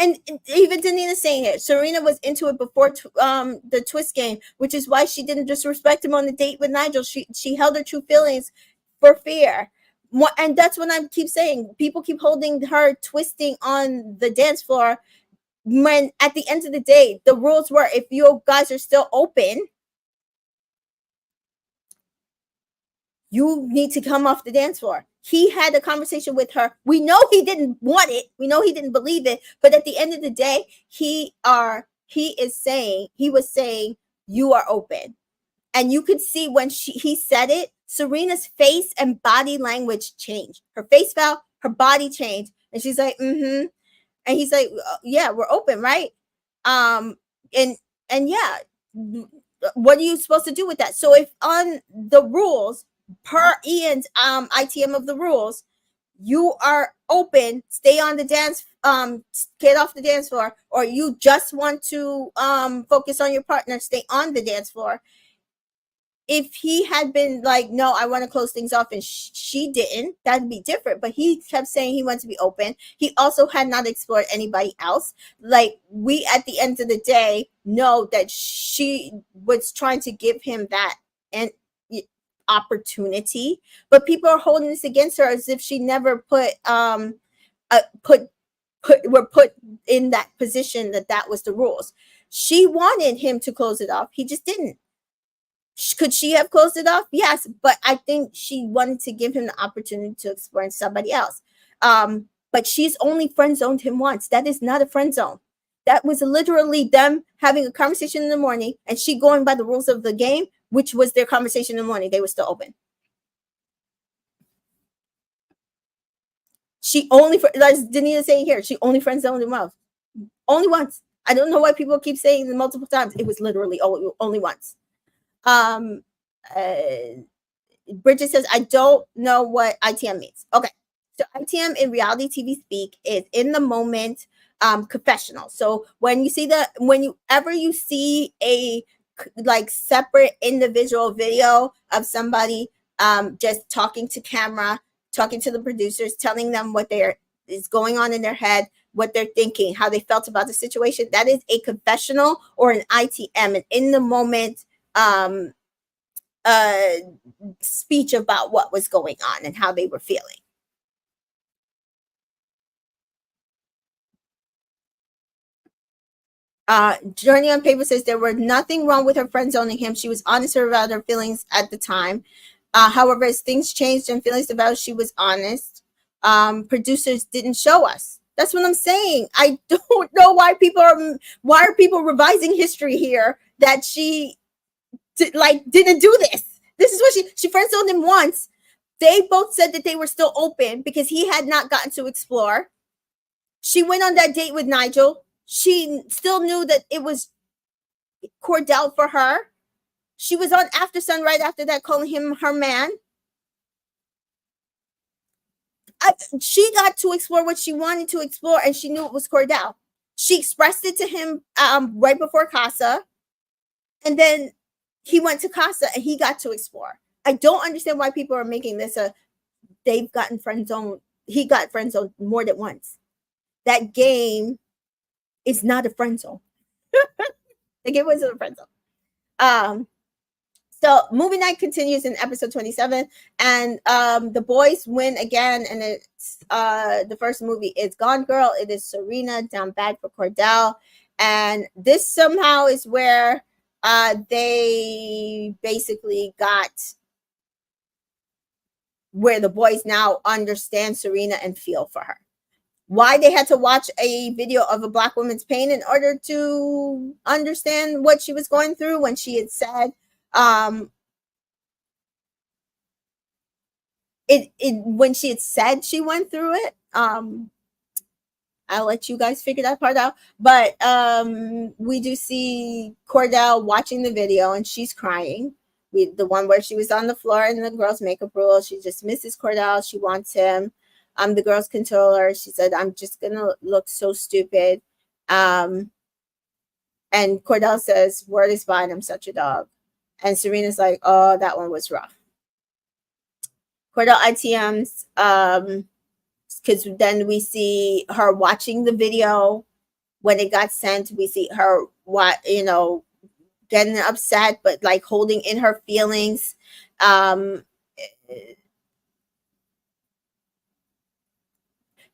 And even Daniela saying it, Serena was into it before the twist game, which is why she didn't disrespect him on the date with Nigel. She held her true feelings for fear. And that's what I keep saying. People keep holding her twisting on the dance floor when at the end of the day, the rules were if you guys are still open, you need to come off the dance floor. He had a conversation with her. We know he didn't want it. We know he didn't believe it. But at the end of the day, he was saying you are open. And you could see when he said it, Serena's face and body language changed. Her face fell, her body changed. And she's like, mm-hmm. And he's like, yeah, we're open, right? And yeah, what are you supposed to do with that? So if on the rules, per Ian's ITM of the rules, you are open, stay on the dance, get off the dance floor, or you just want to focus on your partner, stay on the dance floor. If he had been like, no, I want to close things off, and she didn't, that'd be different. But he kept saying he wanted to be open. He also had not explored anybody else. Like, we at the end of the day know that she was trying to give him that and opportunity, but people are holding this against her as if she never put were put in that position that was the rules. She wanted him to close it off. He just didn't. Could she have closed it off? Yes, but I think she wanted to give him the opportunity to explore somebody else. But she's only friend zoned him once. That is not a friend zone. That was literally them having a conversation in the morning and she going by the rules of the game, which was their conversation in the morning. They were still open. She only, as Daniela saying here, she only friend zoned him once. Only once. I don't know why people keep saying it multiple times. It was literally only once. Um, uh, Bridget says, I don't know what ITM means. Okay. So ITM in reality TV speak is in the moment confessional. So when you see whenever you see a like separate individual video of somebody just talking to camera, talking to the producers, telling them what is going on in their head, what they're thinking, how they felt about the situation, that is a confessional or an ITM, an in the moment um, uh, speech about what was going on and how they were feeling. Journey on Paper says there was nothing wrong with her friend zoning him. She was honest about her feelings at the time. However, as things changed and feelings developed, she was honest. Producers didn't show us. That's what I'm saying. I don't know why are people revising history here that she didn't do this. This is what she friend zoned him once. They both said that they were still open because he had not gotten to explore. She went on that date with Nigel. She still knew that it was Cordell for her. She was on After Sun right after that, calling him her man. She got to explore what she wanted to explore, and she knew it was Cordell. She expressed it to him right before Casa, and then he went to Casa, and he got to explore. I don't understand why people are making this they've gotten friend zone. He got friend zone more than once. That game is not a friend zone. The game wasn't a friend zone. So movie night continues in episode 27, and the boys win again, and it's the first movie is Gone Girl. It is Serena down bad for Cordell, and this somehow is where they basically got where the boys now understand Serena and feel for her. Why they had to watch a video of a black woman's pain in order to understand what she was going through when she had said when she had said she went through it. I'll let you guys figure that part out. But we do see Cordell watching the video and she's crying. The one where she was on the floor in the girls' makeup room. She just misses Cordell. She wants him. The girls control her. She said, I'm just gonna look so stupid. And Cordell says, word is fine, I'm such a dog. And Serena's like, oh, that one was rough. Cordell ITMs, because then we see her watching the video when it got sent. We see her, getting upset, but like holding in her feelings.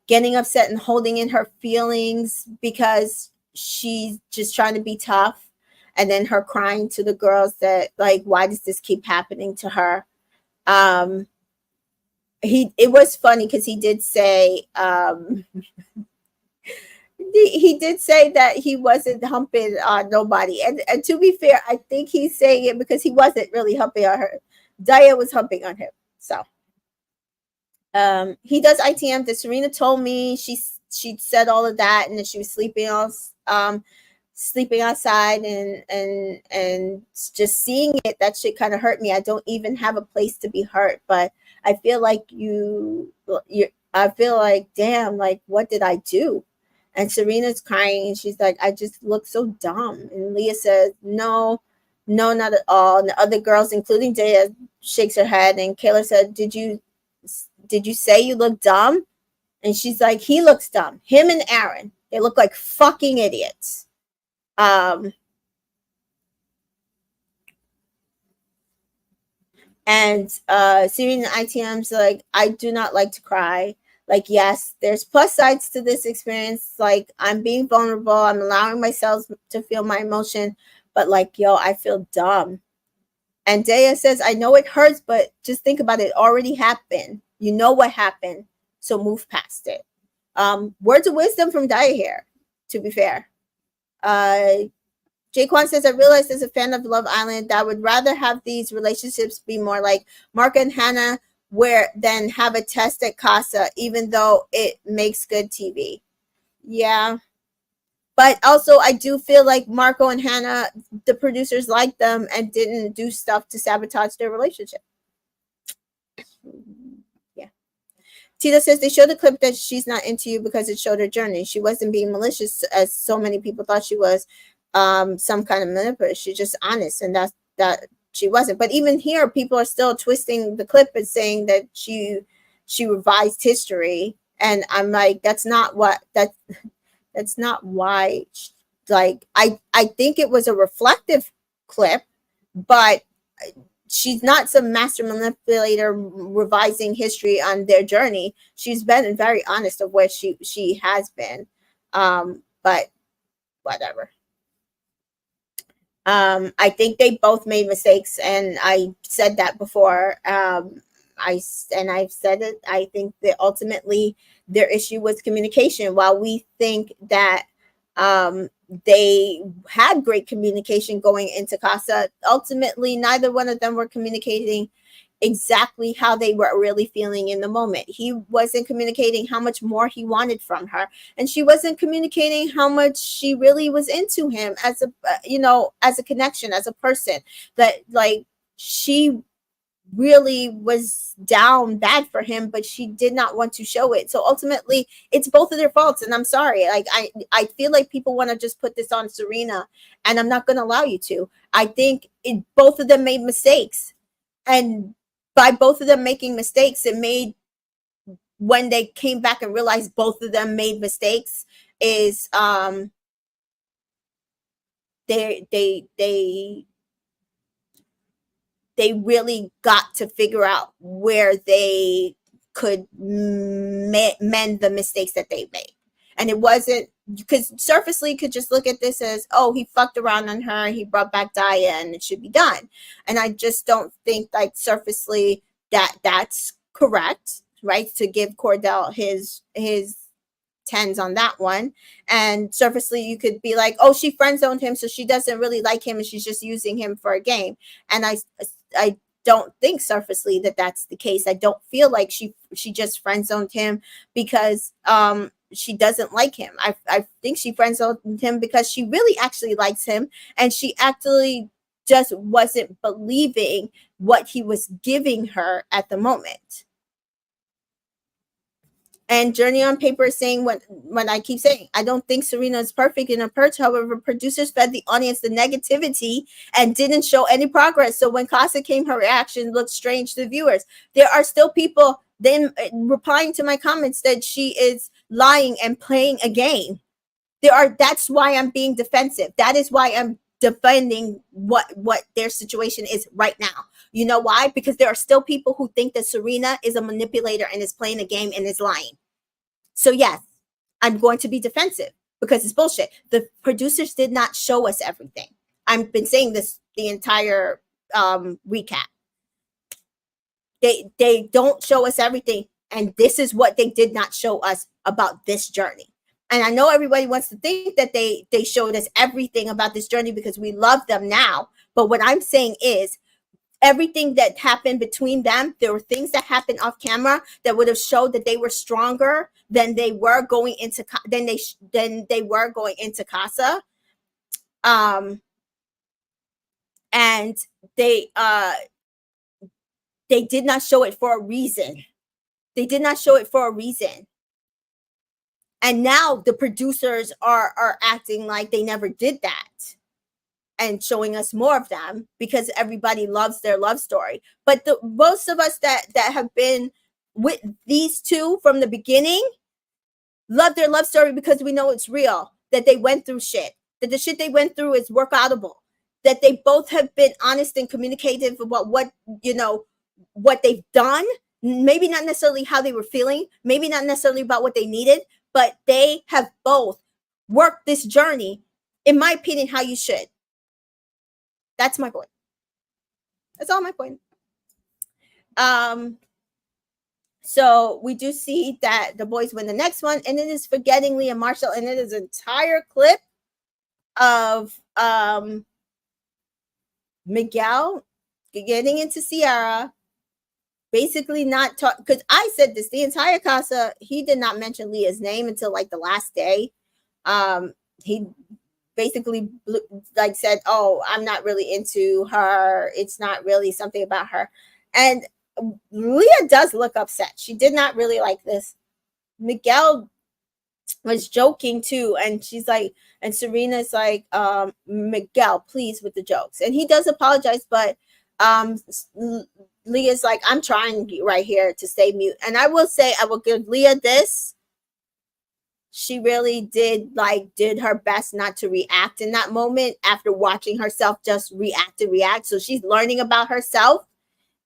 Getting upset and holding in her feelings because she's just trying to be tough. And then her crying to the girls that, like, why does this keep happening to her? It was funny because he did say he did say that he wasn't humping on nobody, and to be fair, I think he's saying it because he wasn't really humping on her. Daya was humping on him. So he does ITM that Serena told me she said all of that and that she was sleeping outside and just seeing it, that shit kind of hurt me. I don't even have a place to be hurt, but I feel like I feel like, damn, like, what did I do? And Serena's crying and she's like, I just look so dumb. And Leah says, no, not at all. And the other girls, including Daya, shakes her head. And Kaylor said, did you say you look dumb? And she's like, he looks dumb. Him and Aaron, they look like fucking idiots. And Serena ITM's like, I do not like to cry. Like, yes, there's plus sides to this experience. Like, I'm being vulnerable, I'm allowing myself to feel my emotion, but like, yo, I feel dumb. And Daya says, I know it hurts, but just think about it. It already happened. You know what happened. So move past it. Words of wisdom from Daya here, to be fair. Jaquan says, I realized as a fan of Love Island that I would rather have these relationships be more like Mark and Hannah, where than have a test at Casa, even though it makes good TV. Yeah. But also, I do feel like Marco and Hannah, the producers liked them and didn't do stuff to sabotage their relationship. Yeah. Tita says they showed the clip that she's not into you because it showed her journey. She wasn't being malicious as so many people thought she was, some kind of manipulator. She's just honest, and that she wasn't. But even here, people are still twisting the clip and saying that she revised history, and I'm like, that's not why. Like, I think it was a reflective clip, but she's not some master manipulator revising history on their journey. She's been very honest of where she has been. But whatever. I think they both made mistakes, and I said that before. I've said it. I think that ultimately their issue was communication. While we think that they had great communication going into Casa, ultimately neither one of them were communicating exactly how they were really feeling in the moment. He wasn't communicating how much more he wanted from her, and she wasn't communicating how much she really was into him as a as a connection, as a person. That, like, she really was down bad for him, but she did not want to show it. So ultimately it's both of their faults, and I'm sorry. Like, I feel like people want to just put this on Serena, and I'm not going to allow you to. I think both of them made mistakes, and by both of them making mistakes, it made, when they came back and realized both of them made mistakes, is they really got to figure out where they could mend the mistakes that they made. And it wasn't, because surfacely you could just look at this as, oh, he fucked around on her, he brought back Daya, and it should be done. And I just don't think, like, surfacely that's correct, right? To give Cordell his tens on that one. And surfacely you could be like, oh, she friend zoned him, so she doesn't really like him and she's just using him for a game. And I don't think surfacely that that's the case. I don't feel like she just friend zoned him because she doesn't like him. I think she friend zoned him because she really actually likes him, and she actually just wasn't believing what he was giving her at the moment. And Journey on Paper is saying when I keep saying, I don't think Serena is perfect in her perch. However, producers fed the audience the negativity and didn't show any progress. So when Casa came, her reaction looked strange to viewers. There are still people then replying to my comments that she is lying and playing a game. That's why I'm being defensive. That is why I'm defending what their situation is right now. You know why? Because there are still people who think that Serena is a manipulator and is playing a game and is lying. So yes, I'm going to be defensive because it's bullshit. The producers did not show us everything. I've been saying this the entire recap. They don't show us everything, and this is what they did not show us about this journey. And I know everybody wants to think that they showed us everything about this journey because we love them now. But what I'm saying is, everything that happened between them, there were things that happened off camera that would have showed that they were stronger than they were going into Casa. And they did not show it for a reason. They did not show it for a reason. And now the producers are acting like they never did that and showing us more of them because everybody loves their love story. But most of us that have been with these two from the beginning love their love story because we know it's real, that they went through shit, that the shit they went through is workoutable, that they both have been honest and communicative about what they've done, maybe not necessarily how they were feeling, maybe not necessarily about what they needed, but they have both worked this journey, in my opinion, how you should. That's my point. That's all my point. So we do see that the boys win the next one, and it is Forgetting Leah Marshall, and it is an entire clip of Miguel getting into Ciara, basically not talk, because I said this the entire casa. He did not mention Leah's name until like the last day. He basically like said, "Oh, I'm not really into her. It's not really something about her." And Leah does look upset. She did not really like this. Miguel was joking too, and she's like, and Serena's like, Miguel, please, with the jokes. And he does apologize, but Leah's like, I'm trying right here to stay mute. And I will say, I will give Leah this. She really did her best not to react in that moment after watching herself just react. So she's learning about herself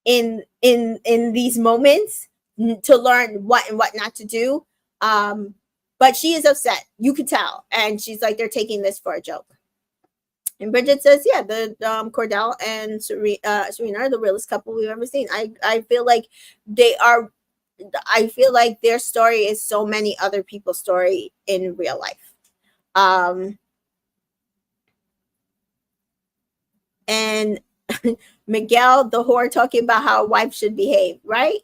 in these moments to learn what and what not to do. But she is upset. You could tell. And she's like, they're taking this for a joke. And Bridget says, yeah, the Cordell and Serena are the realest couple we've ever seen. I feel like they are. I feel like their story is so many other people's story in real life. And Miguel, the whore, talking about how a wife should behave, right?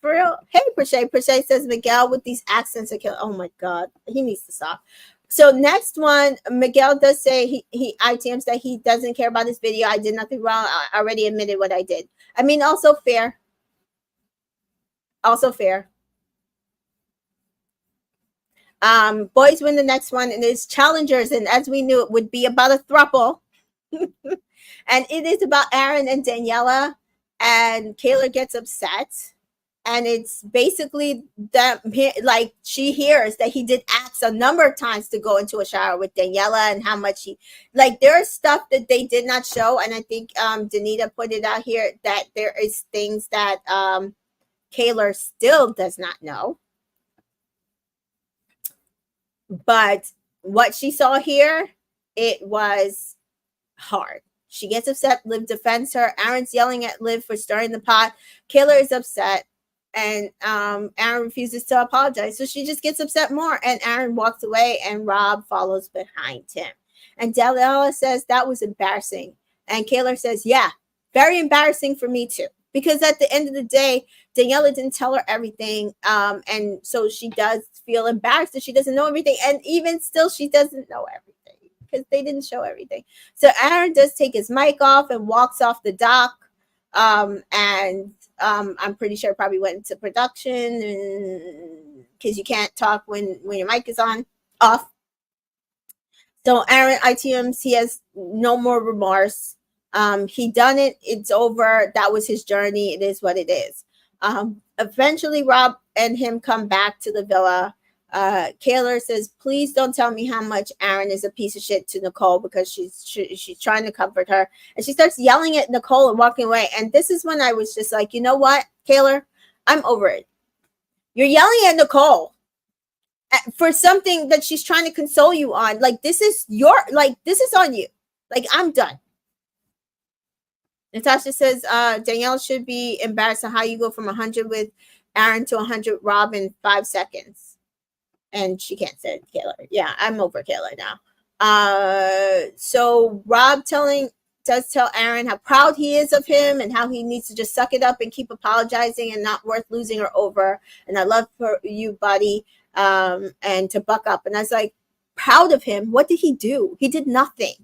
For real? Hey, Prashay says Miguel with these accents are killing. Oh my God, he needs to stop. So next one, Miguel does say he ITMs that he doesn't care about this video. I did nothing wrong. I already admitted what I did. I mean, also fair. Also fair. Boys win the next one, and it's challengers, and as we knew, it would be about a throuple. And it is about Aaron and Daniela, and Kaylor gets upset. And it's basically that, like, she hears that he did ask a number of times to go into a shower with Daniela, and how much he, like, there's stuff that they did not show. And I think Danita put it out here that there is things that Kaylor still does not know. But what she saw here, it was hard. She gets upset. Liv defends her. Aaron's yelling at Liv for stirring the pot. Kaylor is upset. And Aaron refuses to apologize. So she just gets upset more. And Aaron walks away, and Rob follows behind him. And Daniela says that was embarrassing. And Kaylor says, yeah, very embarrassing for me too. Because at the end of the day, Daniela didn't tell her everything. And so she does feel embarrassed that she doesn't know everything. And even still, she doesn't know everything because they didn't show everything. So Aaron does take his mic off and walks off the dock. And I'm pretty sure probably went into production because you can't talk when your mic is off. So Aaron ITMs, he has no more remorse. He done it. It's over. That was his journey. It is what it is. Eventually, Rob and him come back to the villa. Kaylor says, please don't tell me how much Aaron is a piece of shit to Nicole, because she's trying to comfort her. And she starts yelling at Nicole and walking away. And this is when I was just like, you know what, Kaylor? I'm over it. You're yelling at Nicole for something that she's trying to console you on. Like, this is on you. Like, I'm done. Natasha says, Danielle should be embarrassed on how you go from 100 with Aaron to 100 Rob in 5 seconds. And she can't say it, Kaylor. Yeah, I'm over Kaylor now. So Rob does tell Aaron how proud he is of him and how he needs to just suck it up and keep apologizing and not worth losing her over. And I love you, buddy. And to buck up. And I was like, proud of him. What did he do? He did nothing.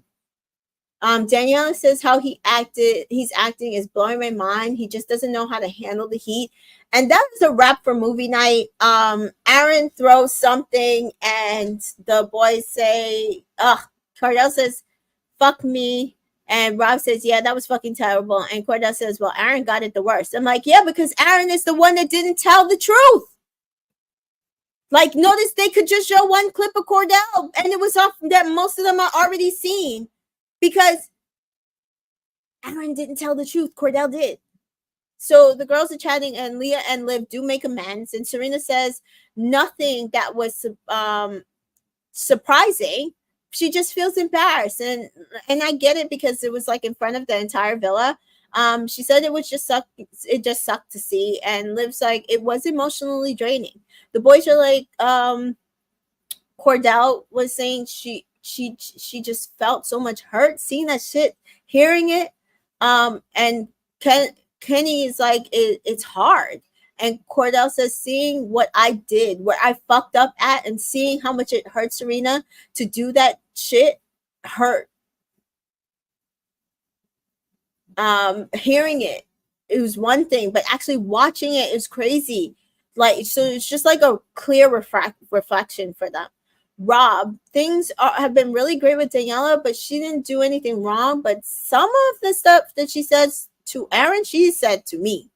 Daniela says how he's acting is blowing my mind. He just doesn't know how to handle the heat. And that is a wrap for movie night. Aaron throws something and the boys say, Cordell says, fuck me. And Rob says, yeah, that was fucking terrible. And Cordell says, well, Aaron got it the worst. I'm like, yeah, because Aaron is the one that didn't tell the truth. Like, notice they could just show one clip of Cordell and it was off that most of them are already seen. Because Aaron didn't tell the truth. Cordell did. So the girls are chatting, and Leah and Liv do make amends, and Serena says nothing that was surprising. She just feels embarrassed, and I get it because it was like in front of the entire villa. She said it was just suck. It just sucked to see, and Liv's like it was emotionally draining. The boys are like, Cordell was saying she just felt so much hurt seeing that shit, hearing it. And Kenny is like it's hard. And Cordell says seeing what I did, where I fucked up at, and seeing how much it hurt Serena to do that shit hurt. Hearing it was one thing, but actually watching it is crazy. Like, so it's just like a clear reflection for them. Rob, have been really great with Daniela, but she didn't do anything wrong. But some of the stuff that she says to Aaron, she said to me.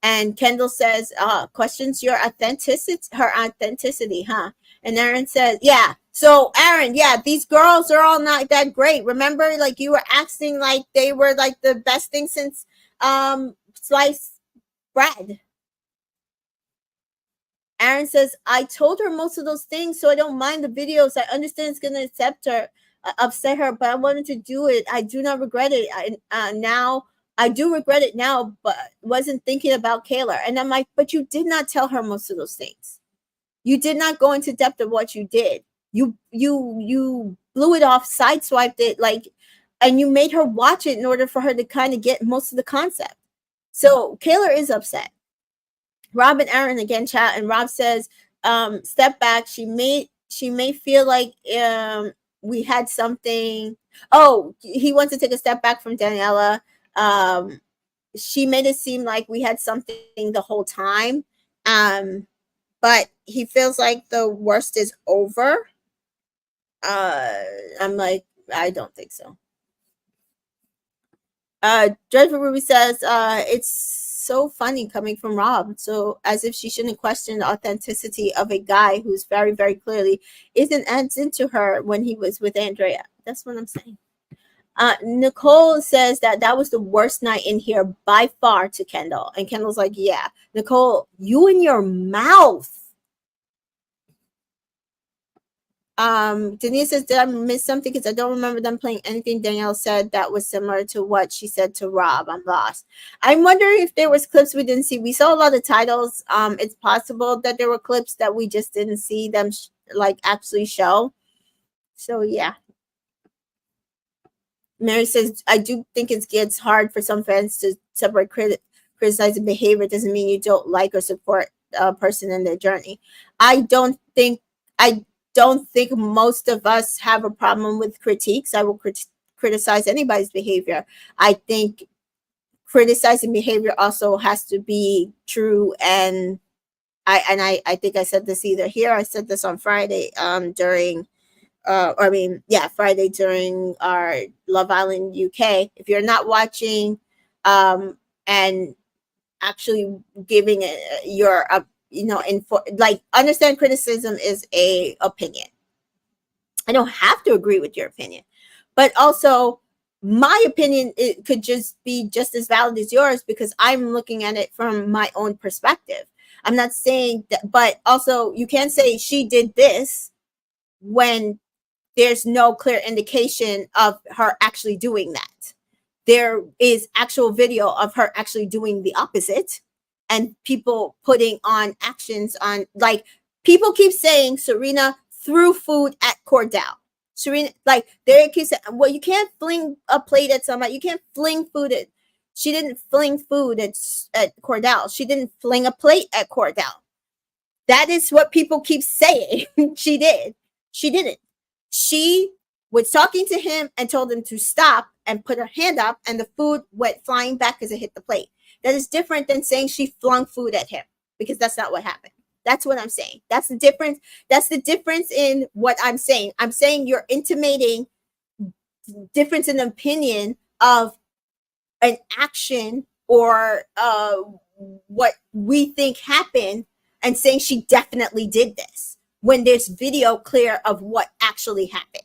And Kendall says, questions your authenticity, huh? And Aaron says, yeah. So Aaron, yeah, these girls are all not that great. Remember, like you were acting like they were like the best thing since sliced bread. Aaron says, I told her most of those things, so I don't mind the videos. I understand it's gonna upset her, but I wanted to do it. I do not regret it. I do regret it now, but wasn't thinking about Kaylor. And I'm like, but you did not tell her most of those things. You did not go into depth of what you did. You blew it off, sideswiped it, like, and you made her watch it in order for her to kind of get most of the concept. So Kaylor is upset. Rob and Aaron again chat, and Rob says, step back. She may feel like we had something. Oh, he wants to take a step back from Daniela. She made it seem like we had something the whole time. But he feels like the worst is over. I'm like, I don't think so. Dreadful Ruby says, it's so funny coming from Rob. So as if she shouldn't question the authenticity of a guy who's very, very clearly isn't as into her when he was with Andrea. That's what I'm saying. Nicole says that was the worst night in here by far to Kendall. And Kendall's like, yeah. Nicole, you and your mouth. Denise says, did I miss something? Because I don't remember them playing anything Danielle said that was similar to what she said to Rob. I'm lost. I'm wondering if there was clips we didn't see. We saw a lot of titles. It's possible that there were clips that we just didn't see them like actually show. So yeah. Mary says, I do think it gets hard for some fans to separate criticizing behavior. Doesn't mean you don't like or support a person in their journey. I don't think most of us have a problem with critiques. I will criticize anybody's behavior. I think criticizing behavior also has to be true, and I think I said this either here. I said this on Friday during Friday during our Love Island UK. If you're not watching and actually giving your understand criticism is a opinion. I don't have to agree with your opinion, but also my opinion, it could just be just as valid as yours because I'm looking at it from my own perspective. I'm not saying that, but also you can't say she did this when there's no clear indication of her actually doing that. There is actual video of her actually doing the opposite, and people putting on actions on, like, people keep saying Serena threw food at Cordell. Serena, like, they keep saying, well, you can't fling a plate at somebody. You can't fling food at. She didn't fling food at Cordell. She didn't fling a plate at Cordell. That is what people keep saying. She did. She didn't. She was talking to him and told him to stop and put her hand up, and the food went flying back as it hit the plate. That is different than saying she flung food at him, because that's not what happened. That's what I'm saying. That's the difference. That's the difference in what I'm saying. I'm saying you're intimating difference in opinion of an action or what we think happened, and saying she definitely did this when there's video clear of what actually happened.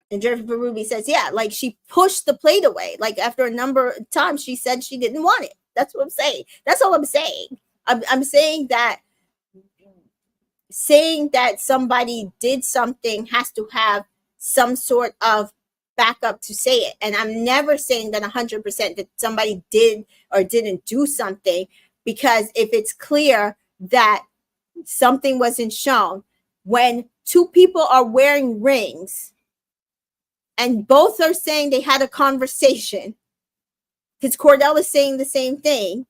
And Jennifer Ruby says, yeah, like she pushed the plate away. Like after a number of times, she said she didn't want it. That's what I'm saying. That's all I'm saying. I'm saying that somebody did something has to have some sort of backup to say it. And I'm never saying that 100% that somebody did or didn't do something, because if it's clear that something wasn't shown, when two people are wearing rings and both are saying they had a conversation, because Cordell is saying the same thing,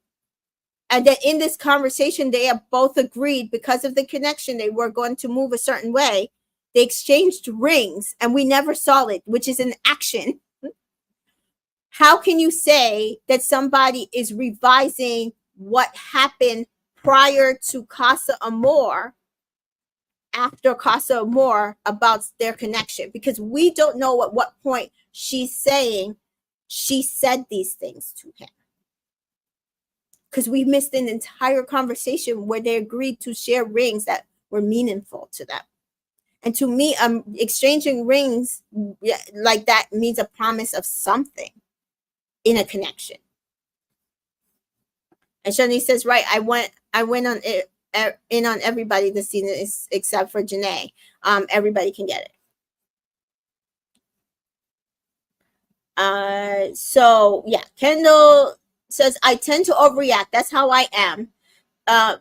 and that in this conversation they have both agreed because of the connection they were going to move a certain way. They exchanged rings and we never saw it, which is an action. How can you say that somebody is revising what happened prior to Casa Amor after Casa Amor about their connection? Because we don't know at what point she's saying she said these things to him. Because we missed an entire conversation where they agreed to share rings that were meaningful to them. And to me, exchanging rings like that means a promise of something in a connection. And Shani says, right, I went on it, in on everybody this season except for Janae. Everybody can get it. So yeah, Kendall says, I tend to overreact. That's how I am.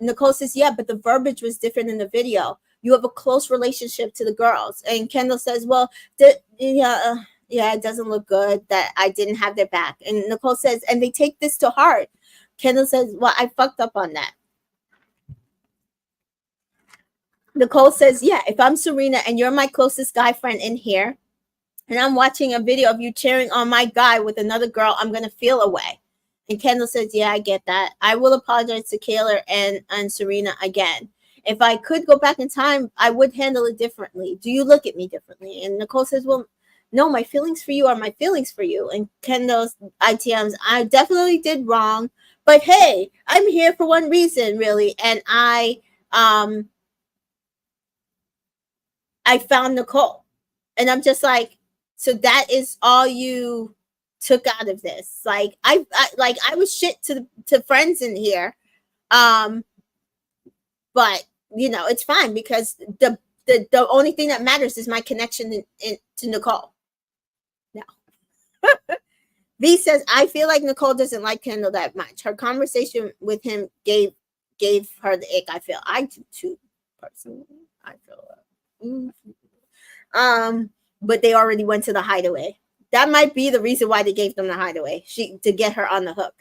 Nicole says, yeah, but the verbiage was different in the video. You have a close relationship to the girls. And Kendall says, well, yeah, it doesn't look good that I didn't have their back. And Nicole says, and they take this to heart. Kendall says, well, I fucked up on that. Nicole says, yeah, if I'm Serena and you're my closest guy friend in here, and I'm watching a video of you cheering on my guy with another girl, I'm going to feel away. And Kendall says, yeah, I get that. I will apologize to Kaylor and Serena again. If I could go back in time, I would handle it differently. Do you look at me differently? And Nicole says, well, no, my feelings for you are my feelings for you. And Kendall's ITMs, I definitely did wrong. But hey, I'm here for one reason, really. And I found Nicole. And I'm just like, so that is all you took out of this? Like I was shit to friends in here, but you know it's fine because the only thing that matters is my connection to Nicole. No. V says, I feel like Nicole doesn't like Kendall that much. Her conversation with him gave her the ick. I feel I do too personally. I feel but they already went to the hideaway. That might be the reason why they gave them the hideaway. To get her on the hook.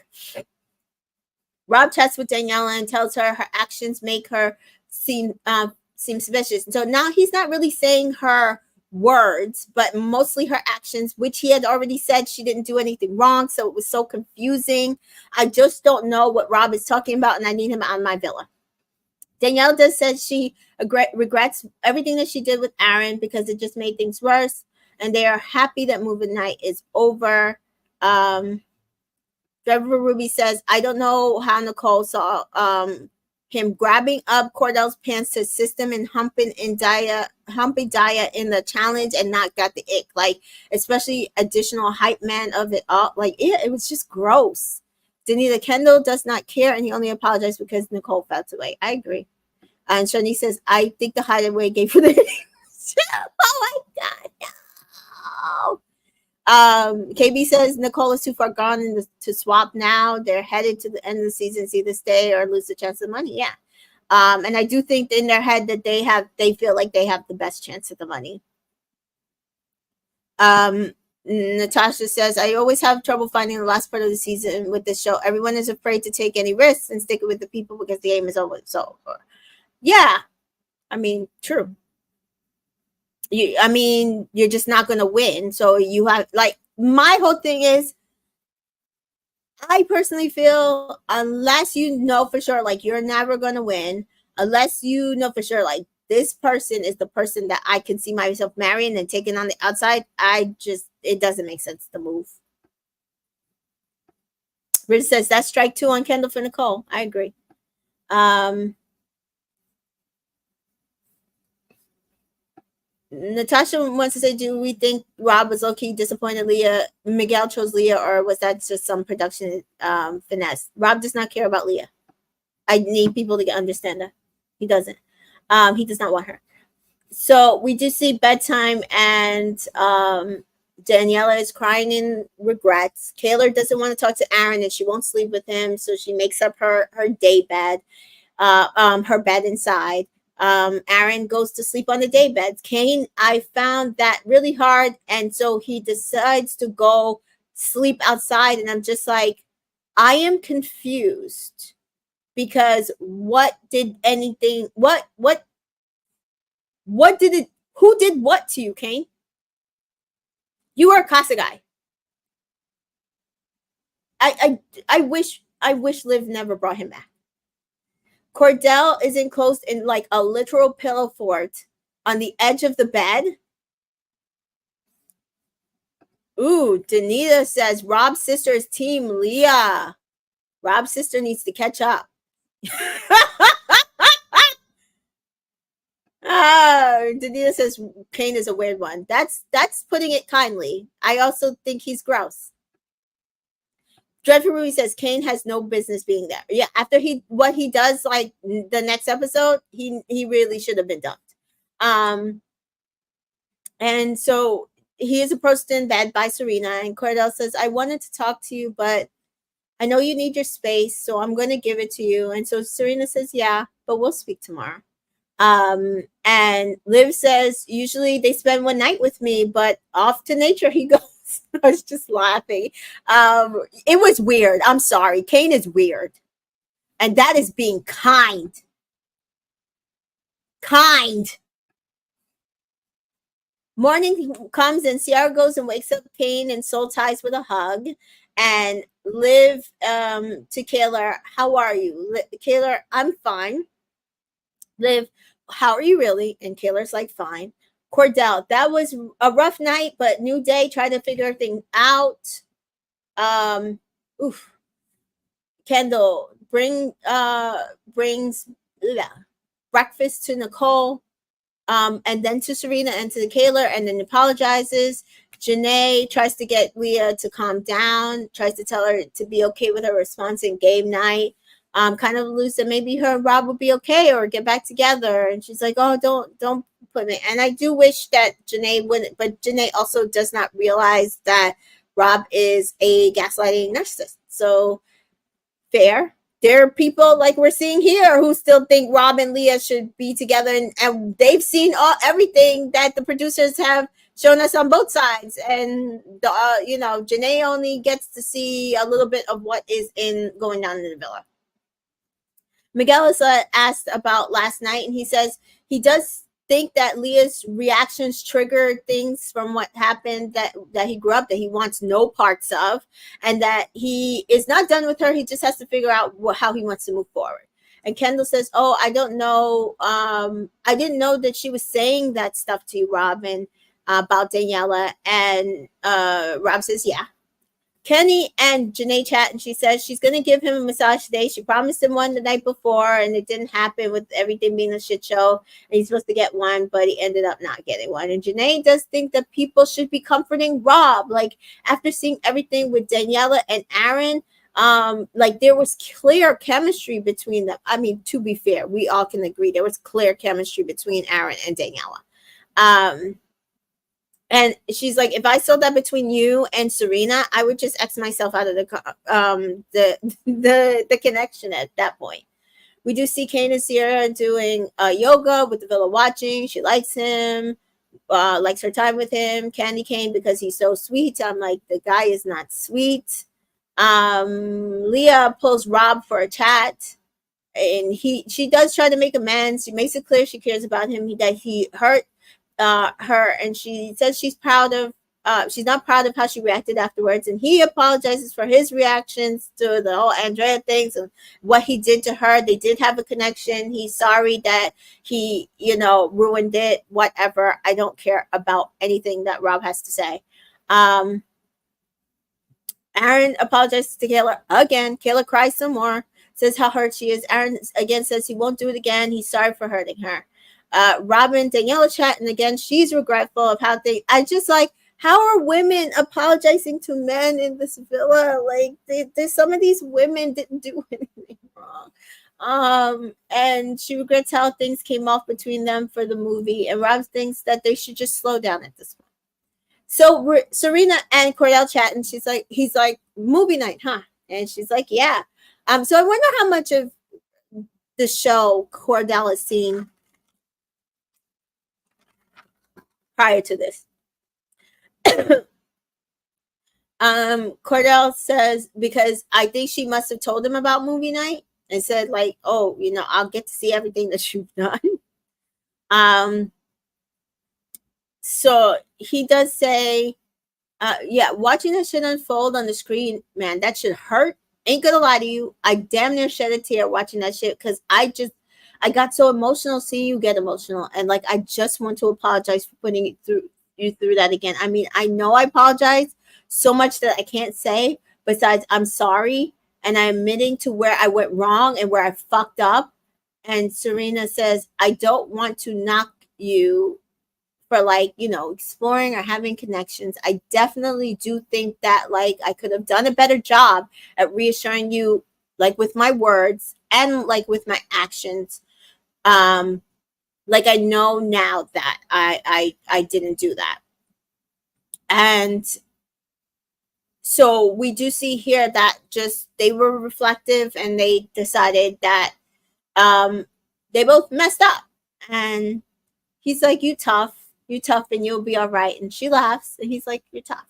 Rob chats with Daniela and tells her actions make her seem suspicious. So now he's not really saying her words, but mostly her actions, which he had already said she didn't do anything wrong. So it was so confusing. I just don't know what Rob is talking about, and I need him on my villa. Danielle does said she regrets everything that she did with Aaron because it just made things worse, and they are happy that movie night is over. Trevor Ruby says, I don't know how Nicole saw him grabbing up Cordell's pants to assist him in humping Daya in the challenge and not got the ick. Like, especially additional hype man of it all. Like, it was just gross. Danita Kendall does not care, and he only apologized because Nicole felt away. I agree. And Shani says, I think the hideaway gave her the oh my God, no. KB says Nicole is too far gone to swap now. They're headed to the end of the season, see this day or lose the chance of money. Yeah. And I do think in their head that they feel like they have the best chance at the money. Natasha says, I always have trouble finding the last part of the season with this show. Everyone is afraid to take any risks and stick with the people because the game is always over. Yeah. I mean, true. You're just not going to win. So you have, like, my whole thing is, I personally feel unless you know for sure, like, you're never going to win, unless you know for sure, like, this person is the person that I can see myself marrying and taking on the outside, it doesn't make sense to move. Rich says, that's strike 2 on Kendall for Nicole. I agree. Natasha wants to say, do we think Rob was low-key disappointed Leah? Miguel chose Leah, or was that just some production finesse? Rob does not care about Leah. I need people to understand that. He doesn't. He does not want her. So we do see bedtime, and Daniela is crying in regrets. Kaylor doesn't want to talk to Aaron, and she won't sleep with him, so she makes up her day bed, her bed inside. Aaron goes to sleep on the day bed. Kane, I found that really hard, and so he decides to go sleep outside, and I'm just like, I am confused because what did it who did what to you, Kane? You are a Casa guy. I wish Liv never brought him back. Cordell is enclosed in like a literal pillow fort on the edge of the bed. Ooh, Danita says Rob's sister is team Leah. Rob's sister needs to catch up. Danita says Kane is a weird one. That's putting it kindly. I also think he's gross. Dreadful Ruby says Kane has no business being there. Yeah, after what he does, like the next episode, he really should have been dumped. And so he is approached in bed by Serena, and Cordell says, I wanted to talk to you, but I know you need your space, so I'm going to give it to you. And so Serena says, yeah, but we'll speak tomorrow. And Liv says, usually they spend one night with me, but off to nature he goes. I was just laughing. It was weird. I'm sorry. Kane is weird. And that is being kind. Kind. Morning comes and Ciara goes and wakes up Kane and soul ties with a hug. And Liv to Kaylor, how are you? Kaylor, I'm fine. Liv, how are you really? And Kaylor's like, fine. Cordell, that was a rough night, but new day, try to figure things out. Oof. Kendall brings breakfast to Nicole, and then to Serena and to Kaylor, and then apologizes. Janae tries to get Leah to calm down, tries to tell her to be okay with her response in game night. Kind of alludes that maybe her and Rob would be okay or get back together. And she's like, oh, don't put me. And I do wish that Janae wouldn't, but Janae also does not realize that Rob is a gaslighting narcissist. So fair. There are people like we're seeing here who still think Rob and Leah should be together, and they've seen everything that the producers have shown us on both sides. And Janae only gets to see a little bit of what is going on in the villa. Miguel is asked about last night, and he says he does think that Leah's reactions triggered things from what happened that he grew up that he wants no parts of, and that he is not done with her. He just has to figure out how he wants to move forward. And Kendall says, oh, I don't know. I didn't know that she was saying that stuff to you, Robin, about Daniela. And Rob says, yeah. Kenny and Janae chat, and she says she's going to give him a massage today. She promised him one the night before, and it didn't happen with everything being a shit show. And he's supposed to get one, but he ended up not getting one. And Janae does think that people should be comforting Rob. Like, after seeing everything with Daniela and Aaron, like there was clear chemistry between them. I mean, to be fair, we all can agree there was clear chemistry between Aaron and Daniela. And she's like, if I saw that between you and Serena, I would just X myself out of the connection at that point. We do see Kane and Ciara doing yoga with the villa watching. She likes him, likes her time with him. Candy Kane because he's so sweet. I'm like, the guy is not sweet. Leah pulls Rob for a chat, and she does try to make amends. She makes it clear she cares about him, that he hurt her, and she says she's not proud of how she reacted afterwards, and he apologizes for his reactions to the whole Andrea things and what he did to her. They did have a connection. He's sorry that he ruined it, whatever. I don't care about anything that Rob has to say. Aaron apologizes to Kaylor again. Kaylor cries some more, says how hurt she is. Aaron again says he won't do it again. He's sorry for hurting her. Robin, Daniela chatting again. She's regretful of how they. I just like, how are women apologizing to men in this villa? Like, some of these women didn't do anything wrong. And she regrets how things came off between them for the movie. And Rob thinks that they should just slow down at this point. So Serena and Cordell chat, and he's like, movie night, huh? And she's like, yeah. So I wonder how much of the show Cordell has seen prior to this. Cordell says, because I think she must have told him about movie night and said, like, oh, I'll get to see everything that you've done. So he does say, yeah, watching that shit unfold on the screen, man, that should hurt. Ain't gonna lie to you, I damn near shed a tear watching that shit, because I got so emotional seeing you get emotional, and like, I just want to apologize for putting you through that again. I mean, I know I apologize so much that I can't say besides I'm sorry, and I'm admitting to where I went wrong and where I fucked up. And Serena says, I don't want to knock you for, like, exploring or having connections. I definitely do think that, like, I could have done a better job at reassuring you, like, with my words and like with my actions. Like, I know now that I didn't do that. And so we do see here that just they were reflective, and they decided that they both messed up. And he's like, you tough, and you'll be all right. And she laughs, and he's like, you're tough.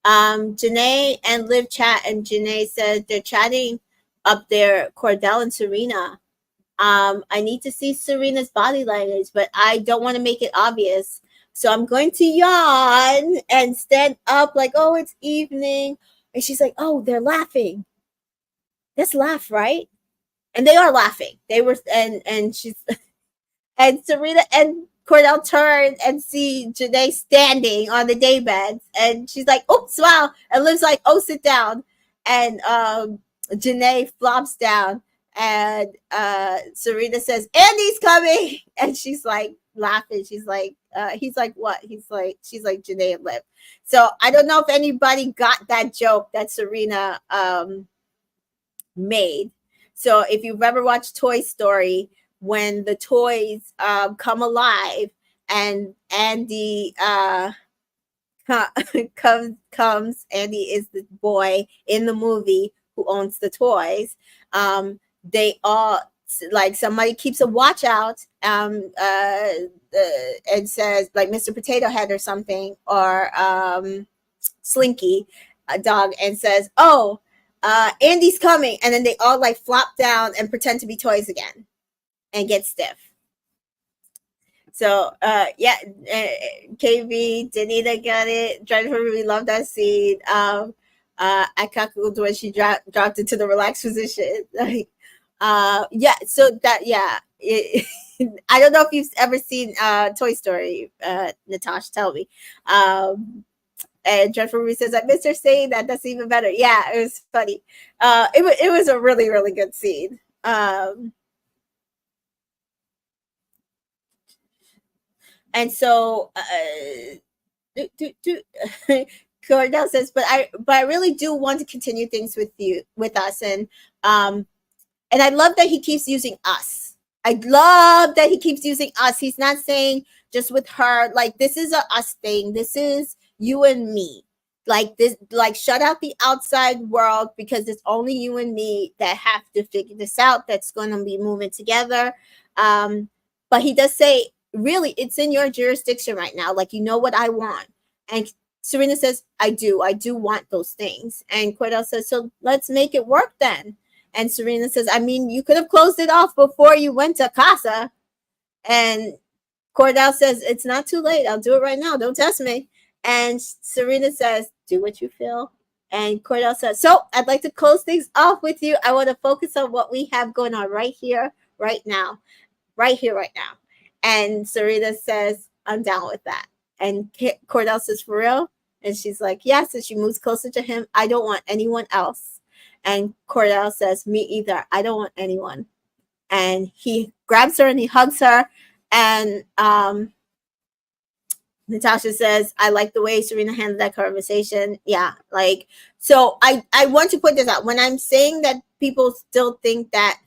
Janae and Liv chat, and Janae said they're chatting up there, Cordell and Serena. I need to see Serena's body language, but I don't want to make it obvious. So I'm going to yawn and stand up like, oh, it's evening. And she's like, oh, they're laughing. Let's laugh, right? And they are laughing. They were, and she's, and Serena and Cordell turn and see Janae standing on the daybed, and she's like, oh, smile. And Liv's like, oh, sit down. And Janae flops down, and Serena says, Andy's coming. And she's like laughing. She's like, he's like, what? She's like, Janae and Liv. So I don't know if anybody got that joke that Serena made. So if you've ever watched Toy Story, when the toys come alive and Andy comes, Andy is the boy in the movie who owns the toys. They all, like, somebody keeps a watch out and says, like, Mr. Potato Head or something, or Slinky, a dog, and says, oh, Andy's coming. And then they all, like, flop down and pretend to be toys again and get stiff. So yeah, KB, Danita got it. Jennifer really loved that scene. I cackled when she dropped into the relaxed position. Like, yeah. So that, yeah. I don't know if you've ever seen Toy Story. Natasha, tell me. And Jennifer Ruiz says, I missed her saying that. That's even better. Yeah, it was funny. It was a really, really good scene. And so Cordell says, but I really do want to continue things with us. And I love that he keeps using us. I love that he keeps using us. He's not saying just with her, like, this is a us thing. This is you and me. Like this, like, shut out the outside world, because it's only you and me that have to figure this out. That's going to be moving together. But he does say, really, it's in your jurisdiction right now. Like, you know what I want. And Serena says, I do want those things. And Cordell says, so let's make it work then. And Serena says, I mean, you could have closed it off before you went to Casa. And Cordell says, it's not too late. I'll do it right now. Don't test me. And Serena says, do what you feel. And Cordell says, so I'd like to close things off with you. I want to focus on what we have going on right here, right now. Right here, right now. And Serena says, I'm down with that. And Cordell says, for real? And she's like, yes. And she moves closer to him. I don't want anyone else. And Cordell says, me either. I don't want anyone. And he grabs her and he hugs her. And Natasha says, I like the way Serena handled that conversation. Yeah, like, so I want to put this out. When I'm saying that people still think that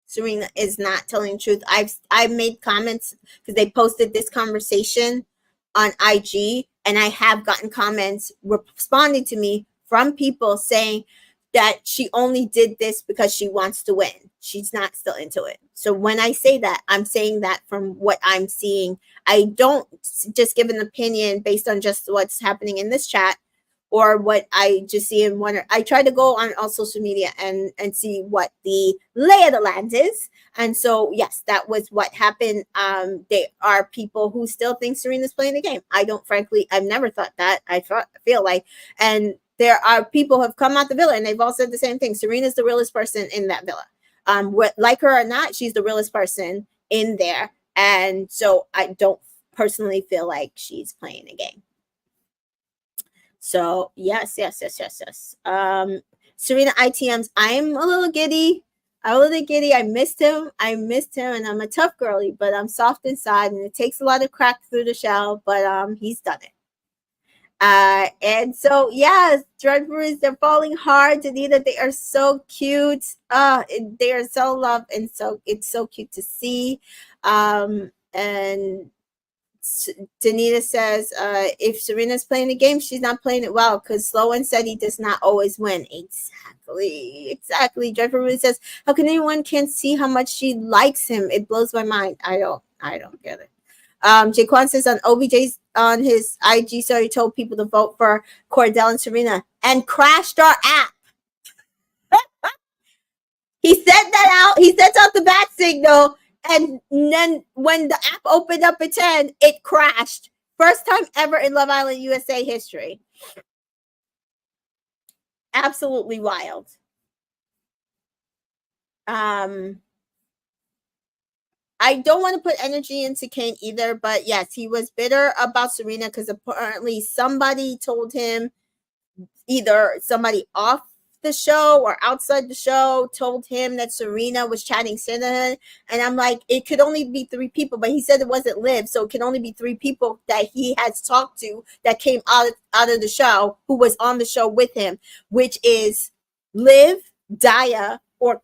Serena is not telling the truth, I've made comments because they posted this conversation on IG, and I have gotten comments responding to me from people saying that she only did this because she wants to win. She's not still into it. So when I say that, I'm saying that from what I'm seeing. I don't just give an opinion based on just what's happening in this chat or what I just see in one. I try to go on all social media and see what the lay of the land is. And so, yes, that was what happened. There are people who still think Serena's playing the game. I don't, frankly, I've never thought that. Feel like, and there are people who have come out the villa and they've all said the same thing. Serena's the realest person in that villa. Like her or not, she's the realest person in there. And so I don't personally feel like she's playing a game. So yes. Serena ITMs, I'm a little giddy. I missed him, and I'm a tough girly, but I'm soft inside, and it takes a lot of crack through the shell, but he's done it. And so yes, Dreadful's, they're falling hard. Danita, they are so cute. They are so loved, and so it's so cute to see. And Danita says, if Serena's playing the game, she's not playing it well because Slow and Steady does not always win. Exactly. Dreadful Ruth says, how can anyone can't see how much she likes him? It blows my mind. I don't get it. Jaquan says on OBJ's on his IG story told people to vote for Cordell and Serena and crashed our app. He sent that out. He sent out the bat signal, and then when the app opened up at 10, it crashed. First time ever in Love Island USA history. Absolutely wild. I don't want to put energy into Kane either, but yes, he was bitter about Serena because apparently somebody told him, either somebody off the show or outside the show told him that Serena was chatting Cinnamon. And I'm like, it could only be 3 people, but he said it wasn't Liv, so it can only be 3 people that he has talked to that came out of the show, who was on the show with him, which is Liv, Daya, or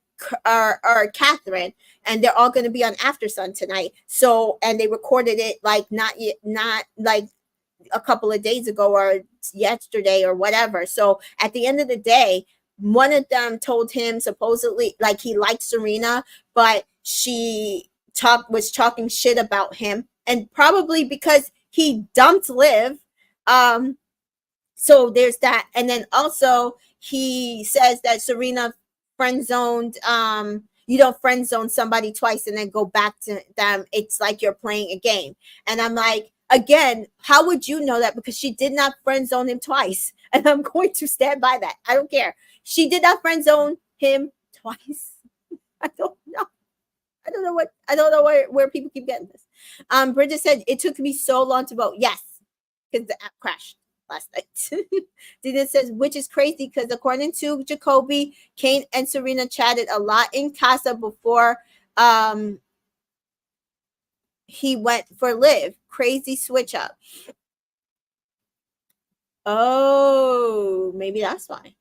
Catherine, and they're all going to be on After Sun tonight. So, and they recorded it like not like a couple of days ago or yesterday or whatever. So at the end of the day, one of them told him supposedly like he liked Serena, but she was talking shit about him, and probably because he dumped Liv. So there's that. And then also he says that Serena friend zoned, you don't friend zone somebody twice and then go back to them. It's like you're playing a game. And I'm like, again, how would you know that? Because she did not friend zone him twice. And I'm going to stand by that. I don't care. She did not friend zone him twice. I don't know. I don't know where people keep getting this. Bridget said, it took me so long to vote. Yes, because the app crashed last night. Dina says, which is crazy because according to Jacoby, Kane and Serena chatted a lot in Casa before he went for Liv. Crazy switch up. Oh, maybe that's why.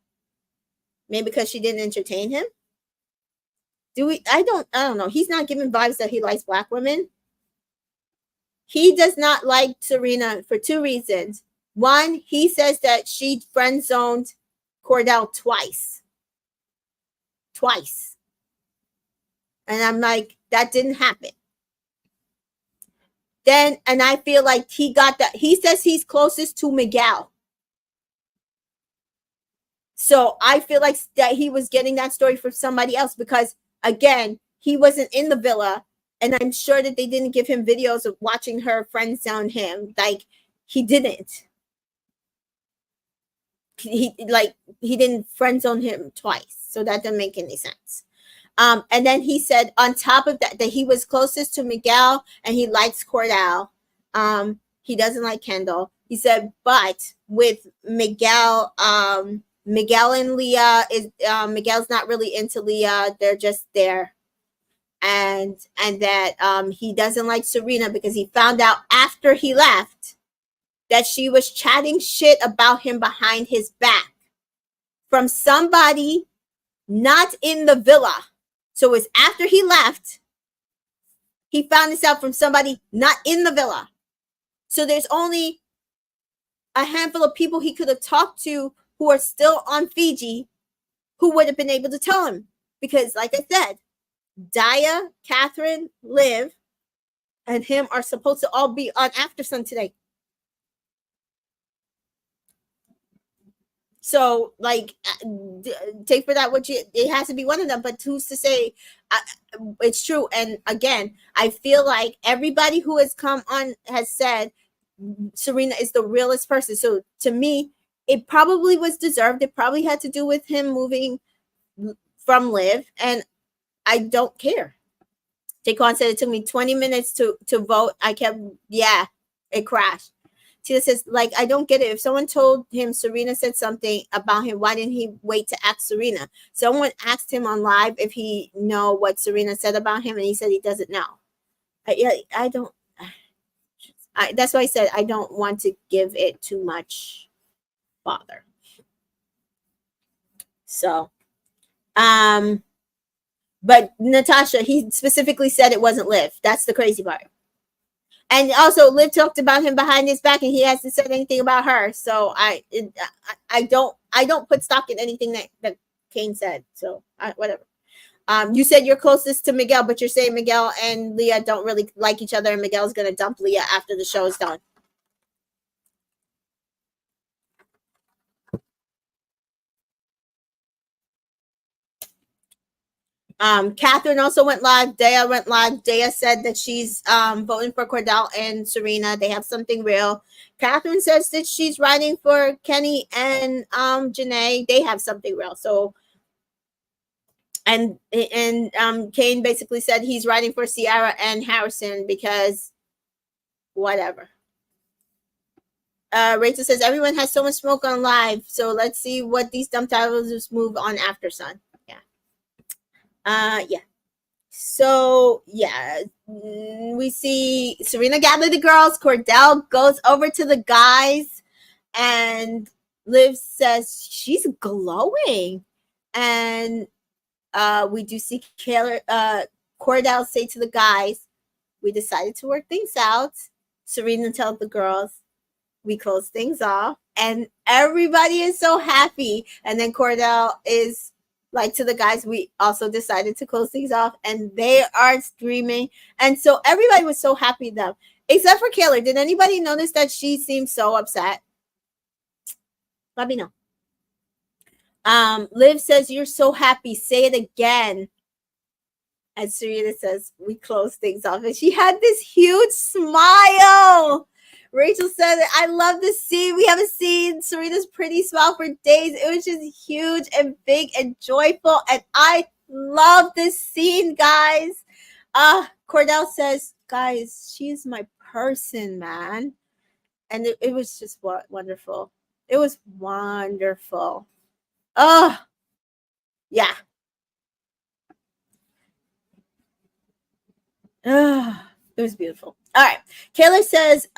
Maybe because she didn't entertain him. I don't know. He's not giving vibes that he likes black women. He does not like Serena for 2 reasons. One, he says that she friend zoned Cordell twice. And I'm like, that didn't happen. Then, and I feel like he got that. He says he's closest to Miguel. So I feel like that he was getting that story from somebody else because, again, he wasn't in the villa. And I'm sure that they didn't give him videos of watching her friend zone him. Like, he didn't. He didn't friend zone him twice. So that doesn't make any sense. And then he said on top of that he was closest to Miguel and he likes Cordell. He doesn't like Kendall. He said, but with Miguel, Miguel and Leah is Miguel's not really into Leah. They're just there. and that he doesn't like Serena because he found out after he left that she was chatting shit about him behind his back from somebody not in the villa. So it's after he left, he found this out from somebody not in the villa. So there's only a handful of people he could have talked to who are still on Fiji who would have been able to tell him. Because, like I said, Daya, Catherine, Liv, and him are supposed to all be on Aftersun today. So, like, take for that what you, it has to be one of them, but who's to say it's true? And again, I feel like everybody who has come on has said Serena is the realest person. So to me, it probably was deserved. It probably had to do with him moving from Liv, and I don't care. Jaquan said it took me 20 minutes to vote. I kept, yeah, it crashed. Tina says, like, I don't get it. If someone told him Serena said something about him, why didn't he wait to ask Serena? Someone asked him on live if he know what Serena said about him, and he said he doesn't know. I don't. That's why I said I don't want to give it too much bother. So, but Natasha, he specifically said it wasn't Liv. That's the crazy part. And also, Liv talked about him behind his back, and he hasn't said anything about her. So I don't put stock in anything that Kane said. So whatever. You said you're closest to Miguel, but you're saying Miguel and Leah don't really like each other, and Miguel's gonna dump Leah after the show is done. Catherine also went live. Daya went live. Daya said that she's voting for Cordell and Serena. They have something real. Catherine says that she's writing for Kenny and Janae. They have something real. So and Kane basically said he's writing for Ciara and Harrison because whatever. Rachel says everyone has so much smoke on live. So let's see what these dumb titles move on Aftersun. Yeah. So yeah, we see Serena gather the girls. Cordell goes over to the guys, and Liv says she's glowing, and we do see Cordell say to the guys, "We decided to work things out." Serena tells the girls, "We close things off," and everybody is so happy. And then Cordell is like to the guys, we also decided to close things off, and they are screaming. And so everybody was so happy though, except for Kaylor. Did anybody notice that she seemed so upset? Let me know. Liv says, "You're so happy. Say it again." And Serena says, "We close things off." And she had this huge smile. Rachel said, "I love this scene. We haven't seen Serena's pretty smile for days. It was just huge and big and joyful. And I love this scene, guys." Cordell says, "Guys, she's my person, man." And it was just wonderful. It was wonderful. Oh, yeah. It was beautiful. All right. Kaylor says,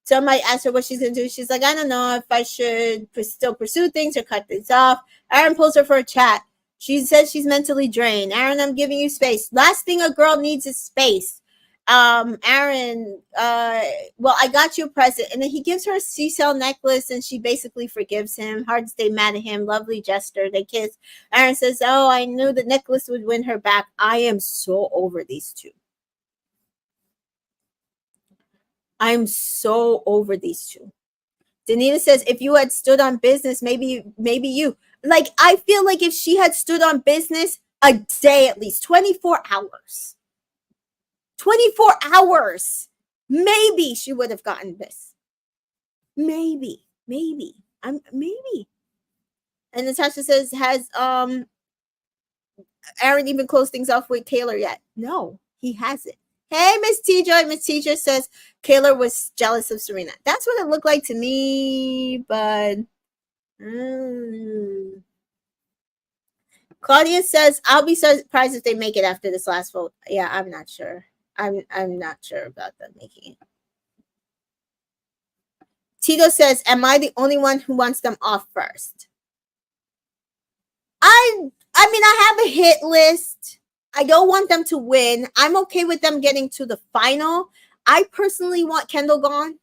somebody asked her what she's gonna do. She's like, "I don't know if I should still pursue things or cut things off." Aaron pulls her for a chat. She says she's mentally drained. "Aaron, I'm giving you space. Last thing a girl needs is space." Aaron, well, I got you a present. And then he gives her a seashell necklace, and she basically forgives him. Hard to stay mad at him. Lovely gesture. They kiss. Aaron says, "Oh, I knew the necklace would win her back." I am so over these two. I'm so over these two. Daniela says, "If you had stood on business, maybe you." Like, I feel like if she had stood on business a day at least, 24 hours. 24 hours. Maybe she would have gotten this. Maybe. Maybe. And Natasha says, "Has Aaron even closed things off with Kaylor yet?" No, he hasn't. Hey, Miss T-Joy. Miss Teacher says Kaylor was jealous of Serena. That's what it looked like to me, but Claudia says, I'll be surprised if they make it after this last vote. Yeah, I'm not sure. I'm not sure about them making it. Tito says, am I the only one who wants them off first? I mean, I have a hit list. I don't want them to win. I'm okay with them getting to the final. I personally want Kendall gone.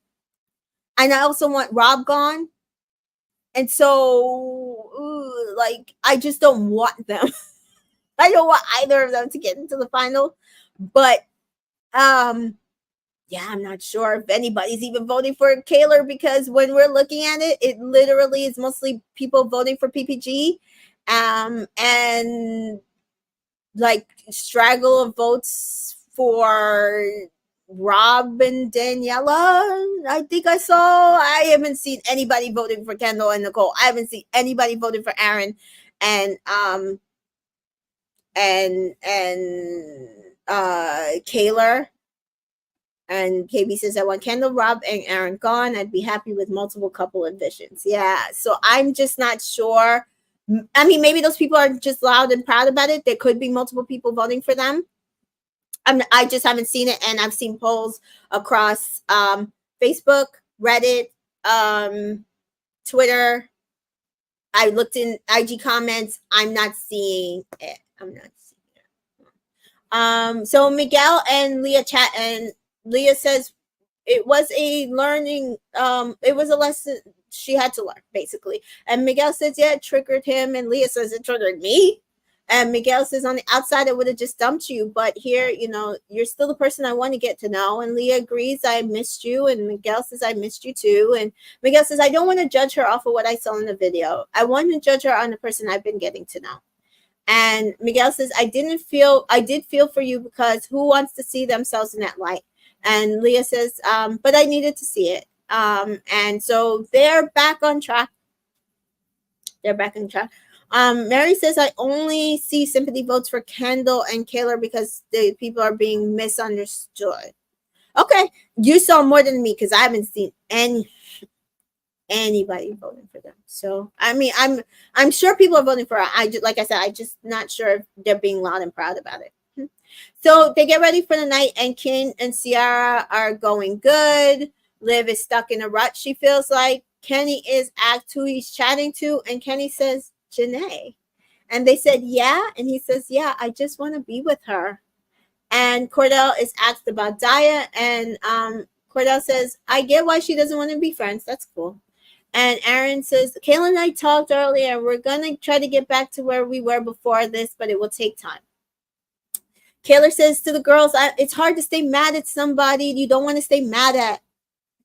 And I also want Rob gone. And so, like, I just don't want them. I don't want either of them to get into the final. But, yeah, I'm not sure if anybody's even voting for Kaylor, because when we're looking at it, it literally is mostly people voting for PPG. And like straggle of votes for Rob and Daniela. I think I saw. I haven't seen anybody voting for Kendall and Nicole. I haven't seen anybody voting for Aaron and Kaylor. And KB says, I want Kendall, Rob, and Aaron gone. I'd be happy with multiple couple additions. Yeah, so I'm just not sure. I mean, maybe those people are just loud and proud about it. There could be multiple people voting for them. I just haven't seen it, and I've seen polls across Facebook, Reddit, Twitter. I looked in IG comments. I'm not seeing it. So Miguel and Leah chat, and Leah says it was a learning, it was a lesson she had to learn, basically. And Miguel says, yeah, it triggered him. And Leah says, it triggered me. And Miguel says, on the outside, I would have just dumped you. But here, you're still the person I want to get to know. And Leah agrees, I missed you. And Miguel says, I missed you too. And Miguel says, I don't want to judge her off of what I saw in the video. I want to judge her on the person I've been getting to know. And Miguel says, I did feel for you, because who wants to see themselves in that light? And Leah says, but I needed to see it. And so they're back on track. Mary says, I only see sympathy votes for Kendall and Kaylor because the people are being misunderstood. Okay, you saw more than me, because I haven't seen anybody voting for them. So I mean, I'm sure people are voting for her. Like I said, I just not sure if they're being loud and proud about it. So they get ready for the night, and Ken and Ciara are going good. Liv is stuck in a rut, she feels like. Kenny is asked who he's chatting to, and Kenny says, Janae. And they said, yeah. And he says, yeah, I just want to be with her. And Cordell is asked about Daya, and Cordell says, I get why she doesn't want to be friends. That's cool. And Aaron says, Kayla and I talked earlier. We're going to try to get back to where we were before this, but it will take time. Kaylor says to the girls, it's hard to stay mad at somebody you don't want to stay mad at.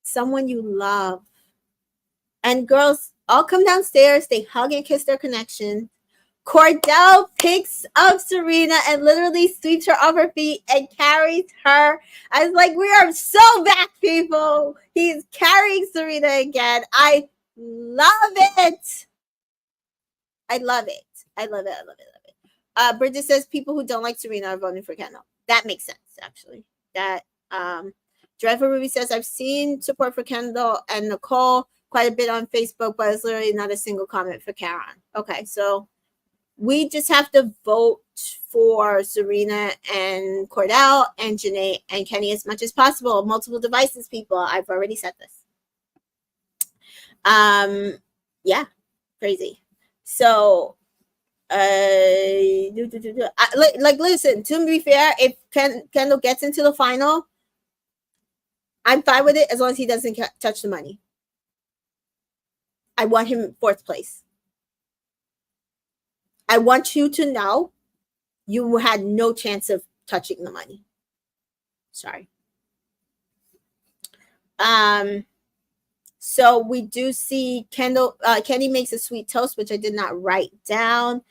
Someone you love. And girls all come downstairs. They hug and kiss their connection. Cordell picks up Serena and literally sweeps her off her feet and carries her. I was like, we are so back, people. He's carrying Serena again. I love it. I love it. Bridget says people who don't like Serena are voting for Kendall. That makes sense, actually. Dreadful Ruby says, I've seen support for Kendall and Nicole quite a bit on Facebook, but it's literally not a single comment for Karen. Okay, so we just have to vote for Serena and Cordell and Janae and Kenny as much as possible. Multiple devices, people. I've already said this. Yeah, crazy. So, listen, to be fair, if Kendall gets into the final, I'm fine with it as long as he doesn't touch the money. I want him in fourth place. I want you to know you had no chance of touching the money. Sorry. So we do see Kenny makes a sweet toast, which I did not write down,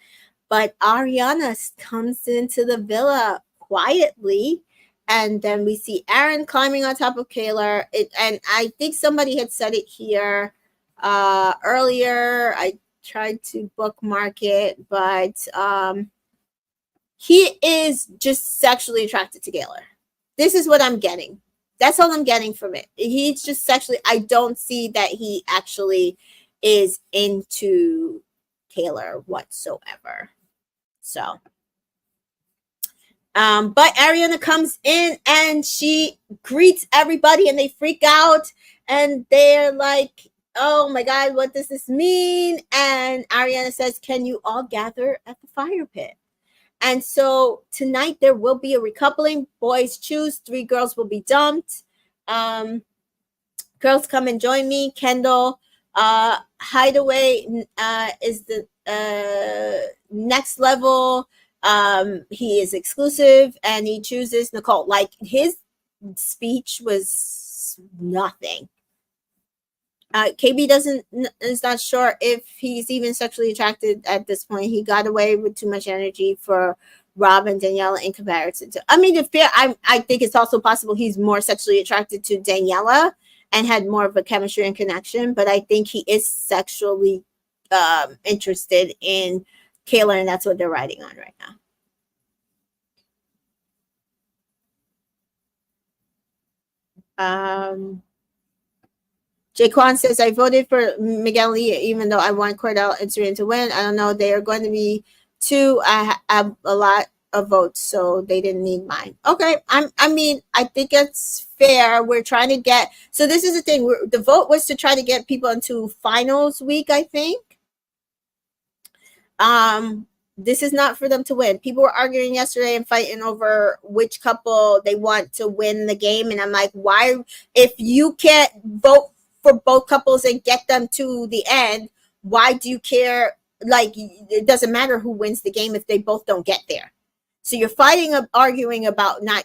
but Ariana comes into the villa quietly, and then we see Aaron climbing on top of Kaylor. And I think somebody had said it here earlier. I tried to bookmark it, but he is just sexually attracted to Kaylor. This is what I'm getting. That's all I'm getting from it. He's just sexually, I don't see that he actually is into Kaylor whatsoever. So, but Ariana comes in and she greets everybody and they freak out and they're like, oh my God, what does this mean? And Ariana says, can you all gather at the fire pit? And so tonight there will be a recoupling. Boys choose, 3 girls will be dumped. Girls come and join me. Kendall, Hideaway is the next level. He is exclusive and he chooses Nicole. Like his speech was nothing. KB is not sure if he's even sexually attracted at this point. He got away with too much energy for Rob and Daniela in comparison to. I mean, I think it's also possible he's more sexually attracted to Daniela and had more of a chemistry and connection. But I think he is sexually interested in Kaylor, and that's what they're riding on right now. Jaquan says, I voted for Miguel Lee, even though I want Cordell and Serena to win. I don't know. They are going to be 2. I have a lot of votes, so they didn't need mine. Okay. I mean, I think it's fair. We're trying to get, so this is the thing. The vote was to try to get people into finals week, I think. This is not for them to win. People were arguing yesterday and fighting over which couple they want to win the game. And I'm like, why, if you can't vote for both couples and get them to the end, why do you care? Like, it doesn't matter who wins the game if they both don't get there. So you're fighting, arguing about not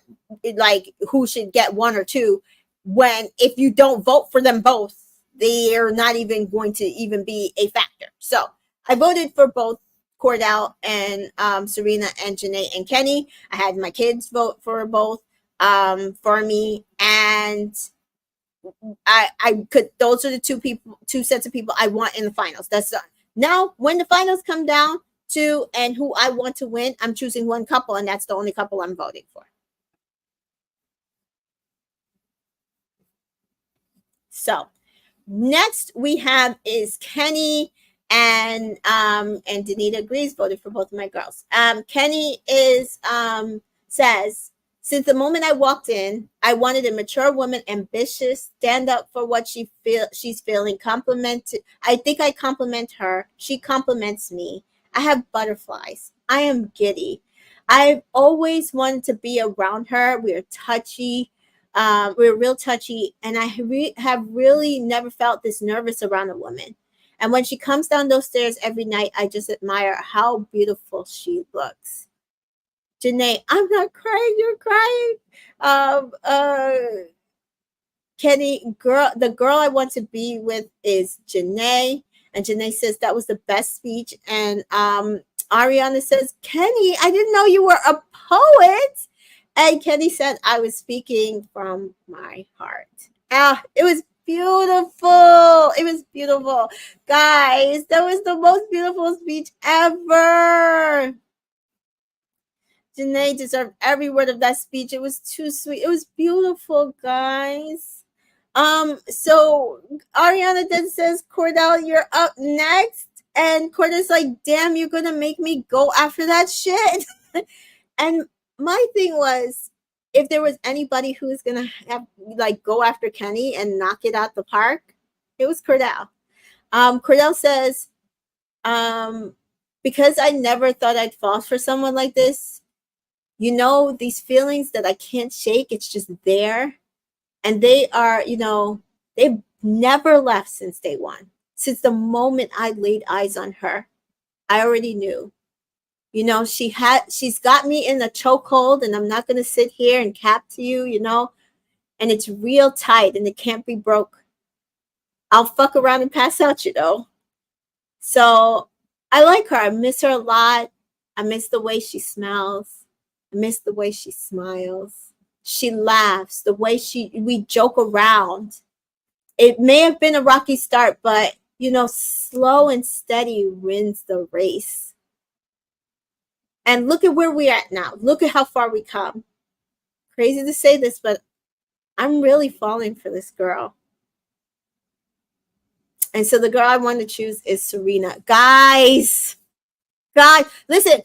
like who should get 1 or 2, when if you don't vote for them both, they're not even going to even be a factor. So I voted for both Cordell and Serena and Jana and Kenny. I had my kids vote for both for me, and I could. Those are the 2 sets of people I want in the finals. That's done. Now, when the finals come down to and who I want to win, I'm choosing one couple, and that's the only couple I'm voting for. So next we have is Kenny and Danita agrees, voted for both of my girls. Kenny is says, since the moment I walked in, I wanted a mature woman, ambitious, stand up for what she's feeling, compliment. I think I compliment her. She compliments me. I have butterflies. I am giddy. I've always wanted to be around her. We're touchy. We're real touchy, and I have really never felt this nervous around a woman. And when she comes down those stairs every night, I just admire how beautiful she looks. Janae, I'm not crying, you're crying. Kenny, the girl I want to be with is Janae. And Janae says that was the best speech. And Ariana says, Kenny, I didn't know you were a poet. And Kenny said, I was speaking from my heart. It was beautiful. It was beautiful. Guys, that was the most beautiful speech ever. Janae deserved every word of that speech. It was too sweet. It was beautiful, guys. So Ariana then says, Cordell, you're up next. And Cordell's like, damn, you're gonna make me go after that shit. And my thing was, if there was anybody who was gonna have like go after Kenny and knock it out the park, it was Cordell. Cordell says, because I never thought I'd fall for someone like this. You know, these feelings that I can't shake, it's just there. And they are, they've never left since day one. Since the moment I laid eyes on her, I already knew. She's got me in a chokehold, and I'm not going to sit here and cap to you, and it's real tight and it can't be broke. I'll fuck around and pass out, So I like her. I miss her a lot. I miss the way she smells. I miss the way she smiles. She laughs, the way we joke around. It may have been a rocky start, but slow and steady wins the race. And look at where we're at now. Look at how far we come. Crazy to say this, but I'm really falling for this girl. And so the girl I want to choose is Serena. Guys, listen,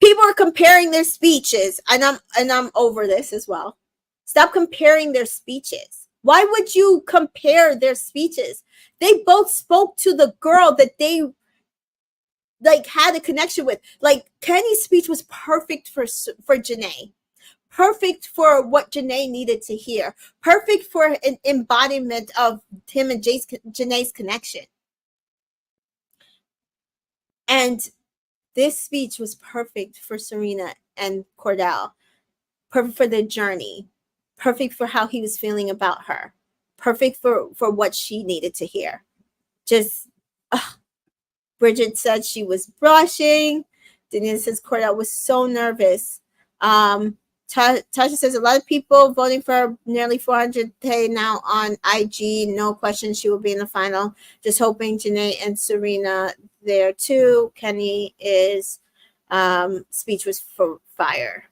People are comparing their speeches, and I'm over this as well. Stop comparing their speeches. Why would you compare their speeches? They both spoke to the girl that they like had a connection with. Like Kenny's speech was perfect for Janae. Perfect for what Janae needed to hear. Perfect for an embodiment of him and Janae's connection. And this speech was perfect for Serena and Cordell. Perfect for their journey. Perfect for how he was feeling about her. Perfect for what she needed to hear. Just, Bridget said she was blushing. Daniela says Cordell was so nervous. Tasha says a lot of people voting for nearly 400K now on IG. No question she will be in the final. Just hoping Janae and Serena there too. Kenny is speech was for fire.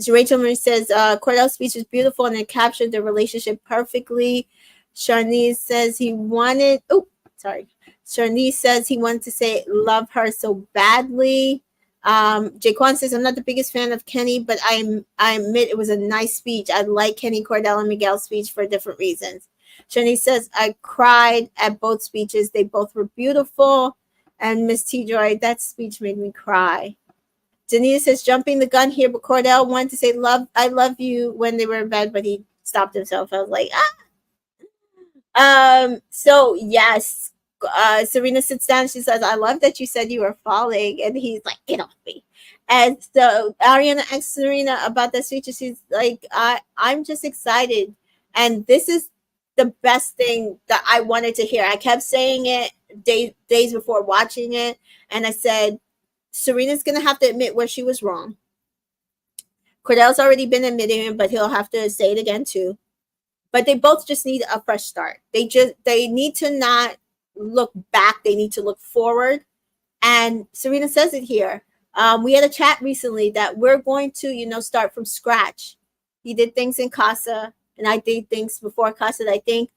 Rachel Marie says Cordell's speech was beautiful and it captured the relationship perfectly. Sharnice says he wanted. Sharnice says he wanted to say love her so badly. Jaquan says I'm not the biggest fan of Kenny, but I admit it was a nice speech. I like Kenny, Cordell, and Miguel's speech for different reasons. Sharnice says I cried at both speeches. They both were beautiful. And Miss T Joy, that speech made me cry. Danita says jumping the gun here, but Cordell wanted to say I love you when they were in bed, but he stopped himself. I was like, so yes, Serena sits down. She says, I love that you said you were falling. And he's like, get off me. And so Ariana asks Serena about that speech. And she's like, I'm just excited. And this is the best thing that I wanted to hear. I kept saying it days before watching it. And I said, Serena's going to have to admit where she was wrong. Cordell's already been admitting it, but he'll have to say it again too. But they both just need a fresh start. They need to not look back. They need to look forward. And Serena says it here. We had a chat recently that we're going to, start from scratch. He did things in Casa, and I did things before Casa that I think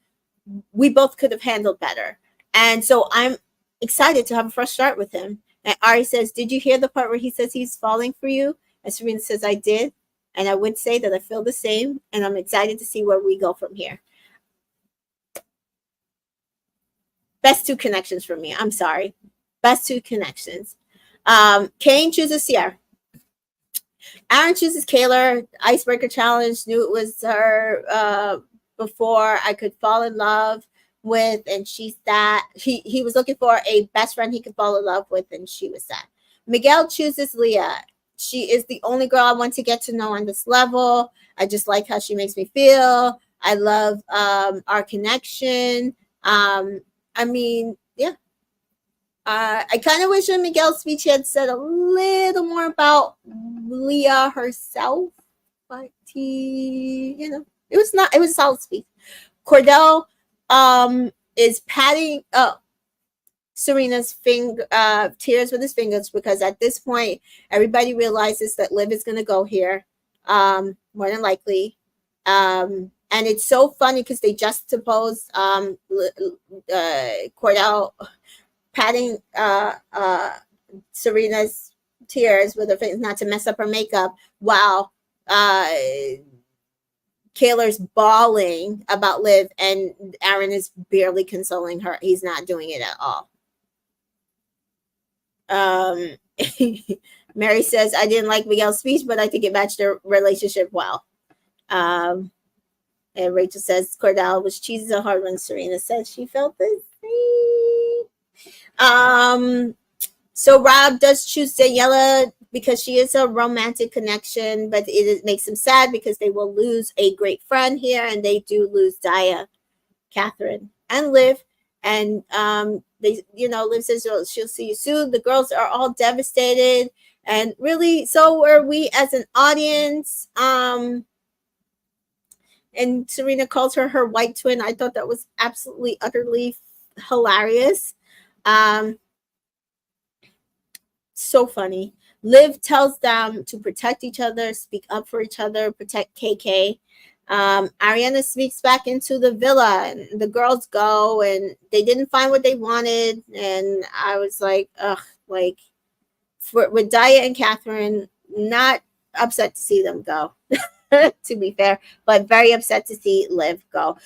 we both could have handled better. And so I'm excited to have a fresh start with him. And Ari says, did you hear the part where he says he's falling for you? And Serena says, I did. And I would say that I feel the same. And I'm excited to see where we go from here. Best two connections for me. I'm sorry. Best two connections. Kane chooses Sierra. Aaron chooses Kaylor. Icebreaker challenge. Knew it was her before I could fall in love with, and she's that. He was looking for a best friend he could fall in love with, and she was that. Miguel chooses Leah. She is the only girl I want to get to know on this level. I just like how she makes me feel. I love our connection. I mean, yeah. I kind of wish in Miguel's speech he had said a little more about Leah herself, but it was a solid speech. Cordell is patting Serena's tears with his fingers, because at this point everybody realizes that Liv is going to go here, more than likely. And it's so funny because they juxtapose Cordell patting Serena's tears with her fingers not to mess up her makeup, while Kaylor's bawling about Liv, and Aaron is barely consoling her. He's not doing it at all. Mary says, I didn't like Miguel's speech, but I think it matched their relationship well. And Rachel says, Cordell was cheesy so hard when Serena said she felt the same. So Rob does choose Daniela because she is a romantic connection, but it makes him sad because they will lose a great friend here, and they do lose Daya, Catherine, and Liv. And Liv says she'll see you soon. The girls are all devastated, and really, so are we as an audience. And Serena calls her white twin. I thought that was absolutely, utterly hilarious. So funny. Liv tells them to protect each other, speak up for each other, protect KK. Ariana sneaks back into the villa, and the girls go, and they didn't find what they wanted. And I was like, ugh, like with Daya and Catherine, not upset to see them go. To be fair, but very upset to see Liv go.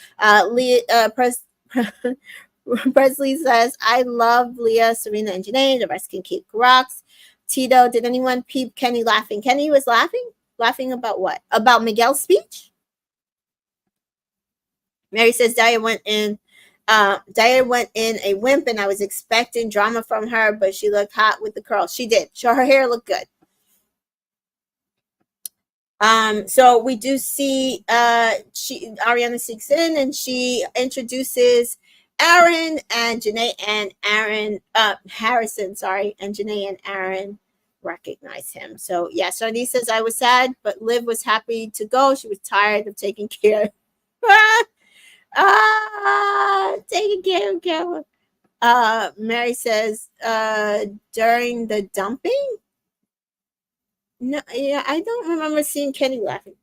Presley says, I love Leah, Serena, and Janae. The rest can keep rocks. Tito, did anyone peep Kenny laughing? Kenny was laughing? Laughing about what? About Miguel's speech? Mary says, Daya went in a wimp, and I was expecting drama from her, but she looked hot with the curls. She did. So her hair looked good. So we do see Ariana sneaks in, and she introduces Aaron and Janae and Harrison, sorry, and Janae and Aaron recognize him. So yeah, Sharnese says, I was sad, but Liv was happy to go. She was tired of taking care. Taking care of Carol. Mary says, during the dumping? No, yeah, I don't remember seeing Kenny laughing.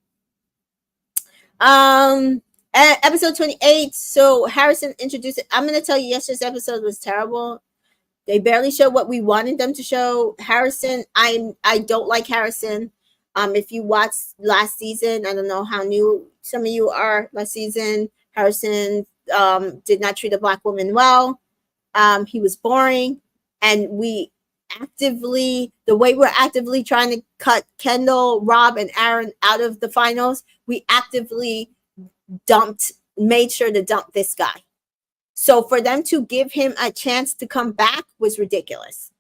Episode 28. So Harrison introduced it. I'm gonna tell you, yesterday's episode was terrible. They barely showed what we wanted them to show. Harrison, I don't like Harrison. If you watched last season, I don't know how new some of you are last season. Harrison did not treat a black woman well. He was boring, and the way we're actively trying to cut Kendall, Rob, and Aaron out of the finals, we actively made sure to dump this guy. So for them to give him a chance to come back was ridiculous.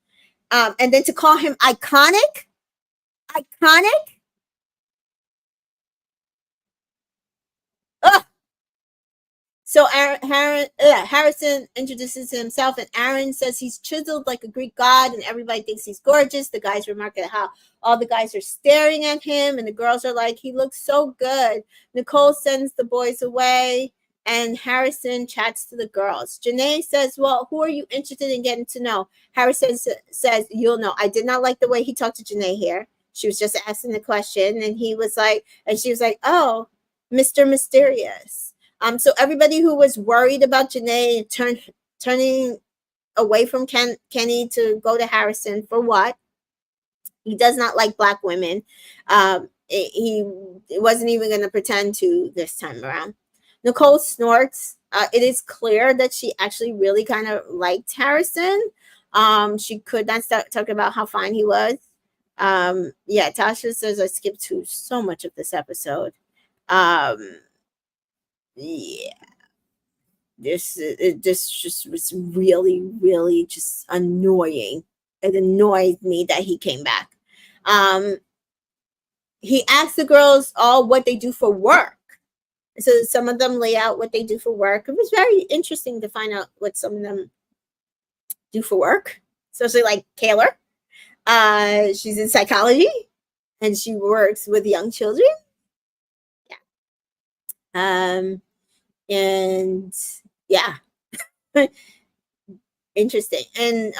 And then to call him iconic. Ugh. So Harrison introduces himself, and Aaron says he's chiseled like a Greek god, and everybody thinks he's gorgeous. The guys remark at how all the guys are staring at him, and the girls are like, he looks so good. Nicole sends the boys away, and Harrison chats to the girls. Janae says, well, who are you interested in getting to know? Harrison says, you'll know. I did not like the way he talked to Janae here. She was just asking the question, and she was like, oh, Mr. Mysterious. So everybody who was worried about Janae turning away from Kenny to go to Harrison for what? He does not like black women. He wasn't even going to pretend to this time around. Nicole snorts. It is clear that she actually really kind of liked Harrison. She could not stop talking about how fine he was. Yeah, Tasha says I skipped through so much of this episode. Yeah, this just was really, really just annoying. It annoyed me that he came back. He asked the girls all what they do for work. So some of them lay out what they do for work. It was very interesting to find out what some of them do for work, especially like Kaylor. She's in psychology, and she works with young children. Yeah. And yeah. Interesting. And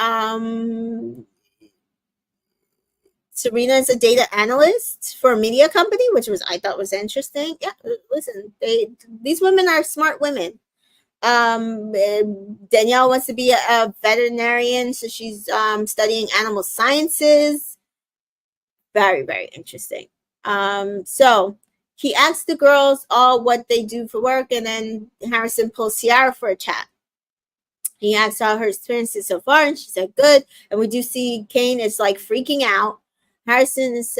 Serena is a data analyst for a media company, which I thought was interesting. Yeah, listen, these women are smart women. Danielle wants to be a veterinarian, so she's studying animal sciences. Very, very interesting. So he asked the girls all what they do for work, and then Harrison pulls Ciara for a chat. He asked how her experiences so far, and she said good. And we do see Kane is like freaking out. Harrison is,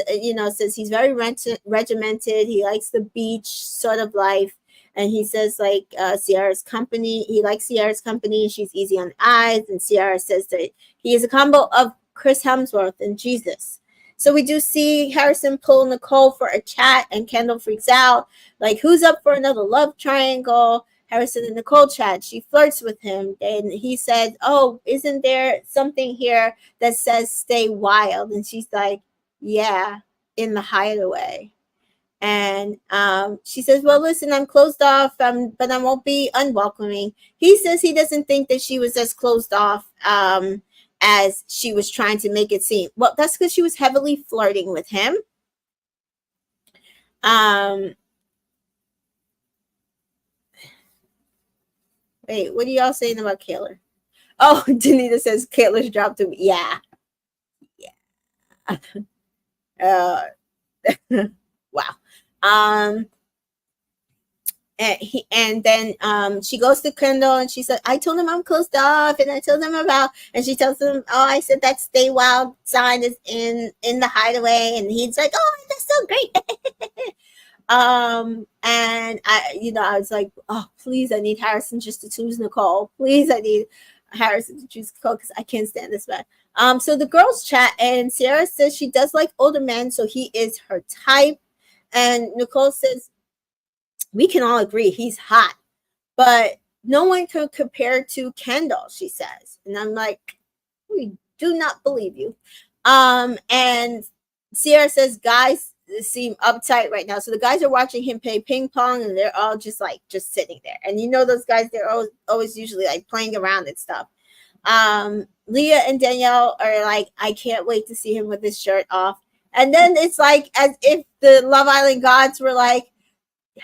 says he's very regimented. He likes the beach sort of life. And he says like Ciara's company, he likes Ciara's company. She's easy on the eyes. And Ciara says that he is a combo of Chris Hemsworth and Jesus. So we do see Harrison pull Nicole for a chat, and Kendall freaks out. Like, who's up for another love triangle? Harrison and Nicole chat. She flirts with him, and he said, oh, isn't there something here that says stay wild? And she's like, yeah, in the hideaway. And she says, well, listen, I'm closed off, but I won't be unwelcoming. He says he doesn't think that she was as closed off as she was trying to make it seem. Well, that's because she was heavily flirting with him. Wait, what are y'all saying about Kaylor? Oh, Danita says Kaylor's dropped him. Yeah. Uh, wow. Um, and then she goes to Kendall and she said, I told him I'm closed off and I told him about, and she tells him, oh, I said that stay wild sign is in the hideaway, and he's like, oh, that's so great. And I was like, oh, please, I need Harrison just to choose Nicole. Please, I need Harrison to choose Nicole because I can't stand this man. So the girls chat and Sierra says she does like older men, so he is her type. And Nicole says, we can all agree he's hot, but no one can compare to Kendall, she says. And I'm like, we do not believe you. And Sierra says guys seem uptight right now. So the guys are watching him play ping pong and they're all just sitting there. And those guys, they're always usually like playing around and stuff. Leah and Danielle are like, I can't wait to see him with his shirt off. And then it's like as if the Love Island gods were like,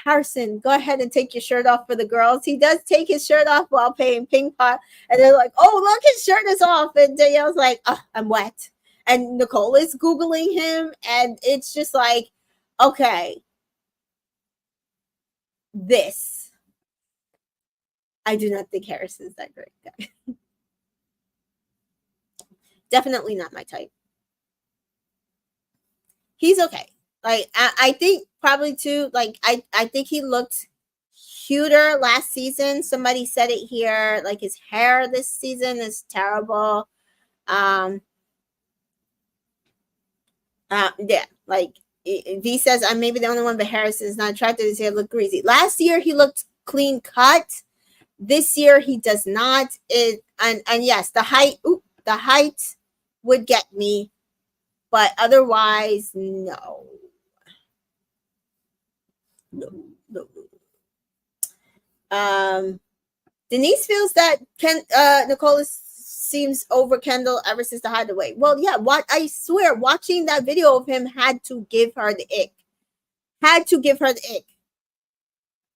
Harrison, go ahead and take your shirt off for the girls. He does take his shirt off while playing ping pong. And they're like, oh, look, his shirt is off. And Danielle's like, oh, I'm wet. And Nicole is Googling him. And it's just like, okay, this. I do not think Harrison's that great guy. Definitely not my type. He's okay. Like, I think probably too, like, I think he looked cuter last season. Somebody said it here. Like, his hair this season is terrible. Yeah, like, V says, I may be the only one, but Harrison is not attractive. His hair looked greasy. Last year, he looked clean cut. This year, he does not. And yes, the height would get me, but otherwise, no. Denise feels that Nicole seems over Kendall ever since the hideaway. Well, yeah, I swear, watching that video of him had to give her the ick.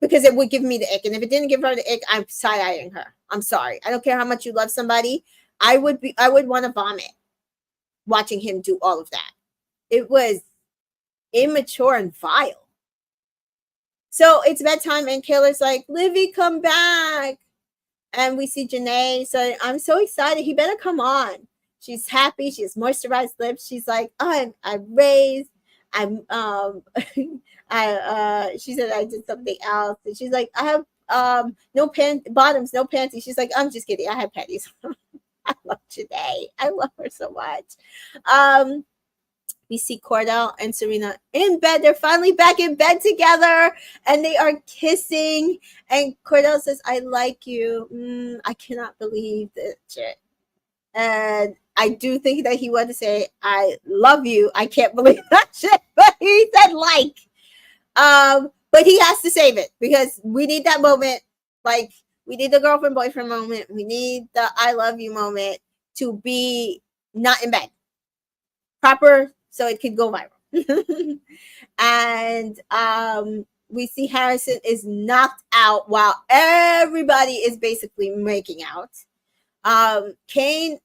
Because it would give me the ick. And if it didn't give her the ick, I'm side-eyeing her. I'm sorry. I don't care how much you love somebody. I would want to vomit watching him do all of that. It was immature and vile. So it's bedtime and Kaylor's like, Livy, come back. And we see Janae. So I'm so excited. He better come on. She's happy. She has moisturized lips. She's like, oh, I'm raised. She said I did something else. And she's like, I have no bottoms, no panties. She's like, I'm just kidding. I have panties. I love Janae. I love her so much. We see Cordell and Serena in bed. They're finally back in bed together and they are kissing. And Cordell says, I like you. I cannot believe this shit. And I do think that he wanted to say, I love you. I can't believe that shit. But he said like. But he has to save it because we need that moment. Like, we need the girlfriend boyfriend moment. We need the I love you moment to be not in bed. Proper, so it could go viral. And we see Harrison is knocked out while everybody is basically making out. Kane,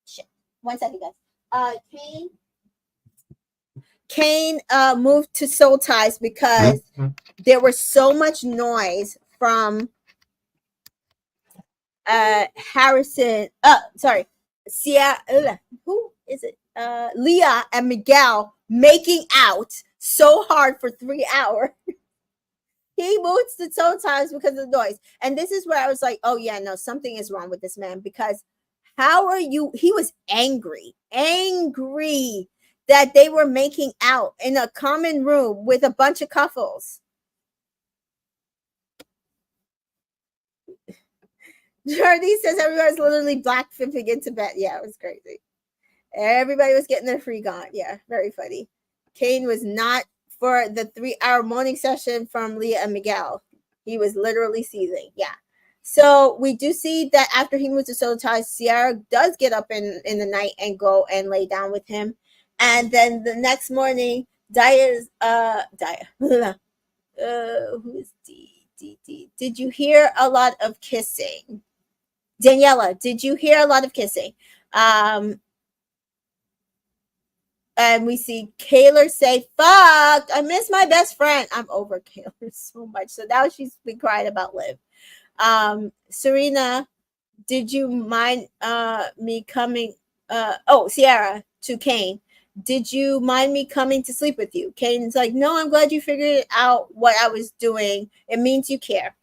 shit. 1 second, guys. Kane moved to Soul Ties because there was so much noise from Harrison. Sierra. Who is it? Leah and Miguel making out so hard for 3 hours. He moves to Soul Ties because of the noise. And this is where I was like, oh yeah, no, something is wrong with this man because how are you? He was angry that they were making out in a common room with a bunch of couples. Jordy says everybody's literally black flipping into bed. Yeah, it was crazy. Everybody was getting their free gone. Yeah, very funny. Kane was not for the 3-hour morning session from Leah and Miguel. He was literally seething. Yeah. So we do see that after he moves to Soul Ties, Sierra does get up in the night and go and lay down with him. And then the next morning, Daya, who is D? Did you hear a lot of kissing? Daniela, did you hear a lot of kissing? Um, and we see Kaylor say, "Fuck, I miss my best friend." I'm over Kaylor so much. So now she's been crying about Liv. Serena, did you mind me coming? Sierra to Kane. Did you mind me coming to sleep with you? Kane's like, no, I'm glad you figured out what I was doing. It means you care.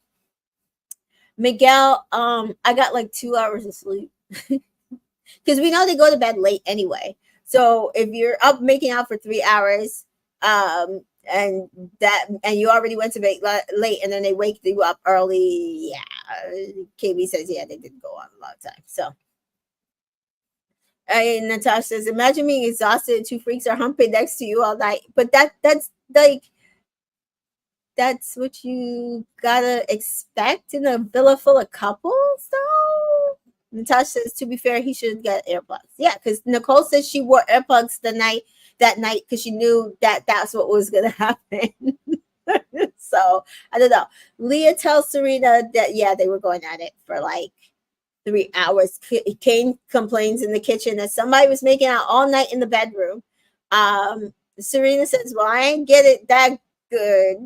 Miguel, I got like 2 hours of sleep. Because we know they go to bed late anyway. So if you're up making out for 3 hours, and you already went to bed late, and then they wake you up early, yeah. KB says, yeah, they didn't go on a long time. So, and Natasha says, imagine being exhausted, two freaks are humping next to you all night. But that's like, that's what you gotta expect in a villa full of couples, though. Natasha says, to be fair, he should get earplugs. Yeah, because Nicole says she wore earplugs that night because she knew that that's what was gonna happen. So I don't know. Leah tells Serena that yeah, they were going at it for like 3 hours. Kane complains in the kitchen that somebody was making out all night in the bedroom. Serena says, well, I ain't get it that good.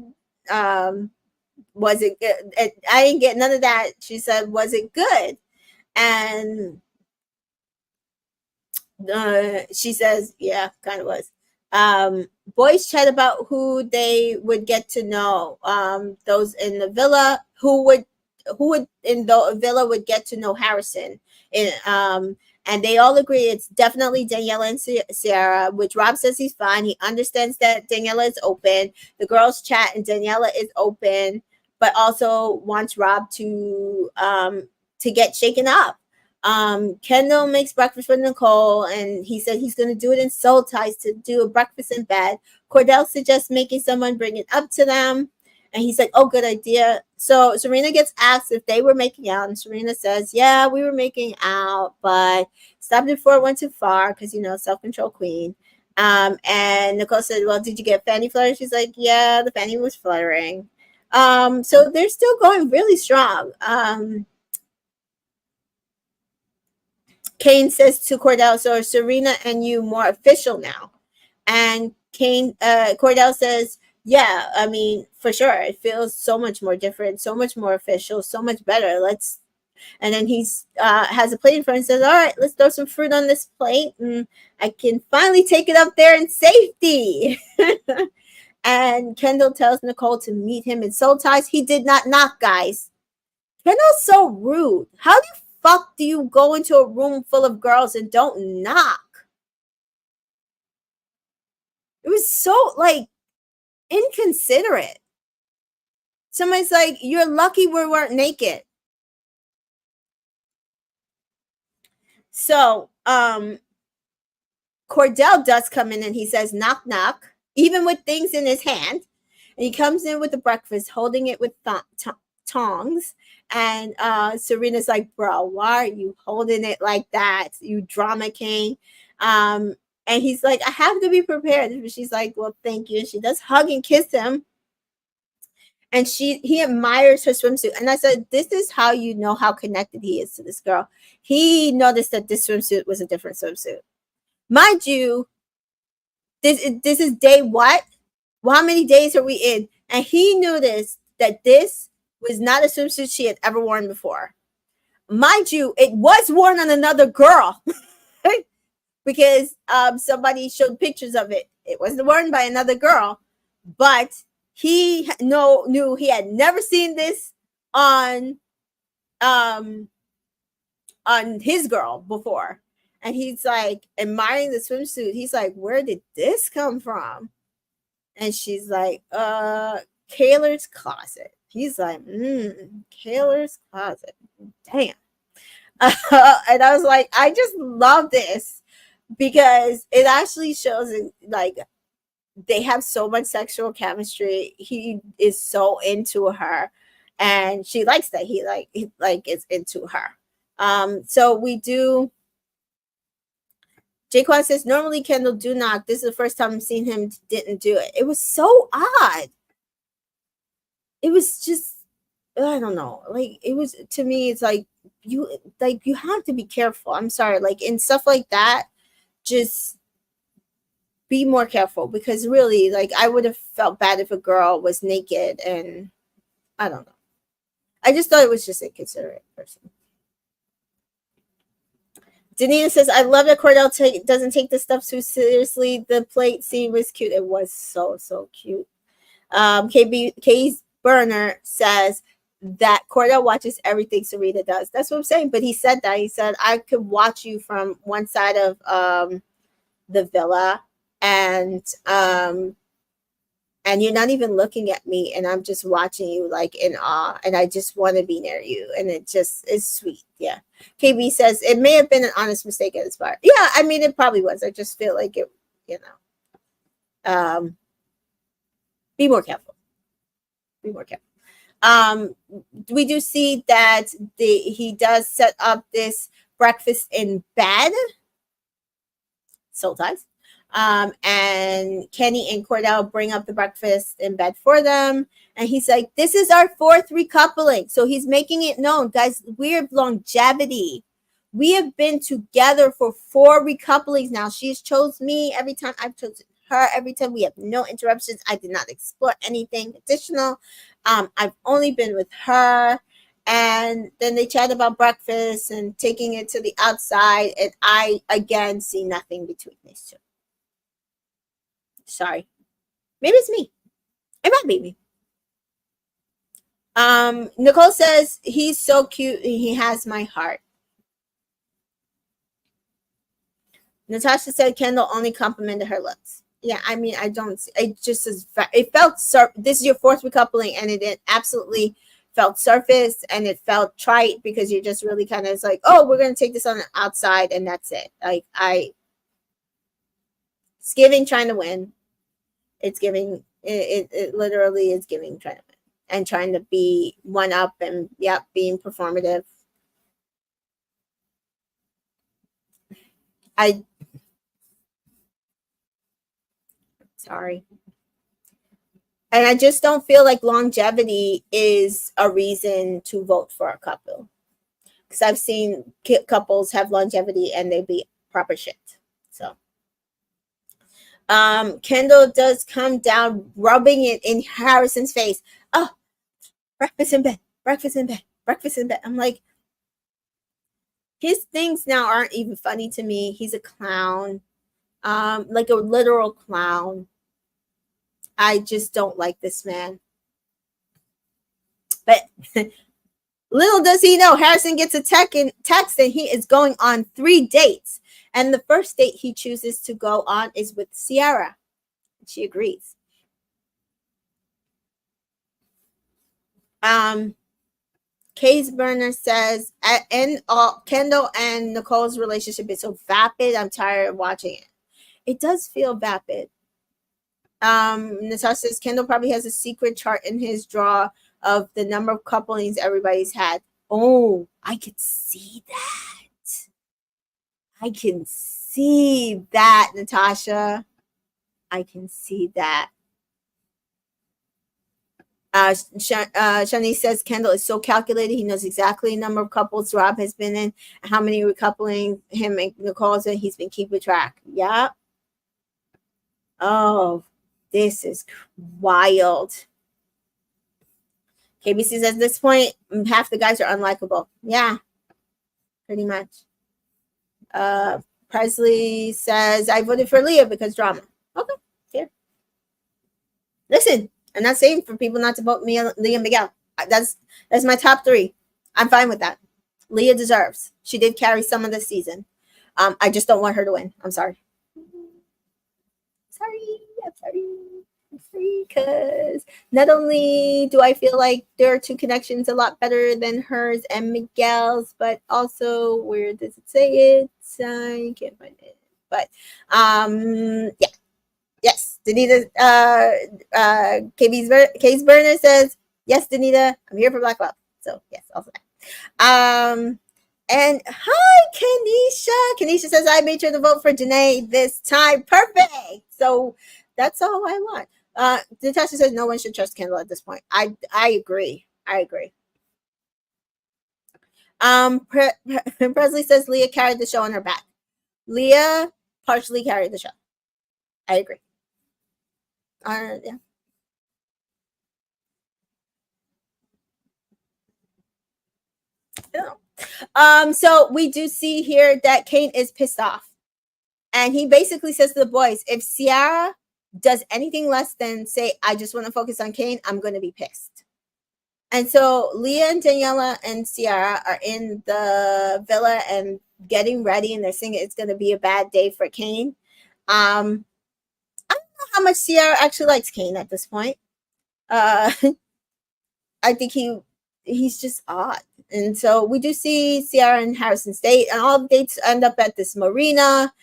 Was it good? I didn't get none of that. She said, was it good? And she says, yeah, kind of was. Boys chat about who they would get to know. Those in the villa who would in the villa would get to know Harrison. And they all agree it's definitely Daniela and Sierra, which Rob says he's fine. He understands that Daniela is open. The girls chat and Daniela is open, but also wants Rob to get shaken up. Kendall makes breakfast for Nicole, and he said he's going to do it in soul ties to do a breakfast in bed. Cordell suggests making someone bring it up to them, and he's like, oh, good idea. So Serena gets asked if they were making out, and Serena says, yeah, we were making out, but stopped before it went too far because, self-control queen. And Nicole said, well, did you get fanny flutters? She's like, yeah, the fanny was fluttering. So they're still going really strong. Kane says to Cordell, so Serena and you more official now? And Cordell says, yeah, I mean, for sure. It feels so much more different, so much more official, so much better. And then he's has a plate in front and says, all right, let's throw some fruit on this plate and I can finally take it up there in safety. And Kendall tells Nicole to meet him in soul ties. He did not knock, guys. Kendall's so rude. How the fuck do you go into a room full of girls and don't knock? It was so inconsiderate. Somebody's like, you're lucky we weren't naked. So Cordell does come in and he says, knock, knock, even with things in his hand. And he comes in with the breakfast, holding it with tongs. And Serena's like, bro, why are you holding it like that? You drama king. And he's like, I have to be prepared. And she's like, well, thank you. And she does hug and kiss him. And he admires her swimsuit. And I said, this is how you know how connected he is to this girl. He noticed that this swimsuit was a different swimsuit. Mind you, this is day what? Well, how many days are we in? And he noticed that this was not a swimsuit she had ever worn before. Mind you, it was worn on another girl because somebody showed pictures of it. It wasn't worn by another girl, but he knew he had never seen this on his girl before. And he's like admiring the swimsuit. He's like, where did this come from? And she's like, Kaylor's closet. He's like, Kaylor's closet. Damn. And I was like, I just love this because it actually shows like they have so much sexual chemistry. He is so into her and she likes that he is into her. So we do. Jaquan says, normally Kendall do knock. This is the first time I've seen him didn't do it. It was so odd. It was just I don't know. Like it was to me, it's you have to be careful. I'm sorry, like in stuff like that, just be more careful because really, like I would have felt bad if a girl was naked and I don't know. I just thought it was just inconsiderate person. Daniela says, I love that Cordell doesn't take this stuff too seriously. The plate scene was cute. It was so cute. K's Burner says that Cordell watches everything Serena does. That's what I'm saying. But he said that. He said, I could watch you from one side of the villa and you're not even looking at me and I'm just watching you like in awe and I just want to be near you and it just is sweet. Yeah. KB says it may have been an honest mistake at this part. Yeah, I mean it probably was. I just feel like it, be more careful. Be more careful. We do see that he does set up this breakfast in bed. Soul ties. And Kenny and Cordell bring up the breakfast in bed for them. And he's like, this is our fourth recoupling. So he's making it known, guys, we have longevity. We have been together for 4 recouplings now. She's chose me every time. I've chosen her every time. We have no interruptions. I did not explore anything additional. I've only been with her. And then they chat about breakfast and taking it to the outside. And I, again, see nothing between these two. Sorry. Maybe it's me. It might be me. Nicole says, he's so cute. He has my heart. Natasha said Kendall only complimented her looks. Yeah, I mean, I don't. It just is. It felt. This is your 4th recoupling, and it absolutely felt surface, and it felt trite because you're just really kind of. It's like, oh, we're gonna take this on the outside, and that's it. Like it's giving trying to win. It's giving. It literally is giving trying to win and trying to be one up and being performative. Sorry. And I just don't feel like longevity is a reason to vote for a couple. Because I've seen couples have longevity and they be proper shit. So, Kendall does come down, rubbing it in Harrison's face. Oh, breakfast in bed, breakfast in bed, breakfast in bed. I'm like, his things now aren't even funny to me. He's a clown, like a literal clown. I just don't like this man. But little does he know, Harrison gets a text and he is going on 3 dates. And the first date he chooses to go on is with Sierra. She agrees. Case Burner says, Kendall and Nicole's relationship is so vapid. I'm tired of watching it. It does feel vapid. Natasha says Kendall probably has a secret chart in his drawer of the number of couplings everybody's had. Oh, I could see that. I can see that, Natasha. I can see that. Shani says Kendall is so calculated. He knows exactly the number of couples Rob has been in, how many recoupling him and Nicole's in. He's been keeping track. Yeah. Oh, this is wild. KBC says at this point, half the guys are unlikable. Yeah, pretty much. Presley says, I voted for Leah because drama. Okay, here. Listen, I'm not saying for people not to vote me, Leah and Miguel. That's my top 3. I'm fine with that. Leah deserves. She did carry some of this season. I just don't want her to win. I'm sorry. I'm sorry, because not only do I feel like there are 2 connections a lot better than hers and Miguel's, but also, where does it say it? I can't find it. But yeah. Yes, Danita, Case Burner says, yes, Danita, I'm here for Black Love. So, yes, also that. And hi, Kenisha. Kenisha says, I made sure to vote for Janae this time. Perfect. So, that's all I want. Natasha says, no one should trust Kendall at this point. I agree. Presley says Leah carried the show on her back. Leah partially carried the show. I agree. Yeah. So we do see here that Kane is pissed off. And he basically says to the boys, if Ciara does anything less than say, I just want to focus on Kane, I'm going to be pissed. And so Leah and Daniela and Ciara are in the villa and getting ready, and they're saying it's going to be a bad day for Kane. I don't know how much Ciara actually likes Kane at this point. I think he's just odd. And so we do see Ciara and Harrison State, and all the dates end up at this marina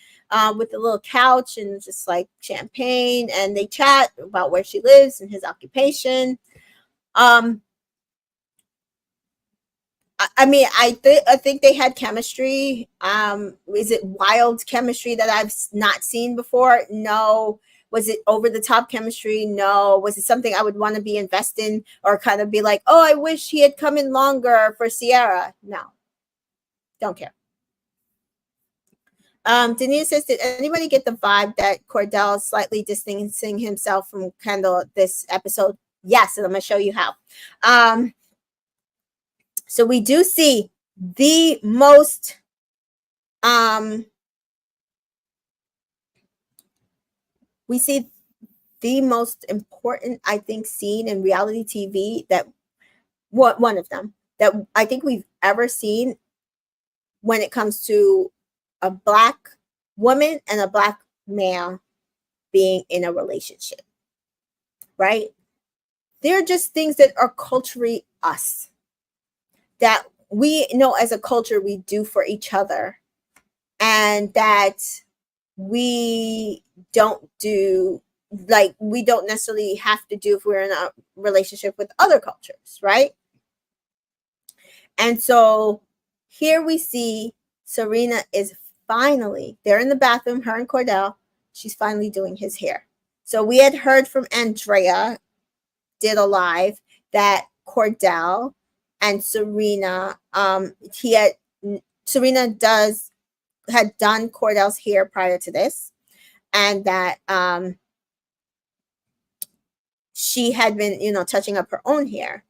with a little couch and just like champagne, and they chat about where she lives and his occupation. I mean, I think they had chemistry. Is it wild chemistry that I've not seen before? No. Was it over the top chemistry? No. Was it something I would want to be invested in or kind of be like, oh, I wish he had come in longer for Ciara? No. Don't care. Denise says, did anybody get the vibe that Cordell is slightly distancing himself from Kendall this episode? Yes, and I'm going to show you how. So we do see the most we see the most important, I think, scene in reality TV that one of them that I think we've ever seen when it comes to a Black woman and a Black male being in a relationship, right? They're just things that are culturally us, that we know as a culture we do for each other, and that we don't do, like, we don't necessarily have to do if we're in a relationship with other cultures, right? And so here we see Serena is finally, they're in the bathroom, her and Cordell, she's finally doing his hair. So we had heard from Andrea, did a live, that Cordell and Serena, Serena had done Cordell's hair prior to this, and that she had been, touching up her own hair,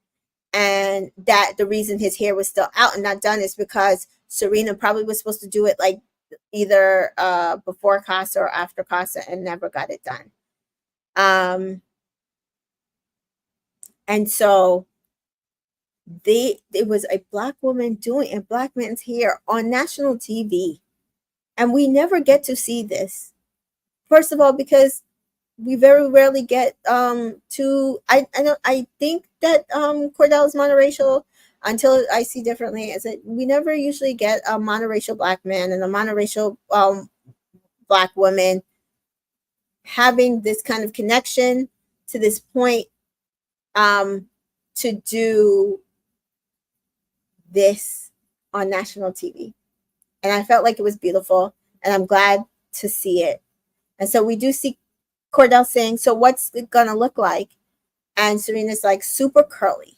and that the reason his hair was still out and not done is because Serena probably was supposed to do it like either before Casa or after Casa and never got it done. And so it was a Black woman doing a Black man's hair on national TV. And we never get to see this. First of all, because we very rarely get I think that Cordell is monoracial until I see differently. Is that we never usually get a monoracial Black man and a monoracial Black woman having this kind of connection to this point to do this on national TV. And I felt like it was beautiful, and I'm glad to see it. And so we do see Cordell saying, so what's it gonna look like? And Serena's like, super curly.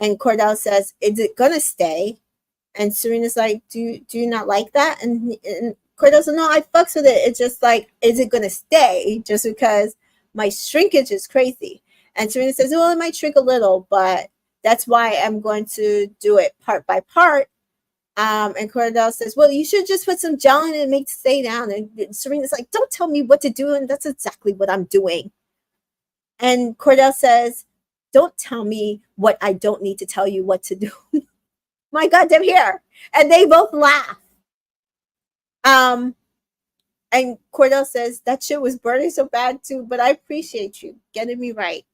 And Cordell says, is it gonna stay? And Serena's like, do you not like that? And Cordell says, no, I fucks with it. It's just like, is it gonna stay? Just because my shrinkage is crazy. And Serena says, well, it might shrink a little, but that's why I'm going to do it part by part. And Cordell says, well, you should just put some gel in it and make it stay down. And Serena's like, don't tell me what to do. And that's exactly what I'm doing. And Cordell says, don't tell me what I don't need to tell you what to do. My goddamn hair. And they both laugh. And Cordell says, that shit was burning so bad too, but I appreciate you getting me right.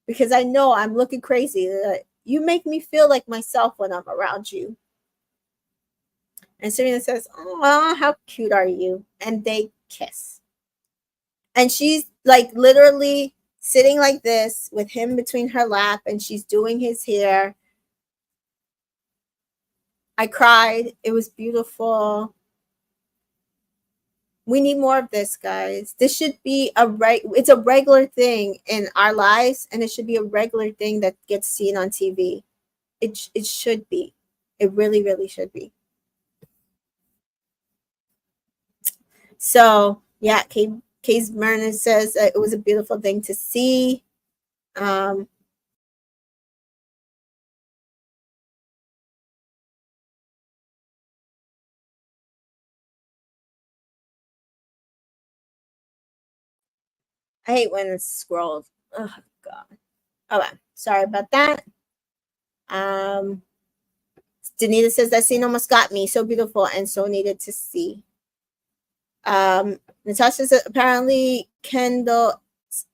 Because I know I'm looking crazy. You make me feel like myself when I'm around you. And Serena says, oh, how cute are you? And they kiss. And she's like literally sitting like this with him between her lap, and she's doing his hair. I cried. It was beautiful. We need more of this, guys. This should be it's a regular thing in our lives, and it should be a regular thing that gets seen on TV. It should be. It really, really should be. So yeah, Case Myrna says it was a beautiful thing to see. Um, I hate when it's scrolled. Oh god. Okay, sorry about that. Um, Danita says that scene almost got me. So beautiful and so needed to see. Natasha says apparently Kendall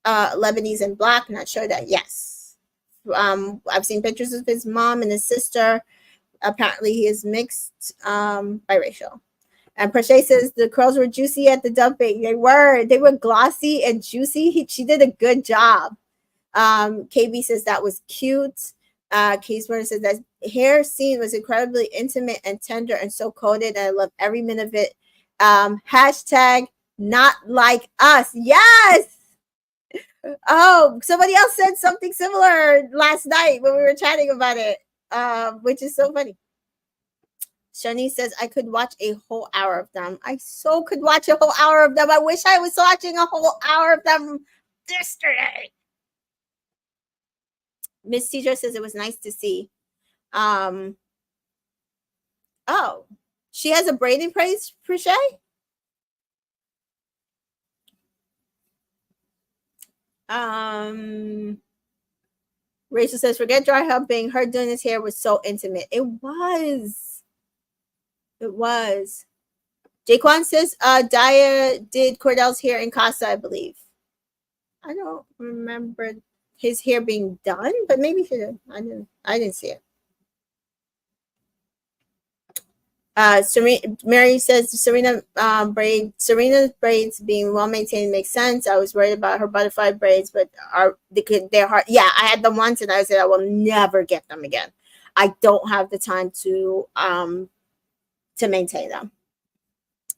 Lebanese and black. Not sure that. Yes. I've seen pictures of his mom and his sister. Apparently, he is mixed, biracial. And Prochet says the curls were juicy at the dumping. They were. They were glossy and juicy. She did a good job. KB says that was cute. Case Warner says that hair scene was incredibly intimate and tender and so coded. And I love every minute of it. Hashtag not like us. Yes. Oh, somebody else said something similar last night when we were chatting about it, which is so funny. Shani says I could watch a whole hour of them. I so could watch a whole hour of them. I wish I was watching a whole hour of them yesterday. Miss Cedro says it was nice to see. Oh, she has a braiding praise crochet. Rachel says, forget dry humping. Her doing his hair was so intimate. It was. It was. Jaquan says, Daya did Cordell's hair in Casa, I believe. I don't remember his hair being done, but maybe he did. I didn't see it. Mary says Serena's braids being well maintained makes sense. I was worried about her butterfly braids, but they're hard. Yeah, I had them once, and I said I will never get them again. I don't have the time to maintain them.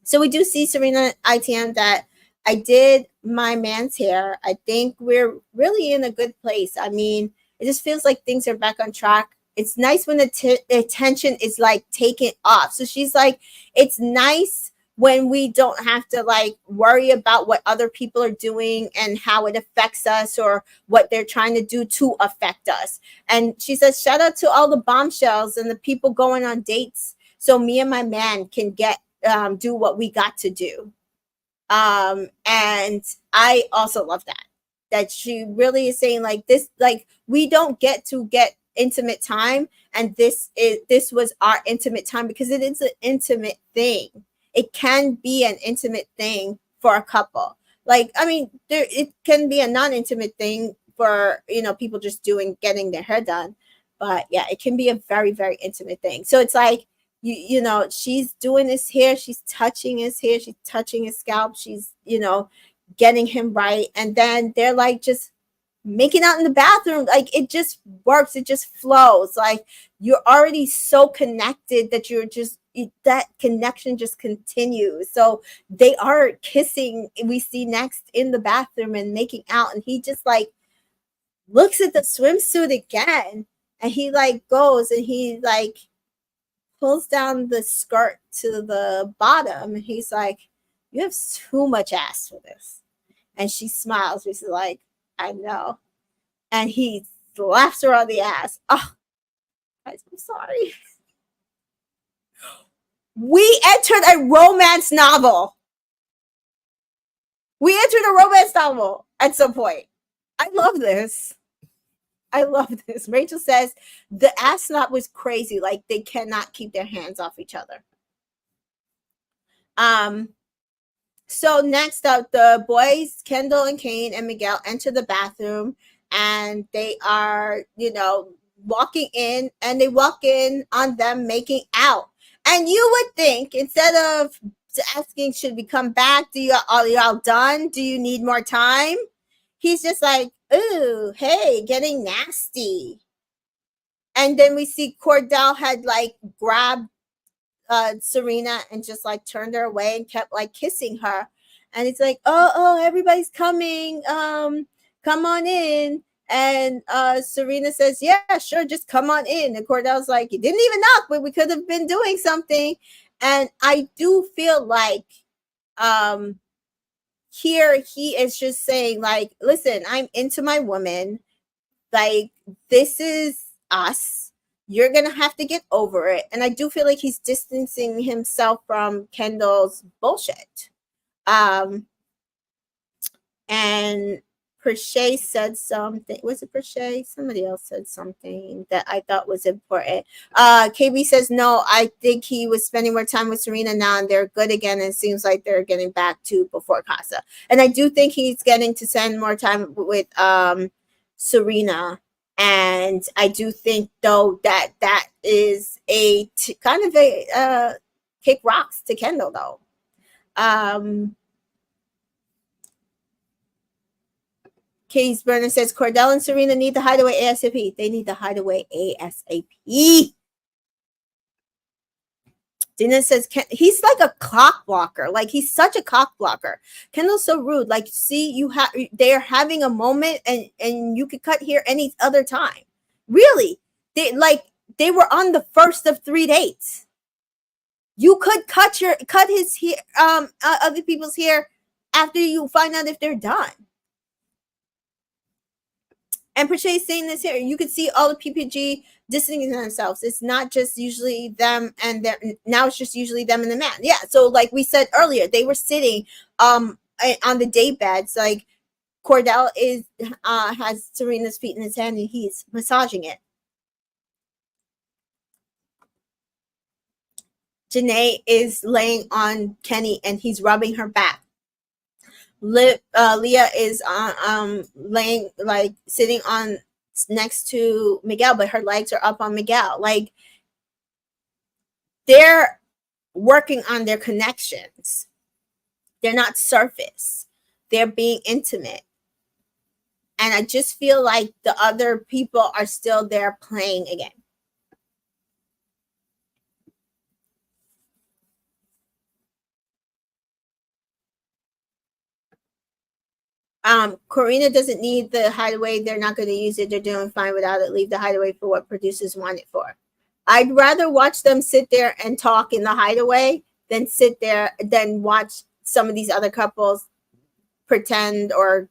So we do see Serena ITM that I did my man's hair. I think we're really in a good place. I mean, it just feels like things are back on track. It's nice when the attention is like taken off. So she's like, it's nice when we don't have to like worry about what other people are doing and how it affects us or what they're trying to do to affect us. And she says, shout out to all the bombshells and the people going on dates so me and my man can get do what we got to do. And I also love that she really is saying like this, like we don't get to get intimate time, and this was our intimate time because it is an intimate thing. It can be an intimate thing for a couple. Like, I mean, it can be a non-intimate thing for, people just getting their hair done. But yeah, it can be a very, very intimate thing. So it's like, she's doing his hair, she's touching his hair, she's touching his scalp, she's, getting him right. And then they're like just making out in the bathroom. Like it just works, it just flows. Like you're already so connected that that connection just continues. So they are kissing, we see next in the bathroom and making out. And he just like looks at the swimsuit again. And he like goes and he like pulls down the skirt to the bottom, and he's like, you have too much ass for this. And she smiles. She's like, I know. And he slaps her on the ass. Oh, I'm sorry. We entered a romance novel. We entered a romance novel at some point. I love this. I love this. Rachel says the ass snap was crazy. Like they cannot keep their hands off each other. So next up, the boys, Kendall and Kane and Miguel, enter the bathroom and they are, walking in, and they walk in on them making out. And you would think, instead of asking, should we come back? Are y'all done? Do you need more time? He's just like, ooh, hey, getting nasty. And then we see Cordell had like grabbed Serena and just like turned her away and kept like kissing her. And it's like, oh, everybody's coming. Come on in. And Serena says, yeah, sure, just come on in. And Cordell's like, you didn't even knock, but we could have been doing something. And I do feel like um here he is just saying, like, listen, I'm into my woman. Like, this is us. You're going to have to get over it. And I do feel like he's distancing himself from Kendall's bullshit. And Prochet said something. Was it Prochet? Somebody else said something that I thought was important. KB says, no, I think he was spending more time with Serena now and they're good again. And it seems like they're getting back to before Casa. And I do think he's getting to spend more time with Serena. And I do think, though, that that is kind of a kick rocks to Kendall, though. Case Burner says Cordell and Serena need the hideaway ASAP. They need the hideaway ASAP. Dina says he's like a cock blocker. Like, he's such a cock blocker. Kendall's so rude. Like, see, they're having a moment and you could cut here any other time. Really. They were on the first of 3 dates. You could cut his hair, other people's hair after you find out if they're done. And Prochet's saying this here. You can see all the PPG distancing themselves. It's not just usually them and now it's just usually them and the man. Yeah. So like we said earlier, they were sitting on the date beds. Like, Cordell has Serena's feet in his hand and he's massaging it. Janae is laying on Kenny and he's rubbing her back. Leah is laying, like, sitting on next to Miguel, but her legs are up on Miguel. Like, they're working on their connections. They're not surface. They're being intimate. And I just feel like the other people are still there playing again. Corina doesn't need the hideaway. They're not going to use it. They're doing fine without it. Leave the hideaway for what producers want it for. I'd rather watch them sit there and talk in the hideaway than watch some of these other couples pretend or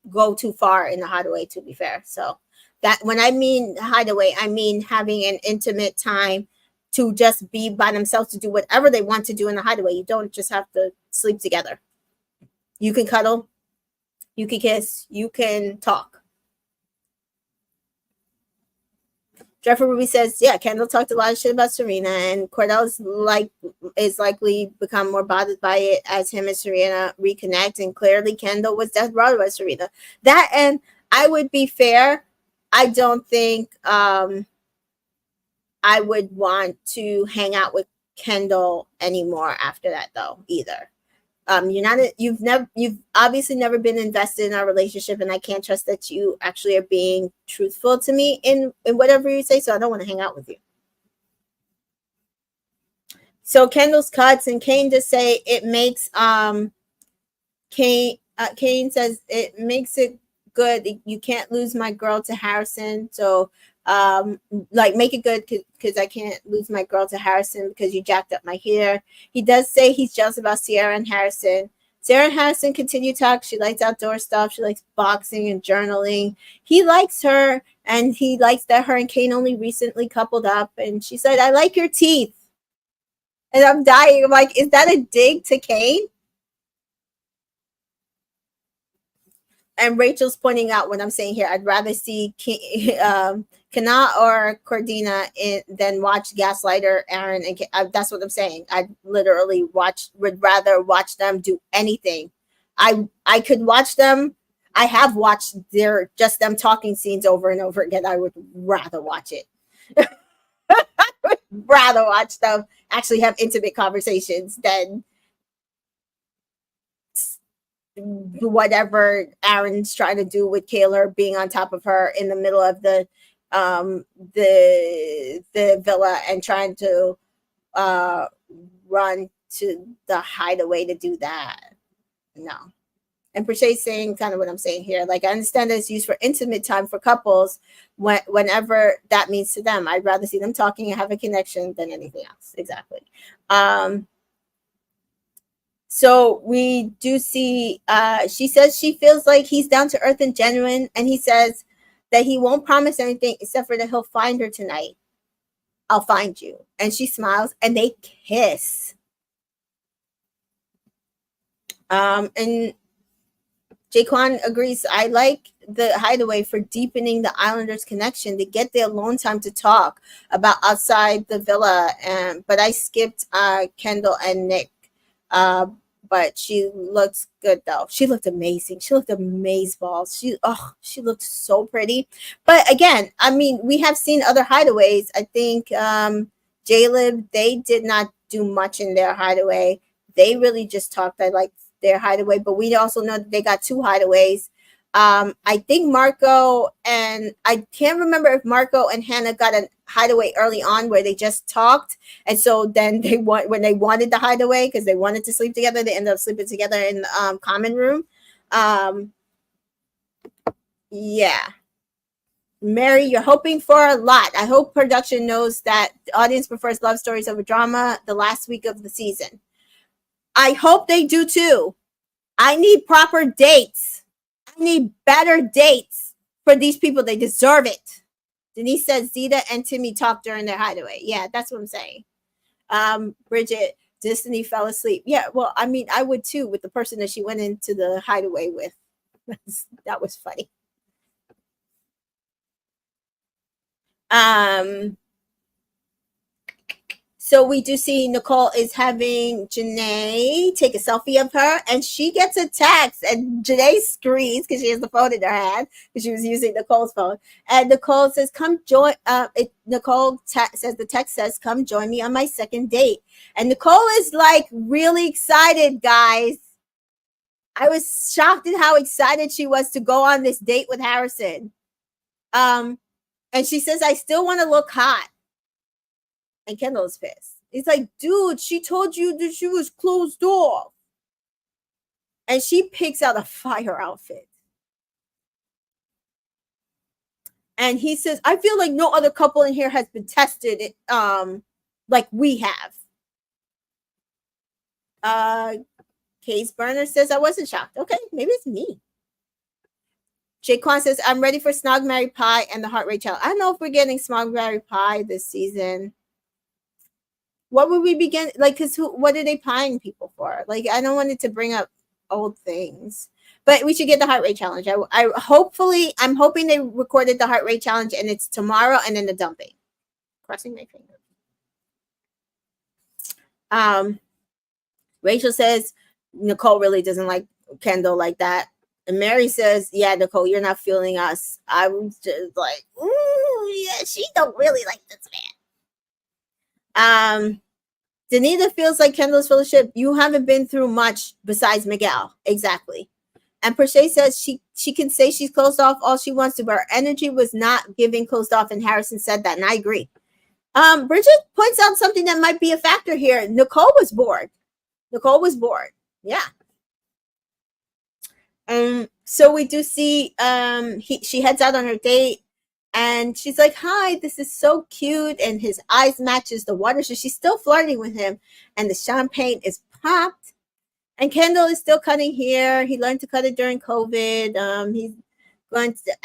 go too far in the hideaway, to be fair. So that when I mean hideaway, I mean having an intimate time to just be by themselves, to do whatever they want to do in the hideaway. You don't just have to sleep together. You can cuddle, you can kiss, you can talk. Jeffrey Ruby says, yeah, Kendall talked a lot of shit about Serena, and Cordell is likely become more bothered by it as him and Serena reconnect, and clearly Kendall was death bothered by Serena. That, and I would be fair, I don't think I would want to hang out with Kendall anymore after that, though, either. You've obviously never been invested in our relationship, and I can't trust that you actually are being truthful to me in whatever you say, so I don't want to hang out with you. So Kendall's cuts, and Kane just say it makes Kane says it makes it good. You can't lose my girl to Harrison. So like, make it good because I can't lose my girl to Harrison because you jacked up my hair. He does say he's jealous about Sierra and Harrison. Sarah and Harrison continue to talk. She likes outdoor stuff. She likes boxing and journaling. He likes her, and he likes that her and Kane only recently coupled up. And she said, I like your teeth. And I'm dying. I'm like, is that a dig to Kane? And Rachel's pointing out what I'm saying here. I'd rather see Kana or Cordina than watch Gaslighter, Aaron, and that's what I'm saying. I'd literally would rather watch them do anything. I could watch them. I have watched just them talking scenes over and over again. I would rather watch it. I would rather watch them actually have intimate conversations than whatever Aaron's trying to do with Kaylor, being on top of her in the middle of the villa and trying to run to the hideaway to do that. No. And Prashay's saying kind of what I'm saying here. Like, I understand that it's used for intimate time for couples whenever that means to them. I'd rather see them talking and have a connection than anything else. Exactly. So we do see, she says she feels like he's down to earth and genuine. And he says that he won't promise anything except for that he'll find her tonight. I'll find you. And she smiles and they kiss. And Jaquan agrees. I like the Hideaway for deepening the Islanders' connection. They get their alone time to talk about outside the villa. But I skipped Kendall and Nick. But she looks good though. She looked amazing. She looked amazeballs. She looked so pretty. But again, I mean, we have seen other hideaways. I think J-Lib, they did not do much in their hideaway. They really just talked. I like their hideaway, but we also know that they got two hideaways. I think Marco and I can't remember if Marco and Hannah got a hideaway early on where they just talked, and so then when they wanted the hideaway because they wanted to sleep together, they ended up sleeping together in the common room. Yeah. Mary, you're hoping for a lot. I hope production knows that the audience prefers love stories over drama the last week of the season. I hope they do too. I need proper dates. I need better dates for these people. They deserve it. Denise says Zeta and Timmy talked during their hideaway. Yeah, that's what I'm saying. Bridget, Destiny fell asleep. Yeah, well, I mean, I would too with the person that she went into the hideaway with. That was funny. So we do see Nicole is having Janae take a selfie of her, and she gets a text, and Janae screams because she has the phone in her hand because she was using Nicole's phone. And Nicole says, "Come join." Nicole says the text says, "Come join me on my second date." And Nicole is like really excited, guys. I was shocked at how excited she was to go on this date with Harrison. And she says, "I still want to look hot." And Kendall's pissed. He's like, "Dude, she told you that she was closed off." And she picks out a fire outfit. And he says, "I feel like no other couple in here has been tested like we have." Case Burner says, "I wasn't shocked." Okay, maybe it's me. Jaquan says, "I'm ready for Snog, Marry, Pie and the Heart Rate Challenge." I don't know if we're getting Snog, Marry, Pie this season. What would we begin like? Because what are they pieing people for? Like, I don't want it to bring up old things, but we should get the heart rate challenge. I'm hoping they recorded the heart rate challenge and it's tomorrow and then the dumping. Crossing my fingers. Rachel says Nicole really doesn't like Kendall like that. And Mary says, "Yeah, Nicole, you're not feeling us." I was just like, "Ooh, yeah, she don't really like this man." Danita feels like Kendall's fellowship. You haven't been through much besides Miguel. Exactly. And Perche says she can say she's closed off all she wants to, but her energy was not giving closed off. And Harrison said that, and I agree. Bridget points out something that might be a factor here. Nicole was bored. Yeah. So we do see she heads out on her date. And she's like, "Hi, this is so cute." And his eyes matches the water. So she's still flirting with him. And the champagne is popped. And Kendall is still cutting hair. He learned to cut it during COVID. He's going to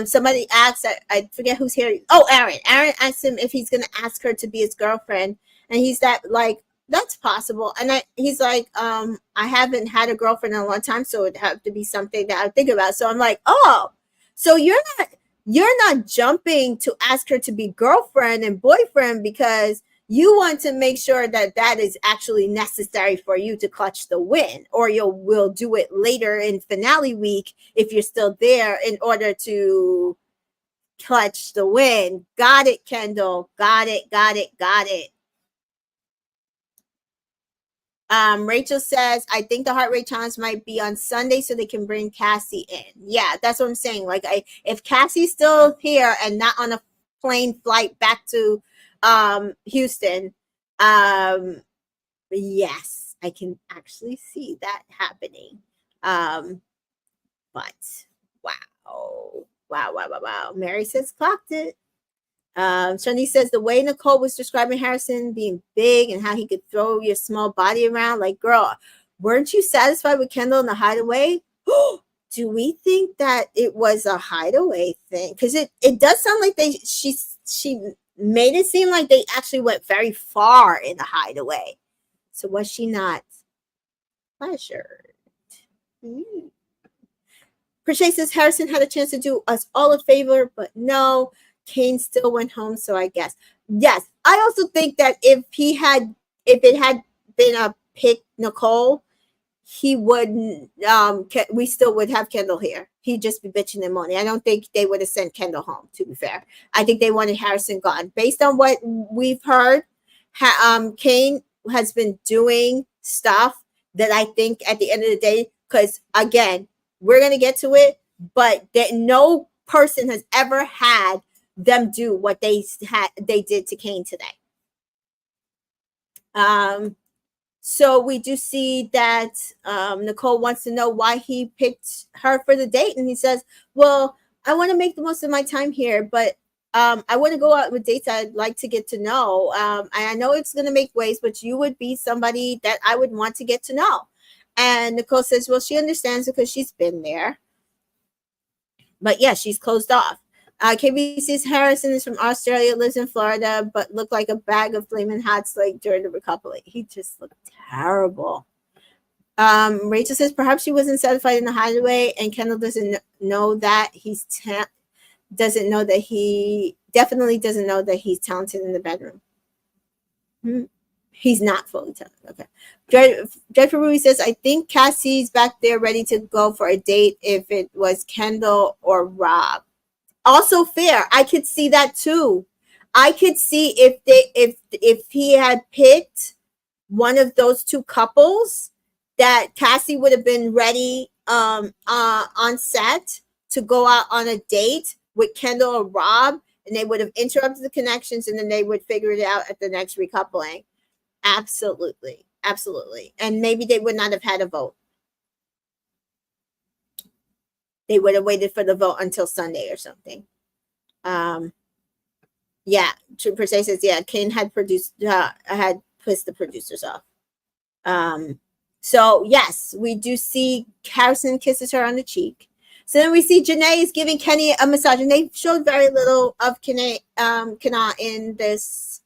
somebody asked, I forget who's here. Oh, Aaron. Aaron asked him if he's going to ask her to be his girlfriend. And he's like, "That's possible." And he's like, "I haven't had a girlfriend in a long time, so it'd have to be something that I think about." So I'm like, "Oh, so you're not jumping to ask her to be girlfriend and boyfriend because you want to make sure that that is actually necessary for you to clutch the win, or we'll do it later in finale week if you're still there in order to clutch the win." Got it, Kendall. Got it. Rachel says, "I think the heart rate challenge might be on Sunday so they can bring Cassie in." Yeah, that's what I'm saying. Like, if Cassie's still here and not on a plane flight back to Houston, yes, I can actually see that happening. Um, but wow, wow. Mary says clocked it. Shani says the way Nicole was describing Harrison being big and how he could throw your small body around, like, girl, weren't you satisfied with Kendall in the hideaway? Do we think that it was a hideaway thing? Because it does sound like she made it seem like they actually went very far in the hideaway. So was she not pleasured? Mm. Crochet says Harrison had a chance to do us all a favor, but no, Kane still went home. So I guess yes. I also think that if it had been a pick Nicole, he wouldn't. We still would have Kendall here. He'd just be bitching and moaning. I don't think they would have sent Kendall home. To be fair, I think they wanted Harrison gone. Based on what we've heard, Kane has been doing stuff that I think at the end of the day, because again, we're gonna get to it, but that no person has ever had them do what they did to Kane today. So we do see that Nicole wants to know why he picked her for the date, and he says, well, I want to make the most of my time here, but I want to go out with dates I'd like to get to know. I know it's going to make waves, but you would be somebody that I would want to get to know. And Nicole says, well, she understands because she's been there. But yeah, she's closed off. KBC's Harrison is from Australia, lives in Florida, but looked like a bag of flaming hot like during the recoupling. He just looked terrible. Rachel says perhaps she wasn't satisfied in the hideaway, and Kendall doesn't know that definitely doesn't know that he's talented in the bedroom. He's not fully talented. Okay. Dreadful Ruby says, I think Cassie's back there ready to go for a date if it was Kendall or Rob. Also fair. I could see that too. I could see if he had picked one of those two couples, that Cassie would have been ready on set to go out on a date with Kendall or Rob, and they would have interrupted the connections, and then they would figure it out at the next recoupling. Absolutely. And maybe they would not have had a vote. They would have waited for the vote until Sunday or something. Yeah, Per Se says, yeah, Kane had pissed the producers off. So yes, we do see Harrison kisses her on the cheek. So then we see Janae is giving Kenny a massage, and they showed very little of Kenny in this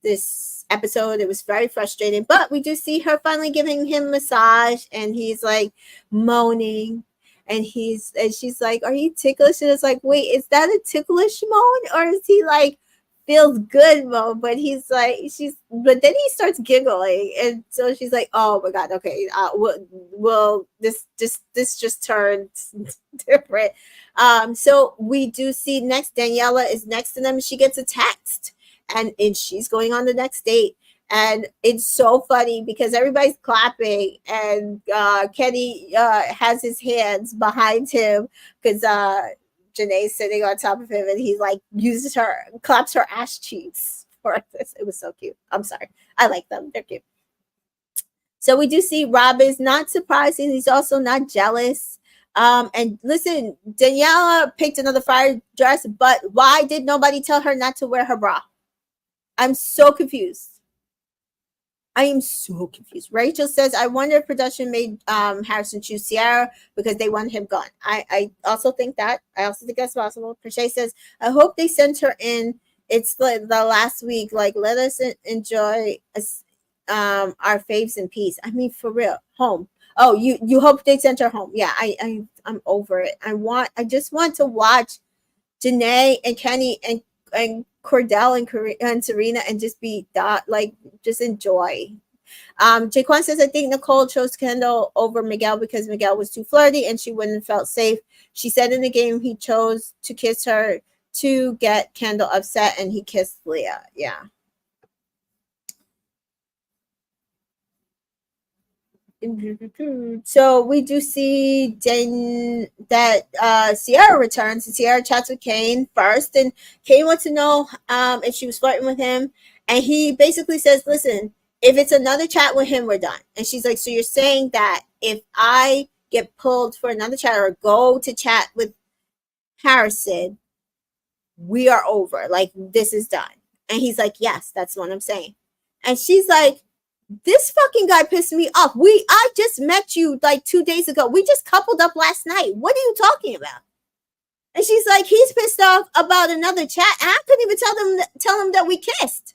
this episode. It was very frustrating, but we do see her finally giving him a massage, and he's like moaning, and she's like, are you ticklish? And it's like, wait, is that a ticklish moan, or is he like feels good moan? But he's like, but then he starts giggling, and so she's like, oh my god, okay, well this just turned different. So we do see next, Daniela is next to them. She gets a text, and she's going on the next date. And it's so funny because everybody's clapping, and Kenny has his hands behind him because Janae's sitting on top of him, and he like claps her ass cheeks for this. It was so cute. I'm sorry. I like them. They're cute. So we do see Rob is not surprising. He's also not jealous. And listen, Daniela picked another fire dress, but why did nobody tell her not to wear her bra? I'm so confused. I am so confused. Rachel says, I wonder if production made Harrison choose Sierra because they want him gone. I also think that. I also think that's possible. Crochet says, I hope they sent her in. It's the last week. Like, let us enjoy our faves in peace. I mean, for real. Home. Oh, you hope they sent her home. Yeah, I'm over it. I just want to watch Janae and Kenny and Cordell and Serena and just be just enjoy. Jaquan says, I think Nicole chose Kendall over Miguel because Miguel was too flirty and she wouldn't have felt safe. She said in the game he chose to kiss her to get Kendall upset, and he kissed Leah. Yeah. So we do see that Sierra returns, and Sierra chats with Kane first, and Kane wants to know if she was flirting with him, and he basically says, listen, if it's another chat with him, we're done. And she's like, so you're saying that if I get pulled for another chat or go to chat with Harrison, we are over. Like, this is done. And he's like, yes, that's what I'm saying. And she's like, this fucking guy pissed me off. I just met you like 2 days ago. We just coupled up last night. What are you talking about? And she's like, he's pissed off about another chat. And I couldn't even tell him that we kissed.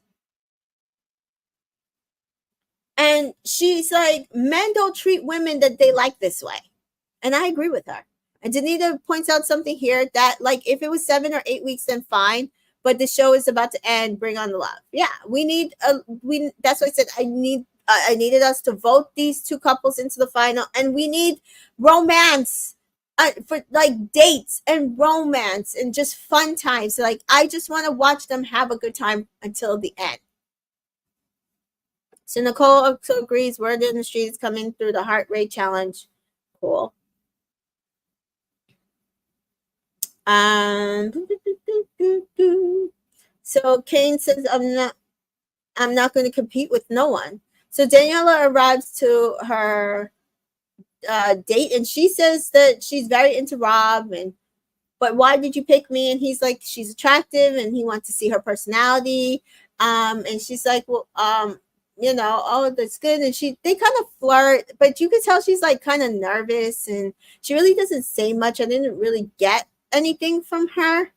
And she's like, men don't treat women that they like this way. And I agree with her. And Danita points out something here that, like, if it was 7 or 8 weeks, then fine. But the show is about to end. Bring on the love. Yeah, we need that's why I said I needed us to vote these two couples into the final, and we need romance for like dates and romance and just fun times. Like, I just want to watch them have a good time until the end. So Nicole also agrees. Word in the streets coming through the heart rate challenge. Cool. So Kane says, I'm not going to compete with no one. So Daniela arrives to her date, and she says that she's very into Rob, but why did you pick me? And he's like, she's attractive, and he wants to see her personality. And she's like, well, oh, that's good. And they kind of flirt, but you can tell she's like kind of nervous, and she really doesn't say much. I didn't really get anything from her.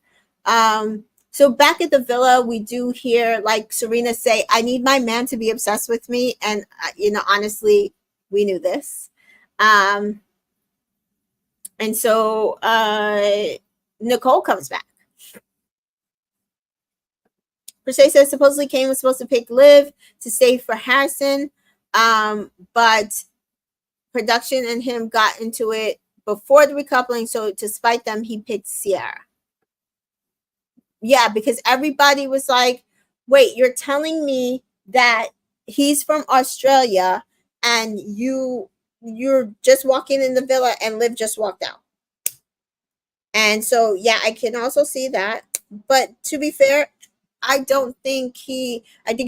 So back at the villa, we do hear like Serena say, I need my man to be obsessed with me. And, honestly, we knew this. And so Nicole comes back. Persay says supposedly Kane was supposed to pick Liv to stay for Harrison, but production and him got into it before the recoupling, so to spite them, he picked Sierra. Yeah, because everybody was like, wait, you're telling me that he's from Australia and you're just walking in the villa and Liv just walked out. And so, yeah, I can also see that. But to be fair, I think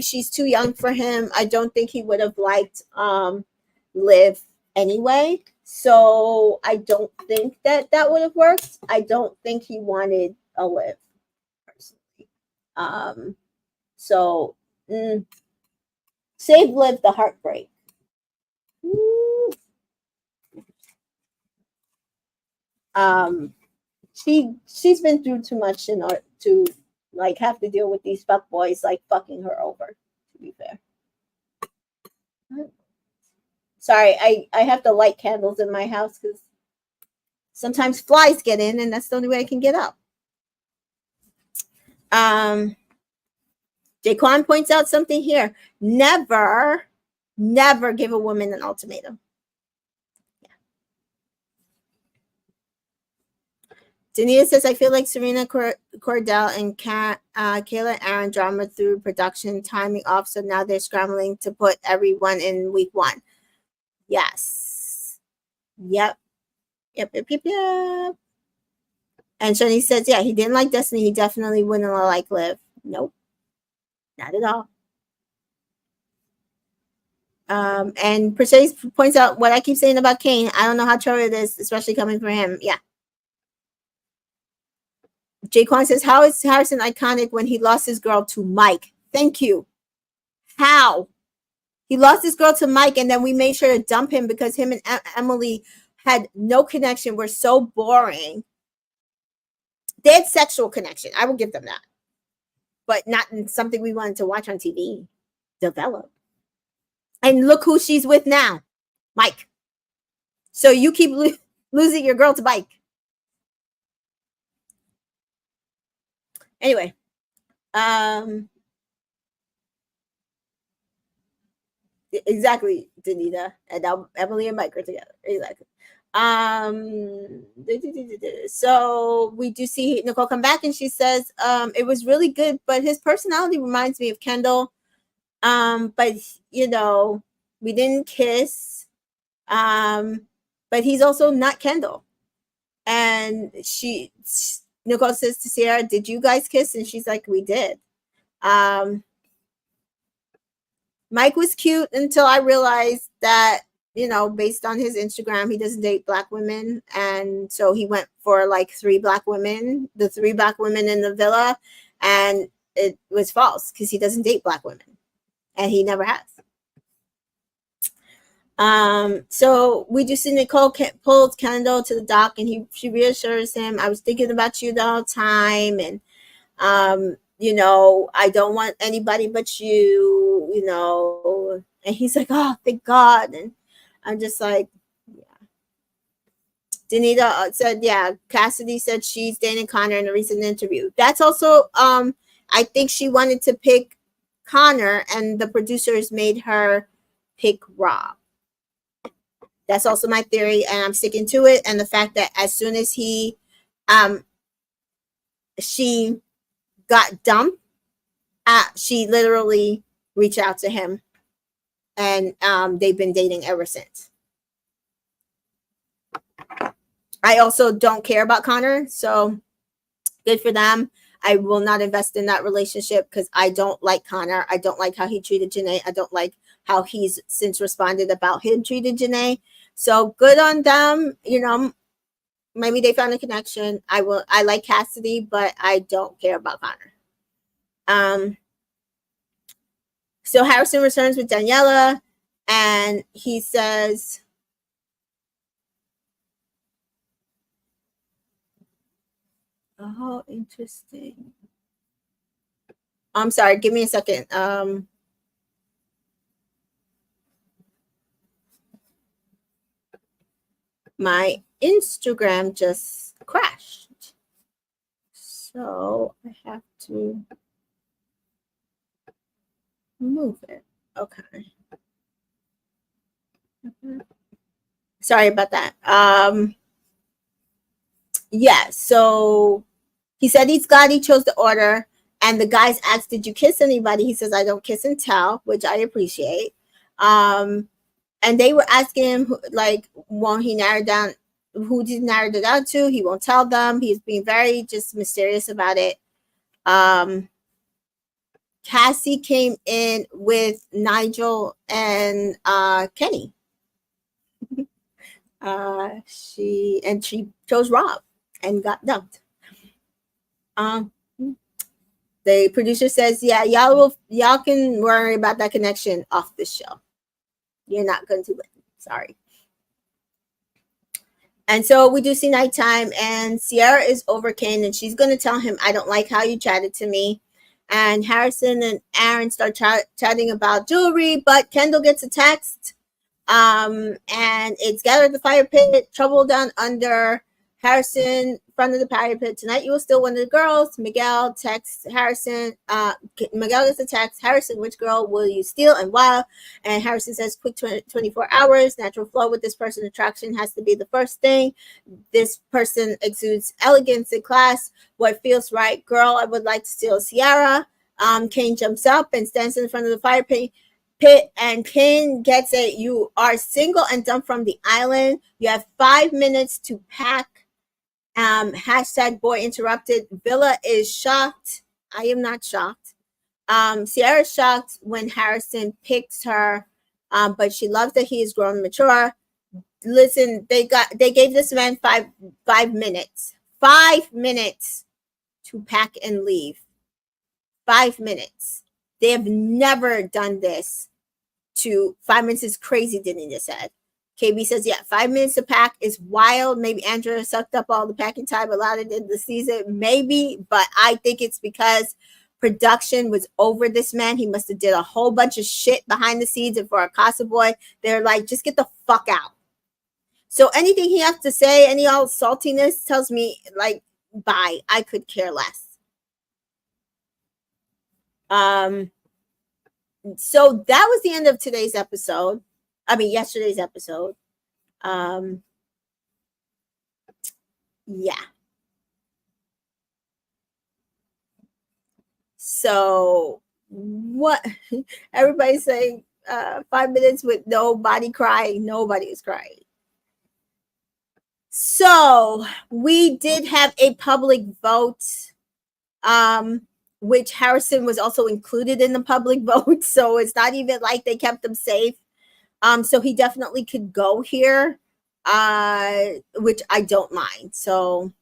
she's too young for him. I don't think he would have liked Liv anyway. So I don't think that would have worked. I don't think he wanted a Liv personally. So save Liv the heartbreak. Woo. She's been through too much in order to like have to deal with these fuck boys like fucking her over, to be fair. Sorry, I have to light candles in my house because sometimes flies get in, and that's the only way I can get out. Jaquan points out something here. Never give a woman an ultimatum. Dania says, I feel like Serena, Cordell, and Kaylor and Aaron drama through production timing off, so now they're scrambling to put everyone in week 1. Yes. Yep. And Shani says, yeah, he didn't like Destiny. He definitely wouldn't like Liv. Nope. Not at all. And Perseus points out what I keep saying about Kane. I don't know how true it is, especially coming from him. Yeah. Jaquan says, how is Harrison iconic when he lost his girl to Mike? Thank you. How? He lost his girl to Mike, and then we made sure to dump him because him and Emily had no connection. We're so boring. They had sexual connection. I will give them that. But not something we wanted to watch on TV. Develop. And look who she's with now. Mike. So you keep losing your girl to Mike. Anyway. Exactly, Danita. And now Emily and Mike are together. Exactly. So we do see Nicole come back, and she says it was really good, but his personality reminds me of Kendall. But we didn't kiss. But he's also not Kendall. And Nicole says to Sierra, did you guys kiss? And she's like, we did. Mike was cute until I realized that, based on his Instagram, he doesn't date black women. And so he went for like the three black women in the villa. And it was false because he doesn't date black women. And he never has. So we just see Nicole pulls Kendall to the dock, and she reassures him, I was thinking about you the whole time, and I don't want anybody but you, and he's like, oh, thank God. And I'm just like, yeah. Danita said, yeah, Cassidy said she's dating Connor in a recent interview. That's also, I think she wanted to pick Connor, and the producers made her pick Rob. That's also my theory, and I'm sticking to it. And the fact that as soon as she got dumped, she literally reached out to him, and they've been dating ever since. I also don't care about Connor, so good for them. I will not invest in that relationship because I don't like Connor. I don't like how he treated Janae. I don't like how he's since responded about him treated Janae. So good on them. Maybe they found a connection. I like Cassidy, but I don't care about Connor. So Harrison returns with Daniela, and he says, oh, interesting. I'm sorry, give me a second. My Instagram just crashed, so I have to move it. Okay. Sorry about that. Yeah, so he said he's glad he chose the order, and the guys asked, did you kiss anybody? He says, I don't kiss and tell, which I appreciate. And they were asking him, like, won't he narrow down who did narrow it down to? He won't tell them. He's being very just mysterious about it. Cassie came in with Nigel and Kenny. She chose Rob and got dumped. The producer says, yeah, y'all can worry about that connection off the show. You're not going to win. Sorry. And so we do see nighttime, and Sierra is over Kane, and she's going to tell him, I don't like how you chatted to me. And Harrison and Aaron start chatting about jewelry, but Kendall gets a text, and it's gathered at the fire pit, trouble down under. Harrison, front of the fire pit, tonight you will steal one of the girls. Miguel texts Harrison. Miguel gets a text. Harrison, which girl will you steal and why? And Harrison says, quick 24 hours. Natural flow with this person. Attraction has to be the first thing. This person exudes elegance and class. What feels right? Girl, I would like to steal Sierra. Kane jumps up and stands in front of the fire pit, and Kane gets it. You are single and done from the island. You have 5 minutes to pack. Hashtag boy interrupted. Villa is shocked. I am not shocked. Sierra's shocked when Harrison picks her, but she loves that he is grown and mature. Listen, they gave this man 5 minutes. 5 minutes to pack and leave. 5 minutes. They have never done this. 5 minutes is crazy, Danita said. KB says, yeah, 5 minutes to pack is wild. Maybe Andrea sucked up all the packing time allotted in the season. Maybe, but I think it's because production was over this man. He must have did a whole bunch of shit behind the scenes. And for a Casa Boy, they're like, just get the fuck out. So anything he has to say, any all saltiness tells me, like, bye. I could care less. So that was the end of today's episode. Yesterday's episode. Yeah. So what everybody's saying, 5 minutes with nobody crying. Nobody is crying. So we did have a public vote. which Harrison was also included in the public vote. So it's not even like they kept him safe. So he definitely could go here, which I don't mind. So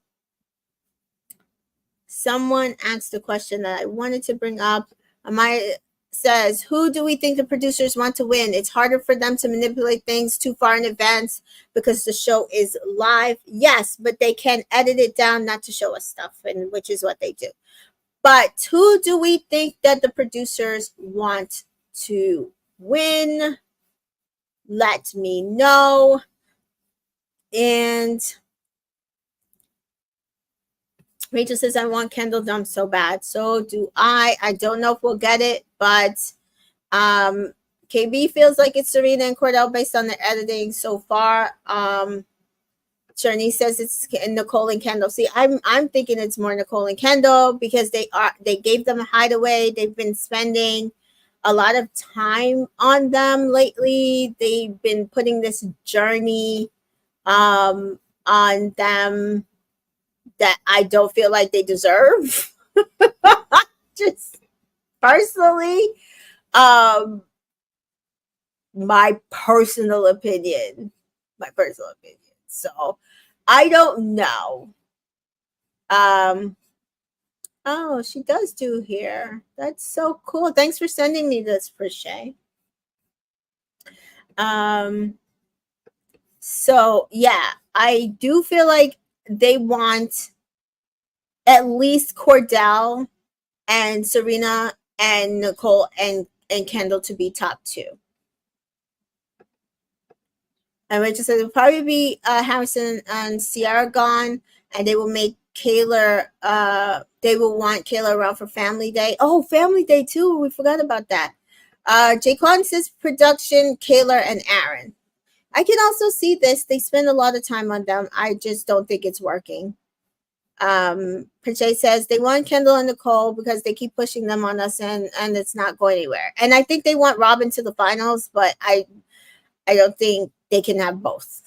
someone asked a question that I wanted to bring up. My says, who do we think the producers want to win? It's harder for them to manipulate things too far in advance because the show is live. Yes, but they can edit it down not to show us stuff, and which is what they do. But who do we think that the producers want to win? Let me know. And Rachel says, I want Kendall Dump so bad. So do I. I don't know if we'll get it, but KB feels like it's Serena and Cordell based on their editing so far. Shani says it's Nicole and Kendall. See, I'm thinking it's more Nicole and Kendall because they gave them a hideaway. They've been spending a lot of time on them lately. They've been putting this journey on them that I don't feel like they deserve. Just personally, my personal opinion. So I don't know. Oh, she does do hair. That's so cool. Thanks for sending me this, Prishay. So yeah, I do feel like they want at least Cordell and Serena and Nicole and Kendall to be top two. And Rachel said it'll probably be Harrison and Ciara gone, and they will make Kaylor. They will want Kaylor around for Family Day. Oh, Family Day too. We forgot about that. Jaquan says production, Kaylor and Aaron. I can also see this. They spend a lot of time on them. I just don't think it's working. Pache says they want Kendall and Nicole because they keep pushing them on us and it's not going anywhere. And I think they want Robin to the finals, but I don't think they can have both.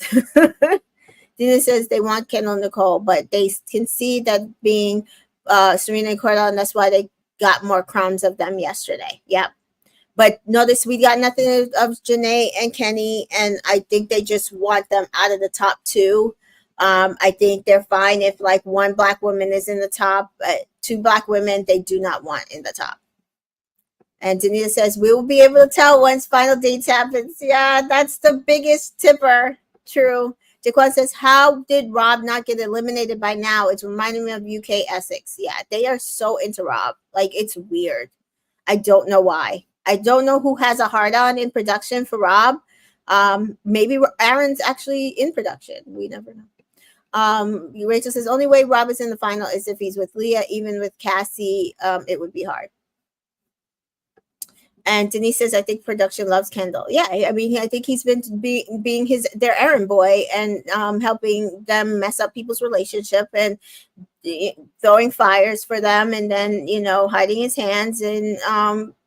Dina says they want Kendall and Nicole, but they can see that being Serena and Cordell, and that's why they got more crumbs of them yesterday. Yep. But notice we got nothing of Jana and Kenny, and I think they just want them out of the top two. I think they're fine if like one black woman is in the top, but two black women they do not want in the top. And Danita says, we will be able to tell once final dates happens. Yeah, that's the biggest tipper. True. Jaquan says, how did Rob not get eliminated by now? It's reminding me of UK Essex. Yeah, they are so into Rob. Like, it's weird. I don't know why. I don't know who has a hard on in production for Rob. Maybe Aaron's actually in production. We never know. Rachel says, only way Rob is in the final is if he's with Leah. Even with Cassie, it would be hard. And Denise says, I think production loves Kendall. Yeah, I mean, I think he's been being their errand boy and helping them mess up people's relationship and throwing fires for them and then, hiding his hands. And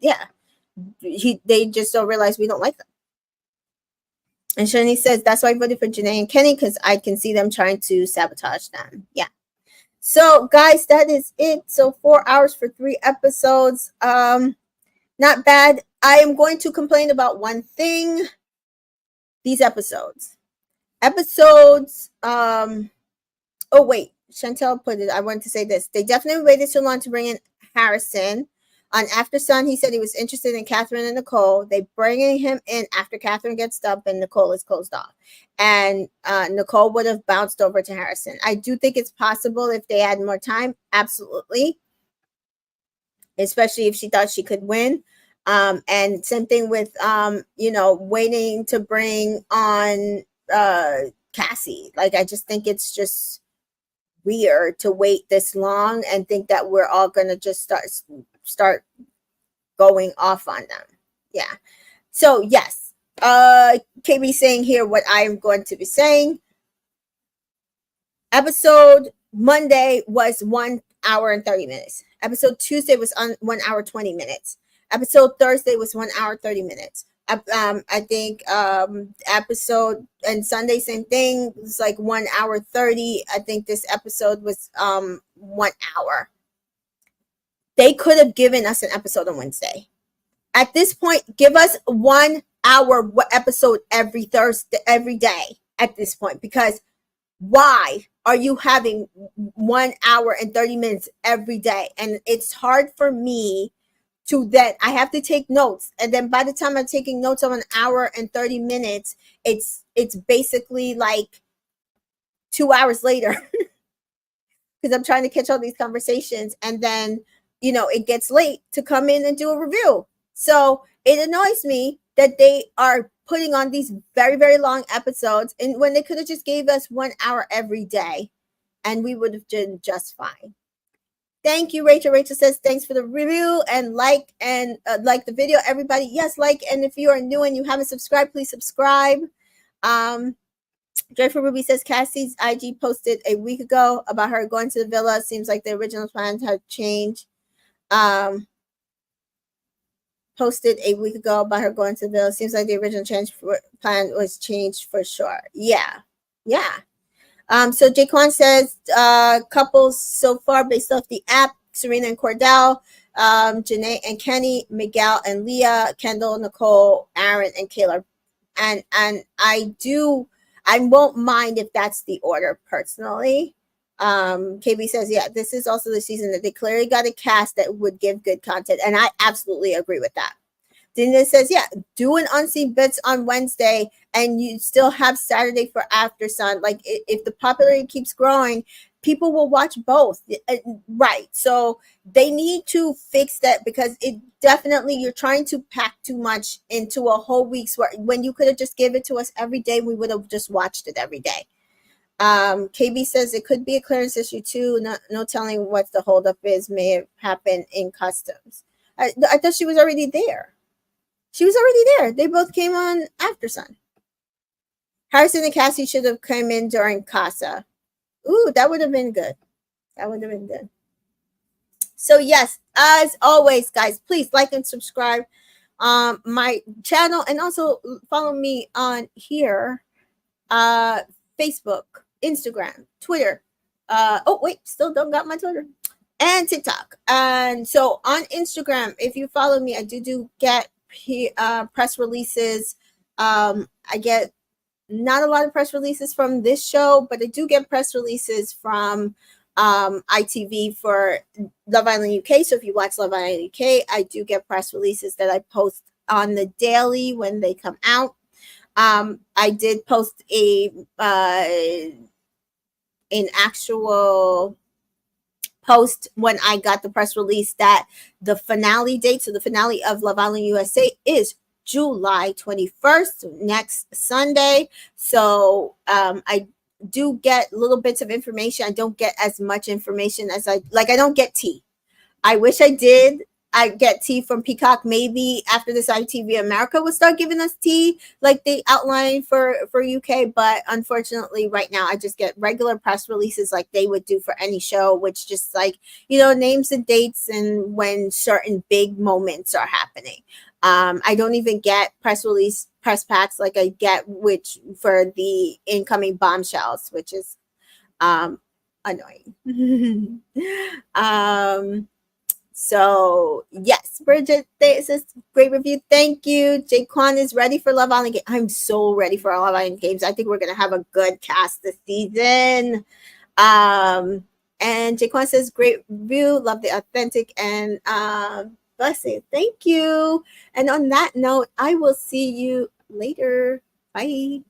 yeah, they just don't realize we don't like them. And Shani says, that's why I voted for Jana and Kenny because I can see them trying to sabotage them. Yeah. So, guys, that is it. So 4 hours for 3 episodes. Not bad. I am going to complain about one thing. These episodes. Oh wait, Chantel put it. I wanted to say this. They definitely waited too long to bring in Harrison. On After Sun, he said he was interested in Catherine and Nicole. They bringing him in after Catherine gets dumped and Nicole is closed off. And Nicole would have bounced over to Harrison. I do think it's possible if they had more time. Absolutely. Especially if she thought she could win. And same thing with, waiting to bring on Cassie. Like, I just think it's just weird to wait this long and think that we're all going to just start going off on them. Yeah. So, yes. KB saying here what I'm going to be saying. Episode Monday was 1 hour and 30 minutes. Episode Tuesday was on 1 hour 20 minutes. Episode Thursday was 1 hour 30 minutes. I think episode and Sunday same thing. It was like 1 hour 30. I think this episode was 1 hour. They could have given us an episode on Wednesday. At this point, give us 1 hour episode every Thursday, every day at this point, because why are you having 1 hour and 30 minutes every day? And it's hard for me to that. I have to take notes. And then by the time I'm taking notes on 1 hour and 30 minutes, it's basically like 2 hours later because I'm trying to catch all these conversations. And then, it gets late to come in and do a review. So it annoys me that they are putting on these very, very long episodes, and when they could have just gave us 1 hour every day and we would have done just fine. Thank you, Rachel. Rachel says, thanks for the review and like the video, everybody. Yes, like, and if you are new and you haven't subscribed, please subscribe. Joyful Ruby says, Cassie's IG posted a week ago about her going to the villa. Seems like the original plans have changed. Posted a week ago about her going to the villa. Seems like the original plan was changed for sure. Yeah. So Jaquan says, couples so far based off the app: Serena and Cordell, Jana and Kenny, Miguel and Leah, Kendall, Nicole, Aaron and Kaylor. And I won't mind if that's the order personally. KB says, yeah, this is also the season that they clearly got a cast that would give good content. And I absolutely agree with that. Daniela says, yeah, do an unseen bits on Wednesday and you still have Saturday for After Sun. Like, if the popularity keeps growing, people will watch both. Right. So they need to fix that, because it definitely, you're trying to pack too much into a whole week's work when you could have just given it to us every day. We would have just watched it every day. KB says it could be a clearance issue too. No telling what the holdup is. May have happened in customs. I thought she was already there. She was already there. They both came on After Sun. Harrison and Cassie should have come in during Casa. Ooh, that would have been good. So yes, as always, guys, please like and subscribe my channel, and also follow me on here, Facebook, Instagram, Twitter. Still don't got my Twitter, and TikTok. And so on Instagram, if you follow me, I do get press releases. I get not a lot of press releases from this show, but I do get press releases from ITV for Love Island UK. So if you watch Love Island UK, I do get press releases that I post on the daily when they come out. I did post an actual post when I got the press release that the finale date, so the finale of Love Island USA, is July 21st, next Sunday. So I do get little bits of information. I don't get as much information as I don't get tea. I wish I did. I get tea from Peacock. Maybe after this, ITV America will start giving us tea like they outlined for UK. But unfortunately, right now, I just get regular press releases like they would do for any show, which just names and dates and when certain big moments are happening. I don't even get press packs like I get for the incoming bombshells, which is annoying. So yes, Bridget, this is great review. Thank you. Jaquan is ready for Love Island Games. I'm so ready for Love Island Games. I think we're gonna have a good cast this season. And Jaquan says, great review. Love the authentic and blessing. Thank you. And on that note, I will see you later. Bye.